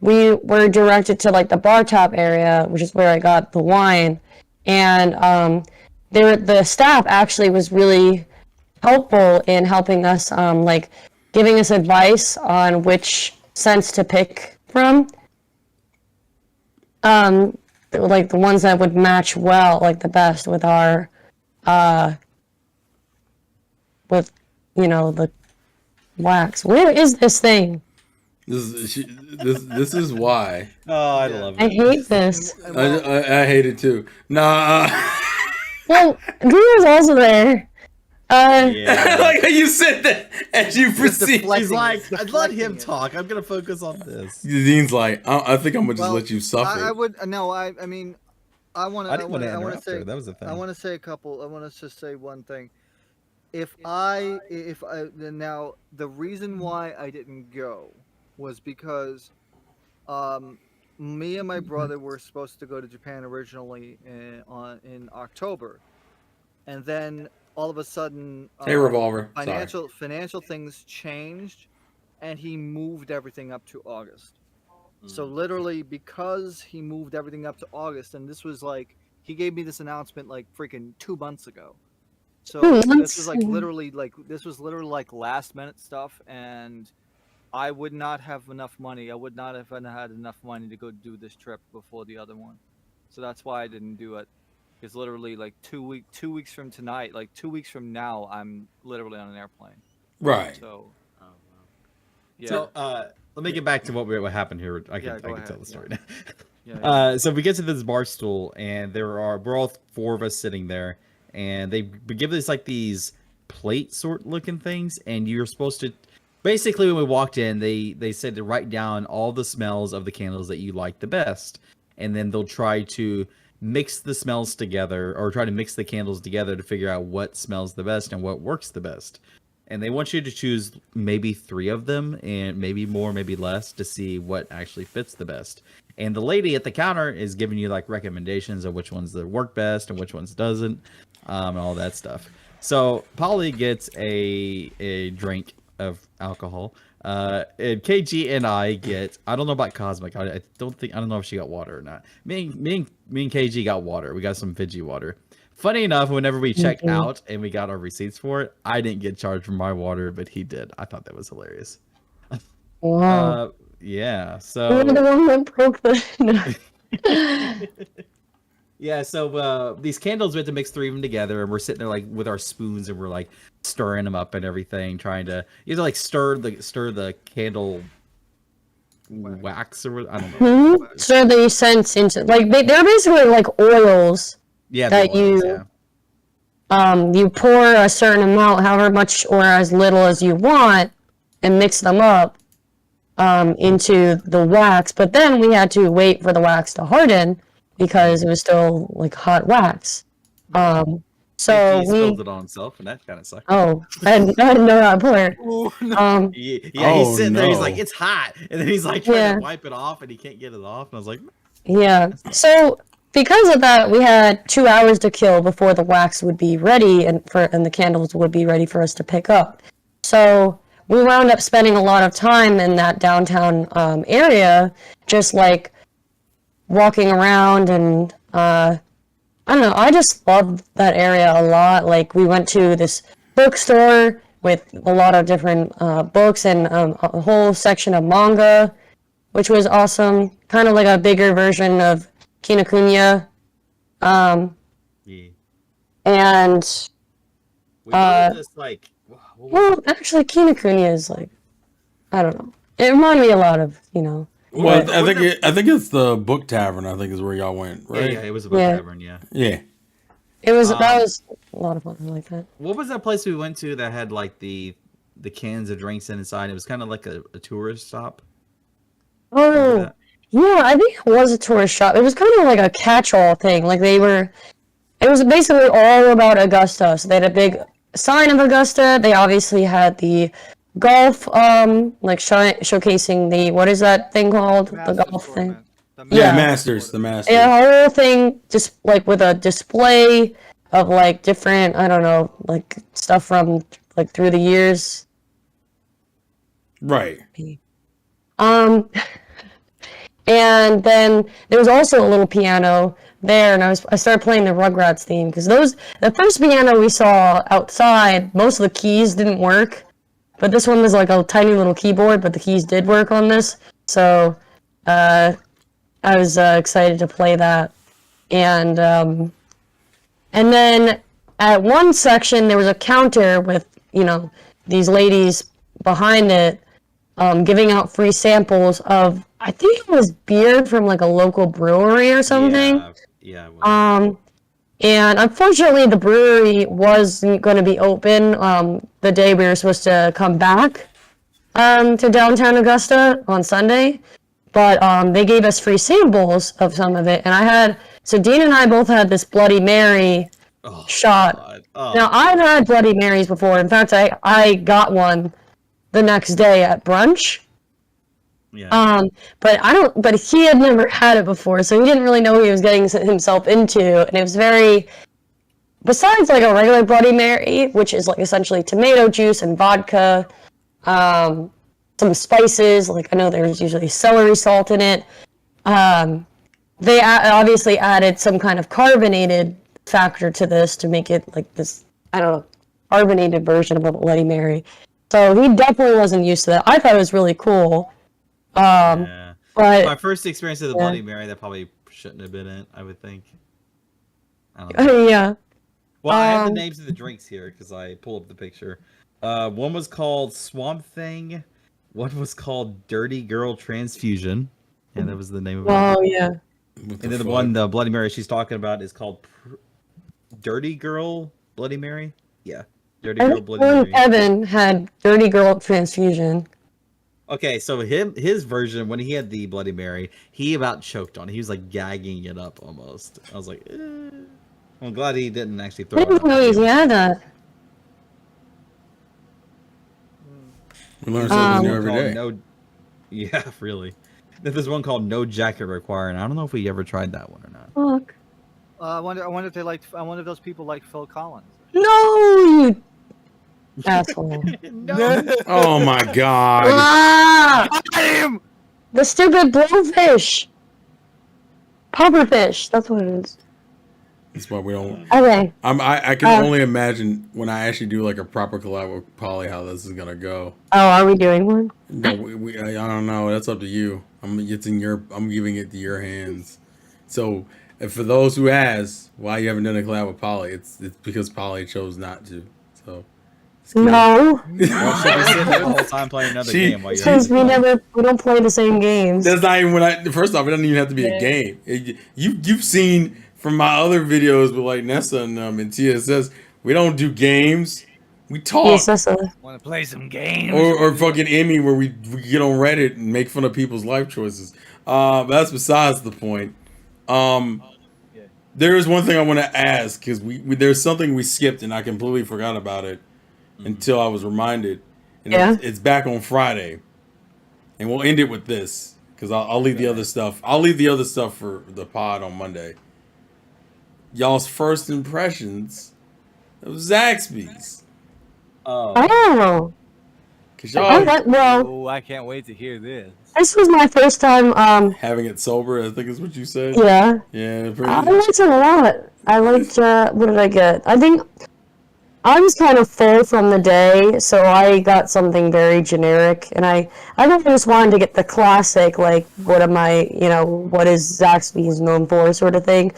we were directed to the bar top area, which is where I got the wine, and the staff actually was really helpful in helping us, giving us advice on which scents to pick from. The ones that would match well, the best with our, with the wax. Where is this thing? This is why. Oh, I Yeah. love I it. hate this. I hate it too. Nah. Well, Drew's also there. I Yeah. like how you said that as you proceed. He's like, It's let him deflecting it. talk. I'm gonna focus on this. Dean's like, I think I'm gonna just Well, let you suffer. I would no. I mean, I want to. I didn't want to I want interrupt to say. her. That was the thing. I want to say a couple. I want to just say one thing. If now the reason why I didn't go was because, me and my brother were supposed to go to Japan originally in October, and then all of a sudden, Hey, Revolver. Sorry. financial things changed, and he moved everything up to August. So literally, because he moved everything up to August, and this was like he gave me this announcement like freaking 2 months ago. So this was like literally like last minute stuff, and I would not have enough money. I would not have had enough money to go do this trip before the other one. So that's why I didn't do it. It's literally like 2 weeks from tonight, like 2 weeks from now, I'm literally on an airplane. Right. So yeah. So, let me get back to what happened here. I Yeah, can go tell ahead, the story yeah. now. yeah. So we get to this bar stool, and we're all 4 of us sitting there, and they give us like these plate sort looking things, and you're supposed to. Basically, when we walked in, they said to write down all the smells of the candles that you like the best, and then they'll try to mix the smells together, or try to mix the candles together to figure out what smells the best and what works the best. And they want you to choose maybe 3 of them, and maybe more, maybe less, to see what actually fits the best. And the lady at the counter is giving you like recommendations of which ones that work best and which ones doesn't, and all that stuff. So Polly gets a drink of alcohol, and KG and I get, I don't know about Cosmic. I don't know if she got water or not. Me and KG got water. We got some Fiji water. Funny enough, whenever we checked out and we got our receipts for it, I didn't get charged for my water, but he did. I thought that was hilarious. Wow. Yeah. You're So the one that broke the. No. yeah. So these candles, we had to mix 3 of them together, and we're sitting there like with our spoons, and we're like stirring them up and everything, trying to either like stir the candle wax or I don't know. So the scents into they're basically like oils. Yeah. That the oils, you- yeah. You pour a certain amount, however much or as little as you want, and mix them up into the wax. But then we had to wait for the wax to harden because it was still like hot wax. So He spilled it on himself, and that kind of sucked. Oh, I didn't know that part. Yeah, he's Oh, sitting there. He's no. like, "It's hot," and then he's like trying Yeah. to wipe it off, and he can't get it off. And I was like, Yeah. So because of that, we had 2 hours to kill before the wax would be ready and the candles would be ready for us to pick up. So we wound up spending a lot of time in that downtown area, just like walking around and I don't know. I just loved that area a lot. Like we went to this bookstore with a lot of different books and a whole section of manga, which was awesome. Kind of like a bigger version of Kinokuniya. "Yeah." And We go to this like, well, actually, Kinokuniya is like, I don't know. It reminded me a lot of, Well, I think it's the book tavern. I think is where y'all went, yeah, right? yeah, it was a book Yeah. tavern. Yeah. Yeah. It was that was a lot of fun. I like that. What was that place we went to that had like the cans of drinks inside? It was kind of like a tourist stop. Remember Oh, that? yeah, I think it was a tourist shop. It was kind of like a catch-all thing. Like it was basically all about Augusta. So they had a big sign of Augusta. They obviously had the golf, like showcasing the, what is that thing called? The Masters golf thing. tournament. The Yeah, Masters the Masters. Yeah, a whole thing just like with a display of like different, I don't know, like stuff from like through the years. Right. And then there was also a little piano there, and I started playing the Rugrats theme because the first piano we saw outside, most of the keys didn't work, but this one was like a tiny little keyboard, but the keys did work on this, so I was excited to play that, and then at one section there was a counter with these ladies behind it giving out free samples of, I think it was beer from like a local brewery or something. Yeah. Well, And unfortunately, the brewery wasn't going to be open the day we were supposed to come back to downtown Augusta on Sunday. But they gave us free samples of some of it. And so Dean and I both had this Bloody Mary shot. God. Oh, Now, I've had Bloody Marys before. In fact, I got one the next day at brunch. yeah. But he had never had it before, so he didn't really know what he was getting himself into, and it was besides like a regular Bloody Mary, which is like essentially tomato juice and vodka, some spices, like I know there's usually celery salt in it. They obviously added some kind of carbonated factor to this to make it like this, I don't know, carbonated version of a Bloody Mary. So he definitely wasn't used to that. I thought it was really cool. Yeah. But My first experience with the Bloody Mary, that probably shouldn't have been it, I would think. I don't know. yeah. Well, I have the Um, names of the drinks here because I pulled up the picture. One was called Swamp Thing. One was called Dirty Girl Transfusion. And that was the name of it. Oh yeah. And then the Bloody Mary she's talking about is called Dirty Girl Bloody Mary. Yeah, Dirty I Girl think Bloody one Mary. Evan had Dirty Girl Transfusion. Okay, so his version when he had the Bloody Mary, he about choked on it. He was like gagging it up almost. I was like, I'm glad he didn't actually I throw it didn't up. know he had that. We learn something new every Called day. No, yeah, really. There's one called No Jacket Required, and I don't know if we ever tried that one or not. Fuck. I wonder if they liked. I wonder if those people like Phil Collins. No, you asshole. Oh my god. Ah! Damn! The stupid blowfish. Pufferfish. That's what it is. That's why we don't. Okay. I can only imagine when I actually do like a proper collab with Polly how this is gonna go. Oh, are we doing one? No, I don't know. That's up to you. I'm giving it to your hands. So, and for those who ask why you haven't done a collab with Polly, it's because Polly chose not to. So. it's good. No, Well, should we sit there the whole time playing another She- game while you're because we don't play the same games. That's not even first off, it doesn't even have to be a game. You've seen from my other videos with like Nessa and TSS, we don't do games. We talk. Yes, that's a. Want to play some games? Or fucking Emmy where we get on Reddit and make fun of people's life choices. But that's besides the point. There is one thing I want to ask because there's something we skipped and I completely forgot about it until I was reminded. And Yeah. it's back on Friday, and we'll end it with this because I'll leave the other stuff. I'll leave the other stuff for the pod on Monday. Y'all's first impressions of Zaxby's. Oh. Cause Oh, y'all well, Oh, I can't wait to hear this. this was my first time. having it sober, I think is what you said. Yeah. Yeah. I liked it a lot. I liked, what did I get? I think I was kind of full from the day, so I got something very generic, and I really just wanted to get the classic, like, what is Zaxby's known for sort of thing.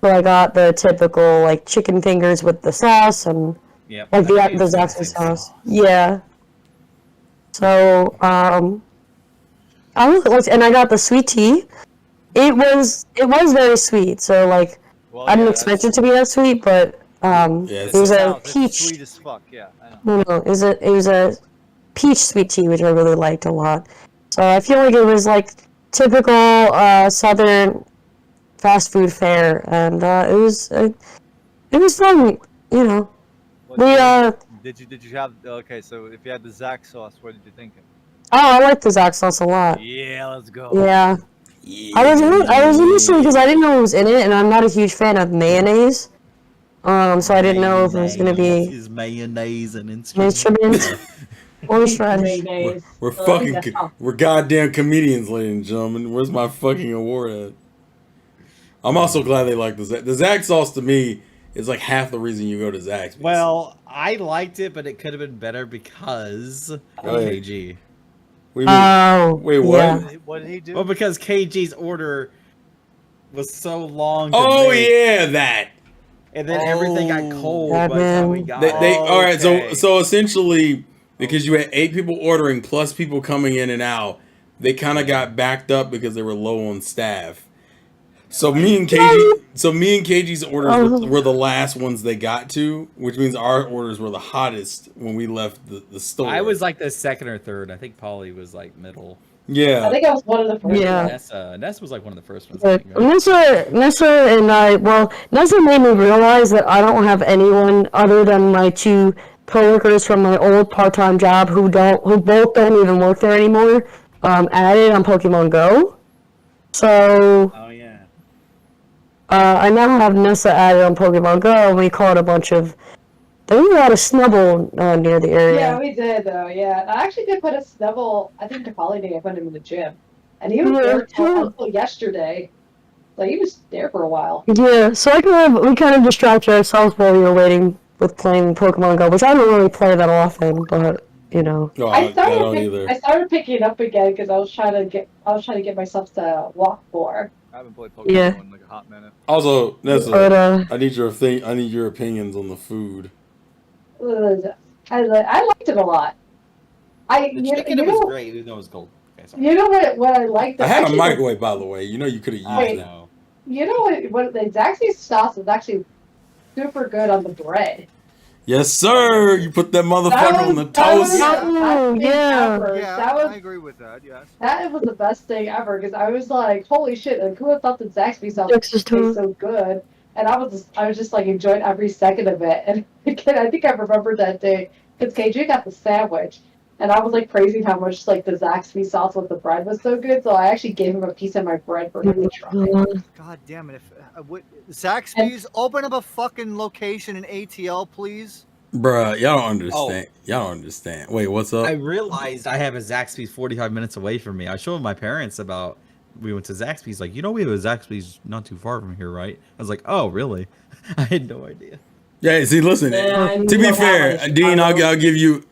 So I got the typical, like, chicken fingers with the sauce, and, Yep. like, the Zaxby sauce. Yeah. So, I really liked, and I got the sweet tea. It was very sweet, so, like, Well, I didn't yeah, expect it to be that sweet, but it's- it was a it's peach. sweet as fuck. Yeah, I know. No, it was a peach sweet tea, which I really liked a lot. So I feel like it was like typical Southern fast food fare, and it was fun. You know, What we did you have? Okay, so if you had the Zax sauce, what did you think? I like the Zax sauce a lot. Yeah, let's go. Yeah. I was initially because I didn't know it was in it, and I'm not a huge fan of mayonnaise. So I didn't know if it was gonna be Is mayonnaise and instrument. instruments or radish. Mayonnaise. We're Oh, fucking yeah. we're goddamn comedians, ladies and gentlemen. Where's my fucking award at? I'm also glad they like the Zax. The Zax sauce to me is like half the reason you go to Zaxby's. Well, I liked it, but it could have been better because of Right. KG. What do you mean? Oh, Wait, what? yeah. What did he do? Well, because KG's order was so long. To Oh make, yeah, that. and then everything got cold Yeah, by the time we man. got. They all right. Okay. So essentially, because you had 8 people ordering plus people coming in and out. They kind of got backed up because they were low on staff. So me and KG's orders were the last ones they got to, which means our orders were the hottest when we left the store. I was like the second or third. I think Polly was like middle. Yeah. I think I was one of the first. Yeah. ones. Nessa was like one of the first ones. I But think, right? Nessa and I, well, Nessa made me realize that I don't have anyone other than my 2 coworkers from my old part-time job who both don't even work there anymore, added on Pokemon Go. So, Oh yeah. I now have Nessa added on Pokemon Go, and we caught a bunch of, there was a lot of Snubble near the area. Yeah, we did though. Yeah, I actually did put a Snubble. I think the holiday I put him in the gym, and he was Yeah, there too. until yesterday. Like he was there for a while. Yeah, so we kind of distracted ourselves while we were waiting with playing Pokemon Go, which I don't really play that often, but, you know. No, I don't either. started picking it up again because I was trying to get myself to walk more. I haven't played Pokemon Yeah. in like a hot minute. Also, Nessa, But, I need your opinions on the food. I liked it a lot. The chicken was great, even though it was cold. Okay, sorry. You know what I liked? I had a Actually, microwave, by the way. You know you could have used I it. know. You know what the Zaxby's sauce is actually super good on the bread. Yes, sir. You put that motherfucker on the That was toast. the best Oh, thing yeah. ever. Yeah, That was I agree with that. Yes. That was the best thing ever because I was like, holy shit, like who would have thought that Zaxby's sauce Texas tastes toast. so good? And I was just like enjoying every second of it. And again, I think I remember that day because KJ got the sandwich, and I was like praising how much like the Zaxby sauce with the bread was so good. So I actually gave him a piece of my bread for him to try. God damn it! Zaxby's open up a fucking location in ATL, please. Bruh, y'all don't understand. Y'all don't understand. Wait, what's up? I realized I have a Zaxby's 45 minutes away from me. I showed my parents about we went to Zaxby's. Like, you know, we have a Zaxby's not too far from here, right? I was like, oh, really? I had no idea. Yeah, see, listen. Yeah, To be you know fair, how much Dean, I I'll give you.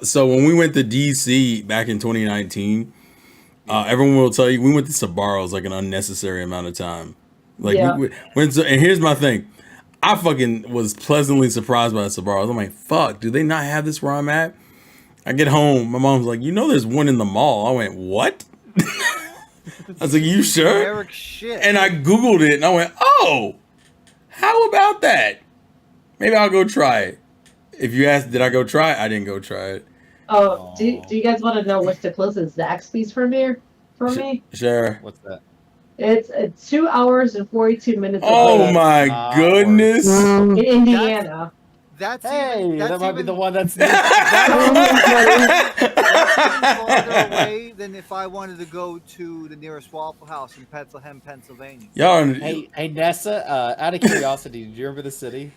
So when we went to DC back in 2019, everyone will tell you we went to Sbarro's like an unnecessary amount of time. Like Yeah. we went to, and here's my thing. I fucking was pleasantly surprised by the Sbarro's. I'm like, fuck, do they not have this where I'm at? I get home, my mom's like, you know, there's one in the mall. I went, what? I was like, you sure? Generic shit. And I Googled it and I went, oh, how about that? Maybe I'll go try it. If you asked, did I go try it? I didn't go try it. Oh, do you guys want to know what's the closest Zaxby's from here? From me? Sure. What's that? It's 2 hours and 42 minutes Oh away my Ah, goodness. Um, in Indiana. That's Hey, even, that's that might be even, the one that's. that's even farther away than if I wanted to go to the nearest Waffle House in Bethlehem, Pennsylvania. Y'all, Hey, Nessa. Out of curiosity, do you remember the city?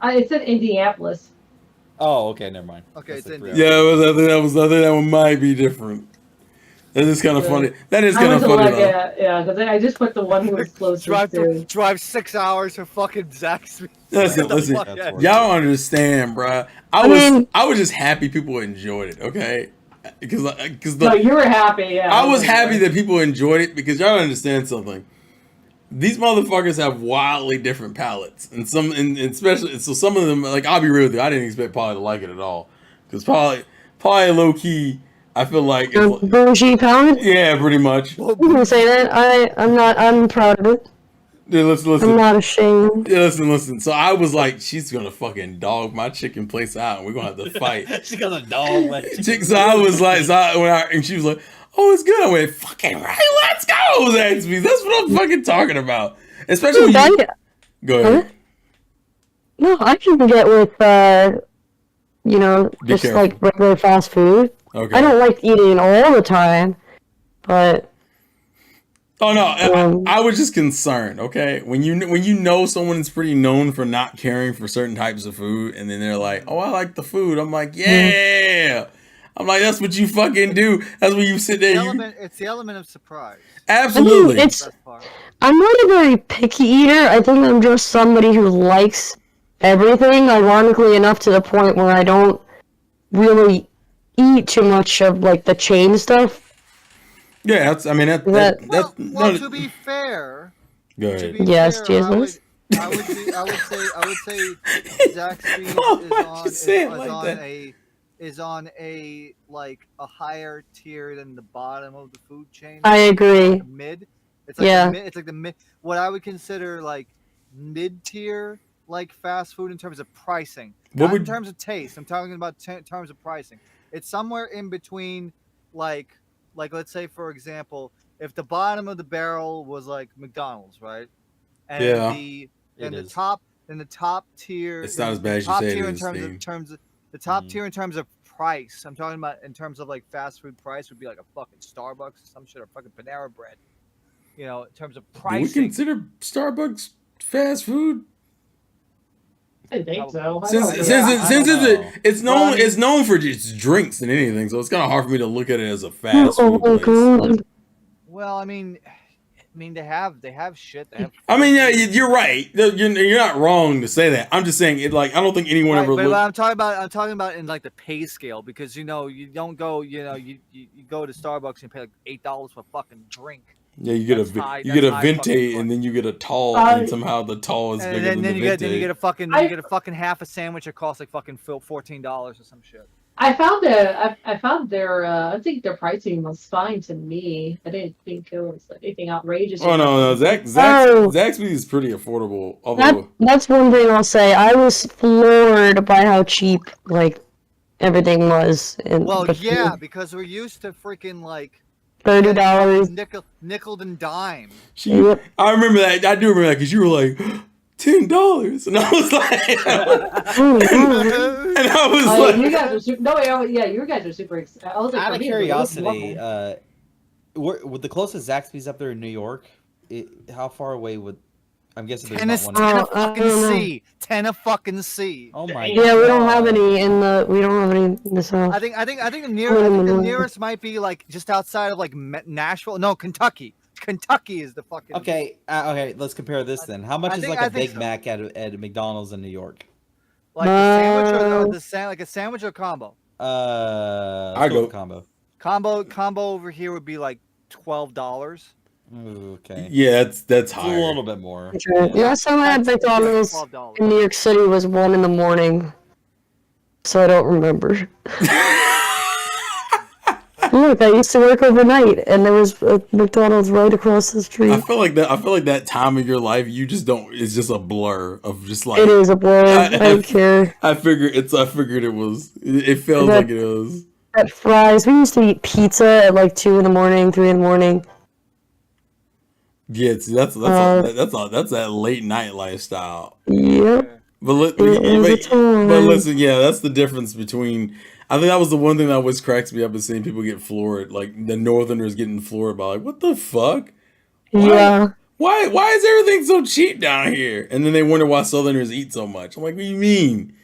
It's in Indianapolis. Oh, okay, never mind. Okay, it's in- yeah, I think that one might be different. That is kind of funny. That is I kind went of to funny like though. yeah, because I just put the one who was closest to. Drive 6 hours for fucking Zaxby's. Listen, Get the listen. fuck out. That's Y'all don't understand, bruh. I was just happy people enjoyed it. Okay, because No, you were happy. Yeah, I was happy that people enjoyed it because y'all understand something. These motherfuckers have wildly different palates, and especially so some of them, like, I'll be real with you, I didn't expect Polly to like it at all, because Polly low key, I feel like, bougie palate? yeah, pretty much. You can say that. I'm proud of it. Yeah, listen. I'm not ashamed. Yeah, listen. So I was like, she's gonna fucking dog my chicken place out, and we're gonna have to fight. She got a dog. So I was like, and she was like, "Oh, it's good." I went, "Fucking right, let's go, Zaxby's." That's what I'm fucking talking about. Especially when you go ahead. Huh? No, I can get with, Be just careful. like regular fast food. Okay. I don't like eating all the time, but Oh no, I was just concerned. Okay, when you know someone is pretty known for not caring for certain types of food, and then they're like, "Oh, I like the food." I'm like, "Yeah." I'm like, "That's what you fucking do. That's when you sit there." It's the element of surprise. Absolutely. it's Best part. I'm not a very picky eater. I think I'm just somebody who likes everything, ironically enough, to the point where I don't really eat too much of like the chain stuff. Yeah, that's. I mean, Well, no, to be fair, go to ahead. be Yes, fair, Jesus. I would say Zaxby's Why'd you say it like that? is on a like a higher tier than the bottom of the food chain. I agree. Like mid. It's like Yeah. it's like the mid. What I would consider like mid tier like fast food in terms of pricing, What not in would- terms of taste. I'm talking about terms of pricing. It's somewhere in between, like let's say for example, if the bottom of the barrel was like McDonald's, right? And Yeah. the It is. top tier. It's not as bad as you top say it tier in is, terms Steve. of the top tier in terms of price. I'm talking about in terms of like fast food price would be like a fucking Starbucks or some shit or fucking Panera Bread. You know, in terms of Do we pricing. consider Starbucks fast food? I think so. I Since don't know. since I don't know. it's known Well, I mean- it's known for its drinks than anything, so it's kind of hard for me to look at it as a fast Oh food my place. god. Well, I mean, they have shit. They have I mean, yeah, you're right. You're not wrong to say that. I'm just saying it. Like, I don't think anyone Right, ever but looked. I'm talking about in like the pay scale because you don't go you go to Starbucks and pay like $8 for a fucking drink. Yeah, you get That's a high- you get a that's high venti, fucking and then you get a tall, Uh, and somehow the tall is And bigger then than the you venti. get a fucking I- you get a fucking half a sandwich that costs like fucking $14 or some shit. I found their I think their pricing was fine to me. I didn't think it was anything outrageous. Oh no, Oh. Zaxby's is pretty affordable. That, Although that's one thing I'll say. I was floored by how cheap like everything was. In Well, the yeah, food. because we're used to freaking like $30. nickel and dime. Yep. I remember that. I do remember that because you were like $10, and I was like, Oh, yeah. and I was Oh, like, you guys are super. No, yeah, you guys are super. I was like, Out for of me, it was curiosity, normal. with the closest Zaxby's up there in New York, how far away would? I'm guessing there's Tennis, not one. Oh, I fucking don't know. C, fucking C. Oh my Yeah, we don't have God. any in the. We don't have any in the south. I think the Oh, no. nearest might be like just outside of like Nashville. No, Kentucky. Kentucky is the fucking. Okay, okay. Let's compare this then. How much I is think- like I a think Big so. Mac at McDonald's in New York? Like the sandwich or No. like a sandwich or combo. I go- with combo. Combo over here would be like $12. Ooh, okay. yeah, that's It's a higher. little bit more. Okay. Last time I had McDonald's $12. in New York City was 1 in the morning, so I don't remember. Look, I used to work overnight, and there was a McDonald's right across the I street. feel like that. I feel like that time of your life, you just don't. It's just a blur of just like. It is a blur. I don't care. I figured it was. It feels That- like it was. At Fry's, we used to eat pizza at like 2 in the morning, 3 in the morning. Yeah, see, that's that late night lifestyle. Yep. But It was a time. listen, yeah, that's the difference between. I think that was the one thing that always cracks me up is seeing people get floored, like the Northerners getting floored by like, what the fuck? Yeah. Why is everything so cheap down here? And then they wonder why Southerners eat so much. I'm like, what do you mean?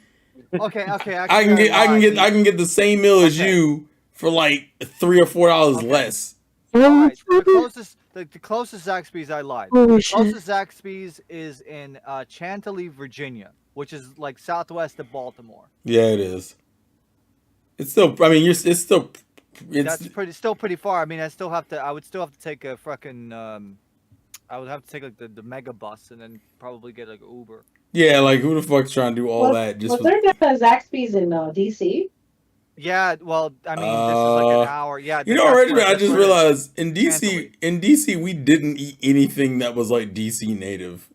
Okay. I can get the same meal as Okay. you for like $3 or $4 less. All right, the closest Zaxby's I lied. Holy The shit. closest Zaxby's is in Chantilly, Virginia, which is like southwest of Baltimore. Yeah, it is. It's still. I mean, it's still. It's That's still pretty far. I mean, I would still have to take a fucking I would have to take like the mega bus and then probably get like Uber. yeah. Like, who the fuck's trying to do all was, that just was for? there a Zaxby's in DC? Yeah, well, I mean, this is like an hour. Yeah, You know, that's Regiment, where- I that's just where it is. realized in Chantilly. DC, we didn't eat anything that was like DC native,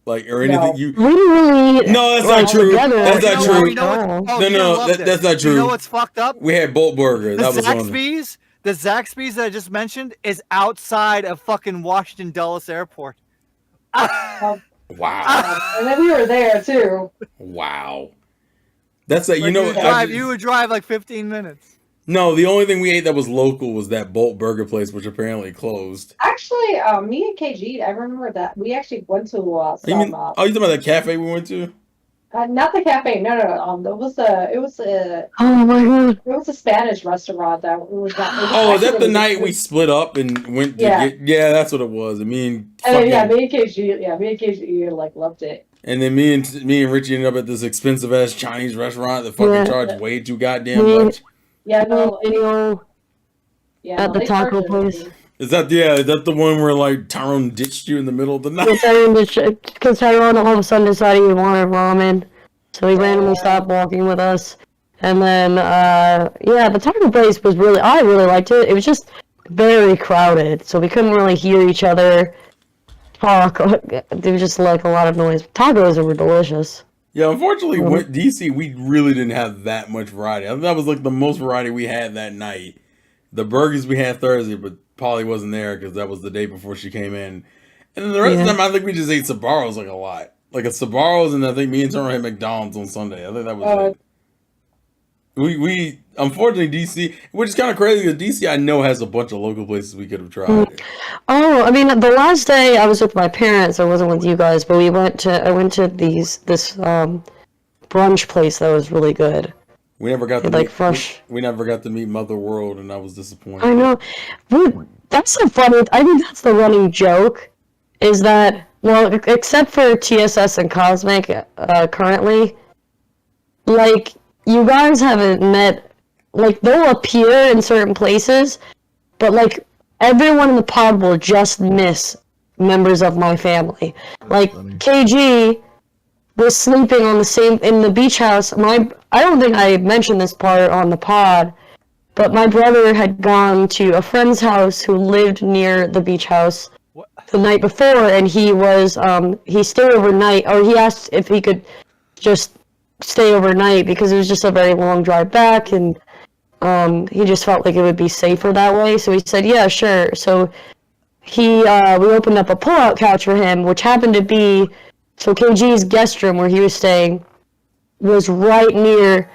like or anything. No. You We didn't really eat No, that's like, not true. together. That's not You know true. what- you know what- Oh. oh, No, you're no, gonna love that- this. that's not You know true. what's fucked up? we had Bolt Burger. The That was one. Zaxby's that I just mentioned is outside of fucking Washington Dulles Airport. Wow, And then we were there too. wow. That's that. You Like, know, you would drive like 15 minutes. no. The only thing we ate that was local was that Bolt Burger place, which apparently closed. Actually, me and KG, I remember that we actually went to You some. mean, oh, you talking about that cafe we went to? Not the cafe. No. It was a Oh my god. Spanish restaurant that was not. It was Oh, is that actually the night good. we split up and went to Yeah. get? Yeah, that's what it was. I mean, And then, fucking, me and KG, like loved it. and then me and Richie ended up at this expensive ass Chinese restaurant that fucking Yeah. charged way too goddamn Me- much. Yeah, no, Video yeah. at no, the they taco charged place. everything. Is that the one where like Tyrone ditched you in the middle of the night? Because Tyrone all of a sudden decided he wanted ramen, so he randomly stopped walking with us. And then, the taco place I really liked it. It was just very crowded, so we couldn't really hear each other talk. There was just like a lot of noise. Tacos were delicious. Yeah, unfortunately, with DC, we really didn't have that much variety. I think that was like the most variety we had that night. The burgers we had Thursday, but Polly wasn't there because that was the day before she came in. And then the rest of the time, I think we just ate Sbarro's like a lot. Like a Sbarro's, and I think me and Turner had McDonald's on Sunday. I think that was it. We unfortunately DC, which is kind of crazy because DC I know has a bunch of local places we could have tried. Oh, I mean, the last day I was with my parents. I wasn't with you guys, but I went to this brunch place that was really good. We never got to Like meet, fresh. we never got to meet Mother World, and I was disappointed. I know. That's so funny. I think that's the running joke, is that, well, except for TSS and Cosmic currently, like, you guys haven't met, like, they'll appear in certain places, but, like, everyone in the pod will just miss members of my family. Like, KG was sleeping on in the beach house. I don't think I mentioned this part on the pod, but my brother had gone to a friend's house who lived near the beach house the night before, and he stayed overnight, or he asked if he could just stay overnight because it was just a very long drive back, and he just felt like it would be safer that way. So he said, yeah, sure. So we opened up a pull-out couch for him, which happened to be, so KG's guest room where he was staying was right near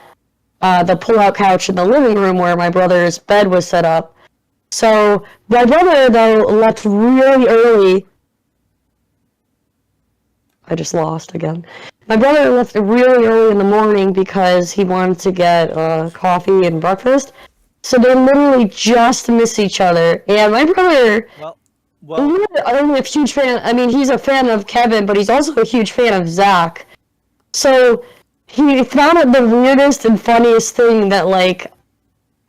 the pull-out couch in the living room where my brother's bed was set up. So my brother, though, left really early. I just lost again. My brother left really early in the morning because he wanted to get coffee and breakfast. So they literally just miss each other. And my brother, I'm a huge fan. I mean, he's a fan of Kevin, but he's also a huge fan of Zach. So he found it the weirdest and funniest thing that, like,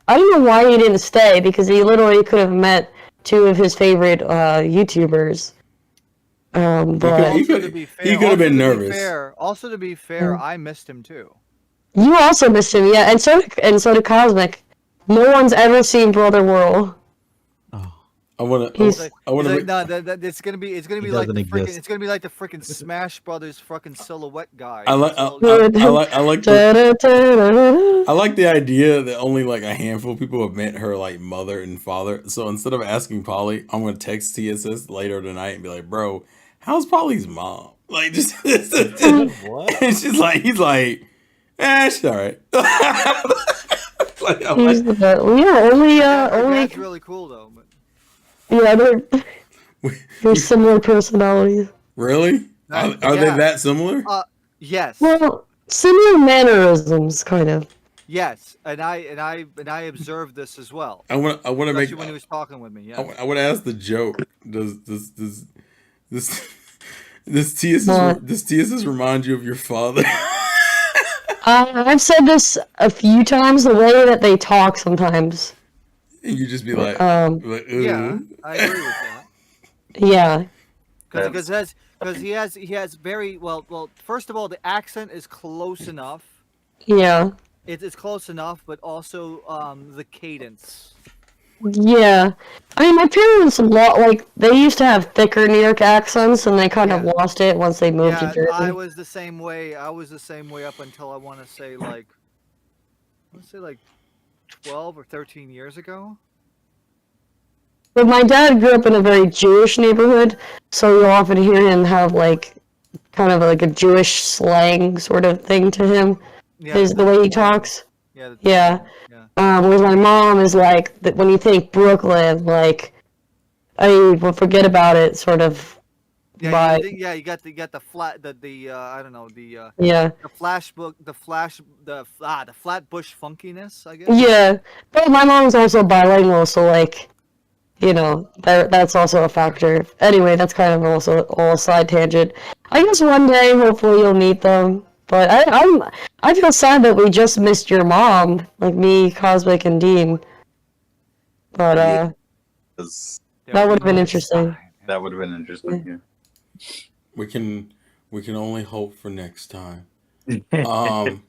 I don't know why he didn't stay, because he literally could have met two of his favorite YouTubers. But he could have been nervous. Also, to be fair, I missed him too. You also missed him, yeah, and so did Cosmic. No one's ever seen Brother World. I wanna. It's gonna be like the freaking Smash Brothers fucking silhouette guy. I like the idea that only like a handful of people have met her like mother and father. So instead of asking Polly, I'm gonna text TSS later tonight and be like, "Bro, how's Polly's mom?" Like, just What? it's just like he's like, she's all right. He's the best. Yeah, only. That's really cool though. But... Yeah, they're similar personalities. Really? Are they that similar? Yes. Well, similar mannerisms, kind of. Yes, and I observed this as well. I want to make Especially when he was talking with me. Yeah. I want to ask the joke. Does TSS remind you of your father? I've said this a few times. The way that they talk sometimes. And you just be like, yeah, I agree with that. Yeah. Because he has very well. First of all, the accent is close enough. Yeah. It's close enough, but also the cadence. Yeah. I mean, my parents they used to have thicker New York accents, and they kind of lost it once they moved to Jersey. I was the same way. Up until I want to say like 12 or 13 years ago. But my dad grew up in a very Jewish neighborhood, so you'll often hear him have like kind of like a Jewish slang sort of thing to him. Yeah, The way he talks. Yeah. Whereas my mom is like, when you think Brooklyn, like, well, forget about it, sort of. You got the flat, I don't know, the Flatbush funkiness, I guess. Yeah, but my mom's also bilingual, so like, you know, that's also a factor. Anyway, that's kind of also all a side tangent. I guess one day, hopefully, you'll meet them. But I feel sad that we just missed your mom, like me, Cosmic, and Dean. But That would have been interesting. That would have been interesting. Yeah. We can only hope for next time. Um.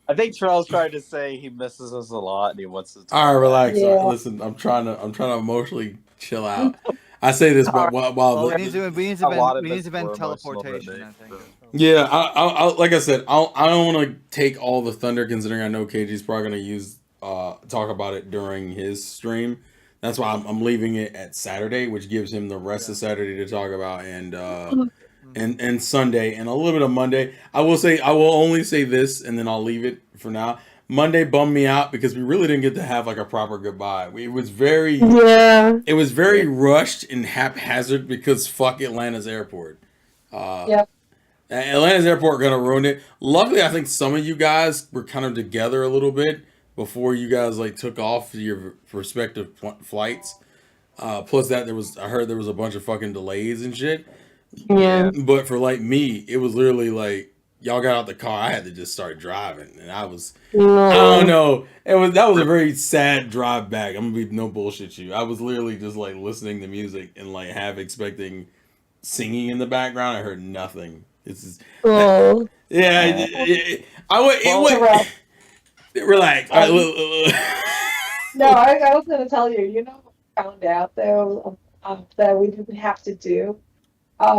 I think Charles tried to say he misses us a lot and he wants to. All right, relax. Yeah. Listen, I'm trying to emotionally chill out. I say this while Well, we need to A lot of vent us were emotional teleportation. that I day, think. so. yeah. I like I said, I don't want to take all the thunder, considering I know KG's probably gonna use talk about it during his stream. That's why I'm leaving it at Saturday, which gives him the rest of Saturday to talk about, and Sunday and a little bit of Monday. I will only say this, and then I'll leave it for now. Monday bummed me out because we really didn't get to have like a proper goodbye. It was very Yeah. rushed and haphazard because fuck Atlanta's airport. Yep. Atlanta's airport gonna ruin it. Luckily, I think some of you guys were kind of together a little bit before you guys like took off to your respective flights. Plus that I heard there was a bunch of fucking delays and shit. Yeah. But for like me, it was literally like y'all got out the car, I had to just start driving, and I don't know. That was a very sad drive back. I'm gonna be no bullshit you. I was literally just like listening to music and like half expecting singing in the background. I heard nothing. It's just, Oh. yeah. Relax. All right, No, I was going to tell you, you know, what I found out though that we didn't have to do.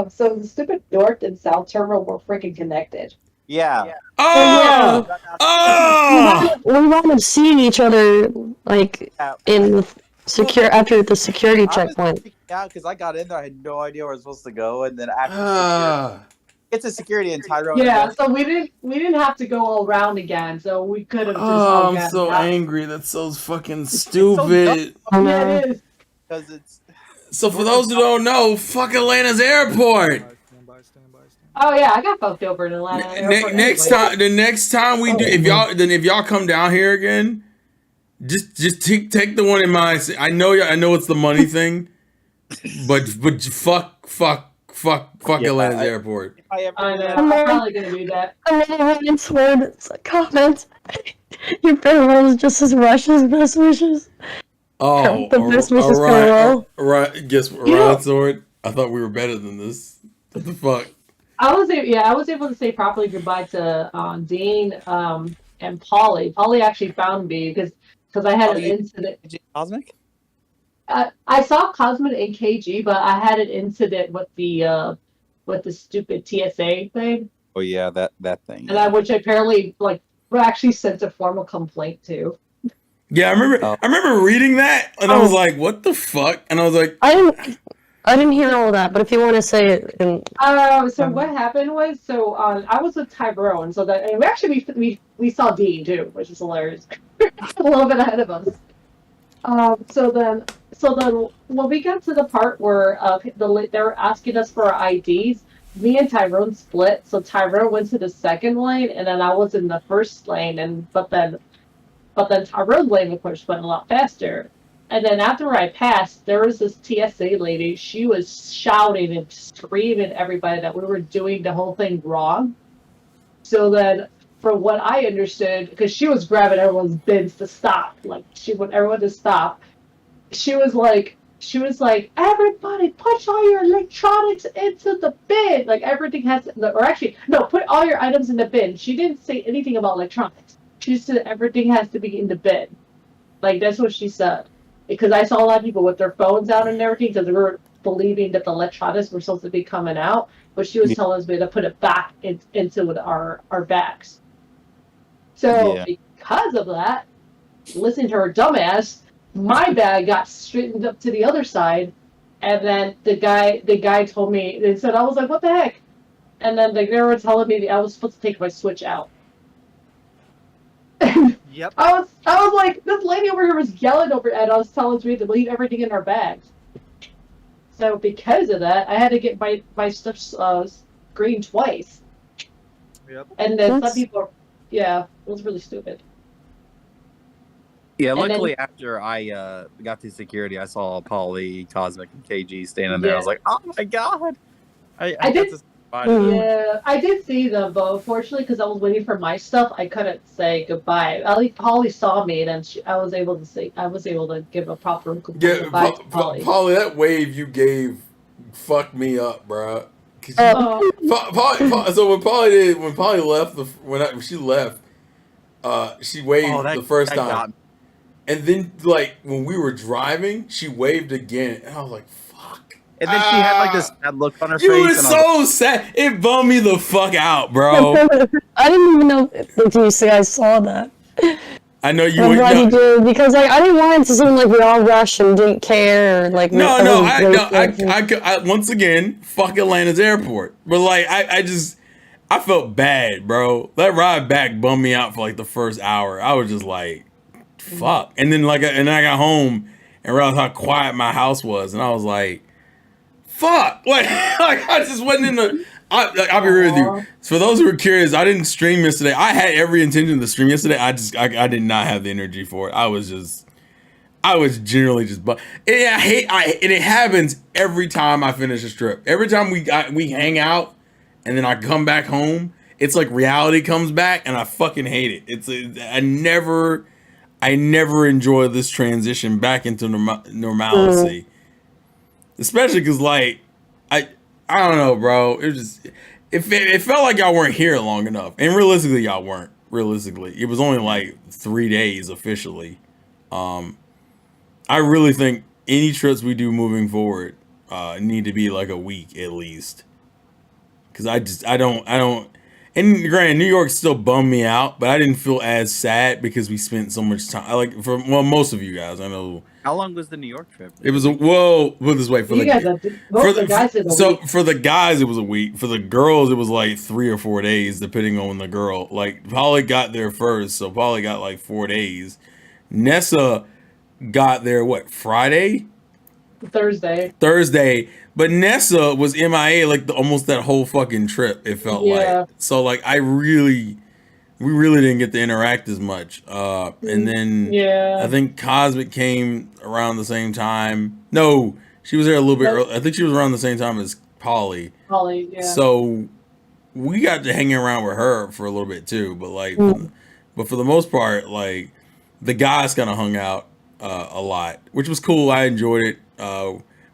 So the stupid North and South terminal were freaking connected. Yeah. Oh! Oh! We wound up seeing each other like in secure after the security checkpoint. Yeah, because I got in there, I had no idea where I was supposed to go, and then after security, get to security and Tyrone. Yeah, so we didn't have to go all around again, so we could have just all I'm gotten so out. angry. That's so fucking stupid. Yeah, it is. Because it's So for those who don't know, fuck Atlanta's airport. Stand by. Oh yeah, I got fucked over in Atlanta. airport anyway. The next time we do, if y'all come down here again, just take the one in mind. I know it's the money thing, but fuck Atlanta's airport. if I ever I know. I'm probably gonna do that. And then Ryan's words, comments. Your farewell is just as rushed as best wishes. Oh, The best wishes farewell. right. Guess what, Ryan Sword? I thought we were better than this. What the fuck? I was able to say properly goodbye to Dean and Polly. Polly actually found me because I had an incident. Cosmic? I saw Cosmic and KG, but I had an incident with the stupid TSA thing, Oh yeah, that thing. and which apparently like actually sent a formal complaint to. Yeah, I remember reading that, and I was like, "What the fuck?" And I was like, I didn't hear all of that, but if you want to say it, and So what happened was, I was with Tyrone, so that and we saw Dean too, which is hilarious. A little bit ahead of us. So then when we got to the part where they were asking us for our IDs, me and Tyrone split. So Tyrone went to the second lane, and then I was in the first lane, but then Tyrone's lane, of course, went a lot faster. And then after I passed, there was this TSA lady. She was shouting and screaming at everybody that we were doing the whole thing wrong. So then, from what I understood, because she was grabbing everyone's bins to stop, like she want everyone to stop. She was like, everybody, push all your electronics into the bin. Like everything has, or actually, no, put all your items in the bin. She didn't say anything about electronics. She said everything has to be in the bin. Like that's what she said. Because I saw a lot of people with their phones out and everything because they were believing that the electronics were supposed to be coming out, but she was telling us to put it back into our bags. So because of that, listening to her dumbass, my bag got straightened up to the other side, and then the guy told me, they said, I was like, what the heck? And then they were telling me that I was supposed to take my Switch out. Yep. I was like, this lady over here was yelling over at us, telling me to leave everything in our bags. So because of that, I had to get my stuff screened twice. Yep. And then some people, it was really stupid. Yeah, And luckily after I got to security, I saw Polly, Cosmic, and KG standing there. I was like, oh my god! I did- got to Yeah, I did see them, but unfortunately, because I was waiting for my stuff, I couldn't say goodbye. At least Polly saw me, and then I was able to say, I was able to give a proper goodbye to Polly. Polly, that wave you gave fucked me up, bruh. Oh. So when Polly left, when she left, she waved the first time, and then like when we were driving, she waved again, and I was like, "Fuck!" And then she had like this sad look on her You face. were so sad. It bummed me the fuck out, bro. I didn't even know if you guys saw that. I know you I'm would. glad you did, because like I didn't want it to seem like we all rushed and didn't care. Or, like No. I once again, fuck Atlanta's airport. But like, I felt bad, bro. That ride back bummed me out for like the first hour. I was just like, fuck. And then and I got home and realized how quiet my house was, and I was like, fuck. Like I just wasn't in the. I'll be real with you. For those who are curious, I didn't stream yesterday. I had every intention to stream yesterday. I did not have the energy for it. I was generally just. It happens every time I finish a strip. Every time we hang out, and then I come back home. It's like reality comes back, and I fucking hate it. I never enjoy this transition back into normalcy. Especially because like I don't know, bro. It felt like y'all weren't here long enough, and realistically, y'all weren't. Realistically, it was only like 3 days officially. I really think any trips we do moving forward need to be like a week at least, because I don't. And granted, New York still bummed me out, but I didn't feel as sad because we spent so much time. Most of you guys, I know. How long was the New York trip? It was put this way for You guys, most of the guys did a week. for the guys it was a week. For the girls it was like 3 or 4 days, depending on the girl. Like Polly got there first, so Polly got like 4 days. Nessa got there Thursday, but Nessa was MIA like almost that whole fucking trip. It felt like so like we really didn't get to interact as much. And then I think Cosmic came around the same time. No, she was there a little bit early. I think she was around the same time as Polly. yeah. So we got to hang around with her for a little bit too. But like, but for the most part, like the guys kind of hung out a lot, which was cool. I enjoyed it.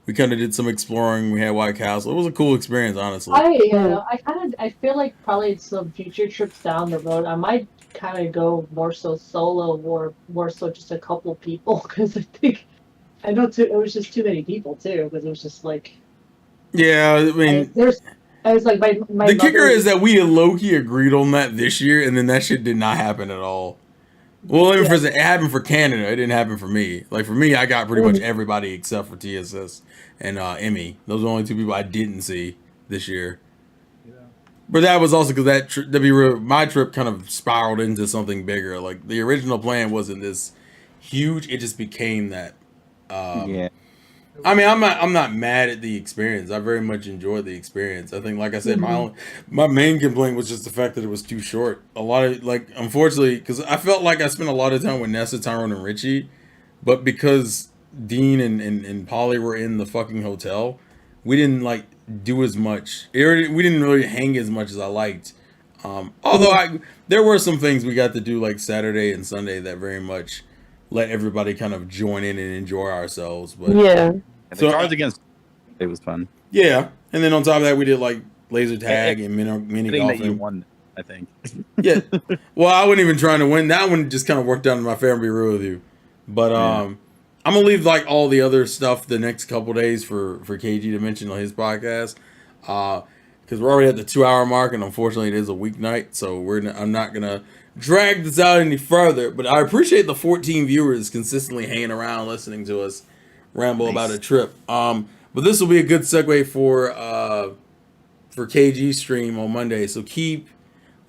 We kind of did some exploring. We had White Castle. It was a cool experience, honestly. I feel like probably some future trips down the road, I might kind of go more so solo or more so just a couple people, because I know it was just too many people too, because it was just like. Yeah, I mean. I was like my the kicker is that we low-key agreed on that this year, and then that shit did not happen at all. Well, it happened for Canada. It didn't happen for me. Like for me, I got pretty much everybody except for TSS and Emmy. Those are the only 2 people I didn't see this year. Yeah. But that was also because my trip kind of spiraled into something bigger. Like the original plan wasn't this huge. It just became that. Yeah. I mean, I'm not mad at the experience. I very much enjoyed the experience. I think, like I said, my main complaint was just the fact that it was too short. A lot of unfortunately, because I felt like I spent a lot of time with Nessa, Tyrone, and Richie, but because Dean and Polly were in the fucking hotel, we didn't do as much. We didn't really hang as much as I liked. Although there were some things we got to do like Saturday and Sunday that very much let everybody kind of join in and enjoy ourselves. But the Cards Against it was fun. Yeah, and then on top of that, we did like laser tag and mini golfing. That you won, I think. Yeah, well, I wasn't even trying to win. That one just kind of worked out in my favor. To be real with you, but I'm gonna leave like all the other stuff the next couple days for KG to mention on his podcast, because we're already at the 2-hour mark, and unfortunately, it is a weeknight, so I'm not gonna drag this out any further. But I appreciate the 14 viewers consistently hanging around listening to us ramble about a trip. But this will be a good segue for KG stream on Monday. So keep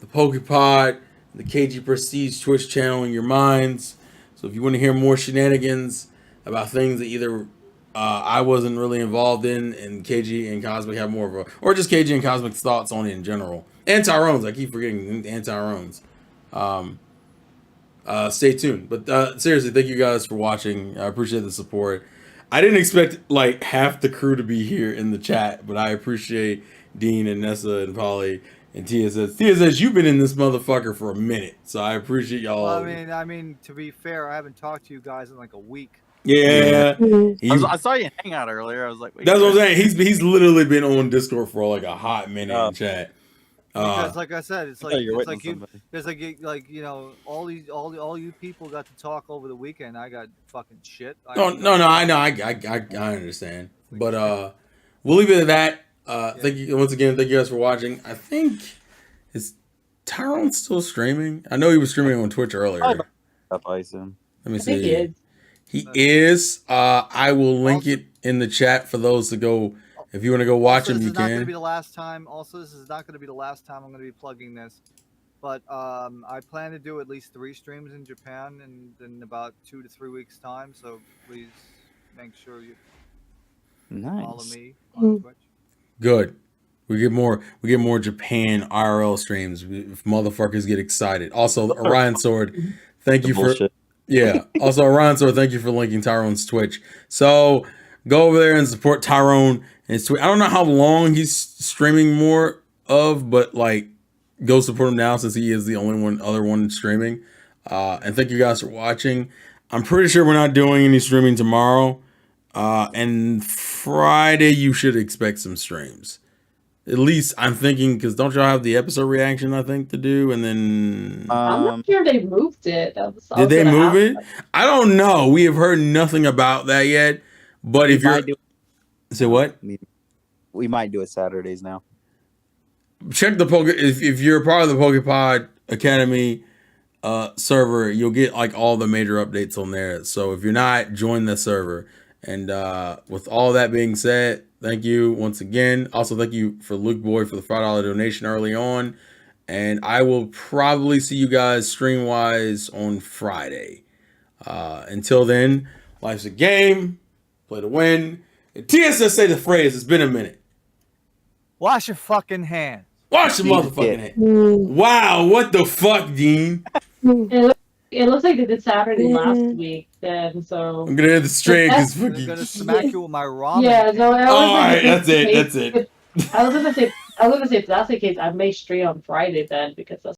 the PokePod, the KG Prestige Twitch channel in your minds. So if you want to hear more shenanigans about things that either I wasn't really involved in, and KG and Cosmic have more of or just KG and Cosmic's thoughts on it in general, and Tyrone's. I keep forgetting and Tyrone's. Stay tuned. But seriously, thank you guys for watching. I appreciate the support. I didn't expect like half the crew to be here in the chat, but I appreciate Dean and Nessa and Polly and TSS. TSS, you've been in this motherfucker for a minute, so I appreciate y'all. Well, I mean, to be fair, I haven't talked to you guys in like a week. Yeah, he- I saw you hang out earlier. I was like, wait, that's what I'm saying. He's literally been on Discord for like a hot minute in chat. Because, like I said, it's I like thought you were it's waiting like on you, somebody. it's like you know, all you people got to talk over the weekend. I got fucking shit. No, I know, I understand, but we'll leave it at that. Thank you once again. Thank you guys for watching. I think is Tyrone still streaming? I know he was streaming on Twitch earlier. I assume. Let me I think see. he is. He is. I will link it in the chat for those to go. If you want to go watch Also, him, this you is not going to can. be the last time. Also, this is not going to be the last time I'm going to be plugging this. But I plan to do at least 3 streams in Japan in about 2 to 3 weeks time. So please make sure you follow Nice. me on Twitch. Good. We get more Japan IRL streams. If motherfuckers get excited. Also, Orion Sword, thank you for. Bullshit. Yeah. Also, Orion Sword, thank you for linking Tyrone's Twitch. So go over there and support Tyrone and his Twitch. I don't know how long he's streaming more of, but like, go support him now since he is the only other one streaming. And thank you guys for watching. I'm pretty sure we're not doing any streaming tomorrow. And Friday you should expect some streams. At least I'm thinking, because don't y'all have the episode reaction I think to do, and then I'm not sure they moved it. did they move it? I don't know. We have heard nothing about that yet. But if you're say what? We might do it Saturdays now. Check the Poke. If you're a part of the PokePod Academy server, you'll get like all the major updates on there. So if you're not, join the server. And with all that being said, thank you once again. Also, thank you for Luke Boy for the $5 donation early on. And I will probably see you guys stream-wise on Friday. Until then, life's a game. Play to win. And TSS say the phrase, it's been a minute. Wash your fucking hands. Wash your motherfucking head. Wow, what the fuck, Dean? It looks like they did Saturday last week. Then so. I'm gonna hit the straight because I'm gonna smack you with my ramen. Yeah, no. Alright, that's it. That's it. I was gonna say, if that's the case, I may stream on Friday then because that's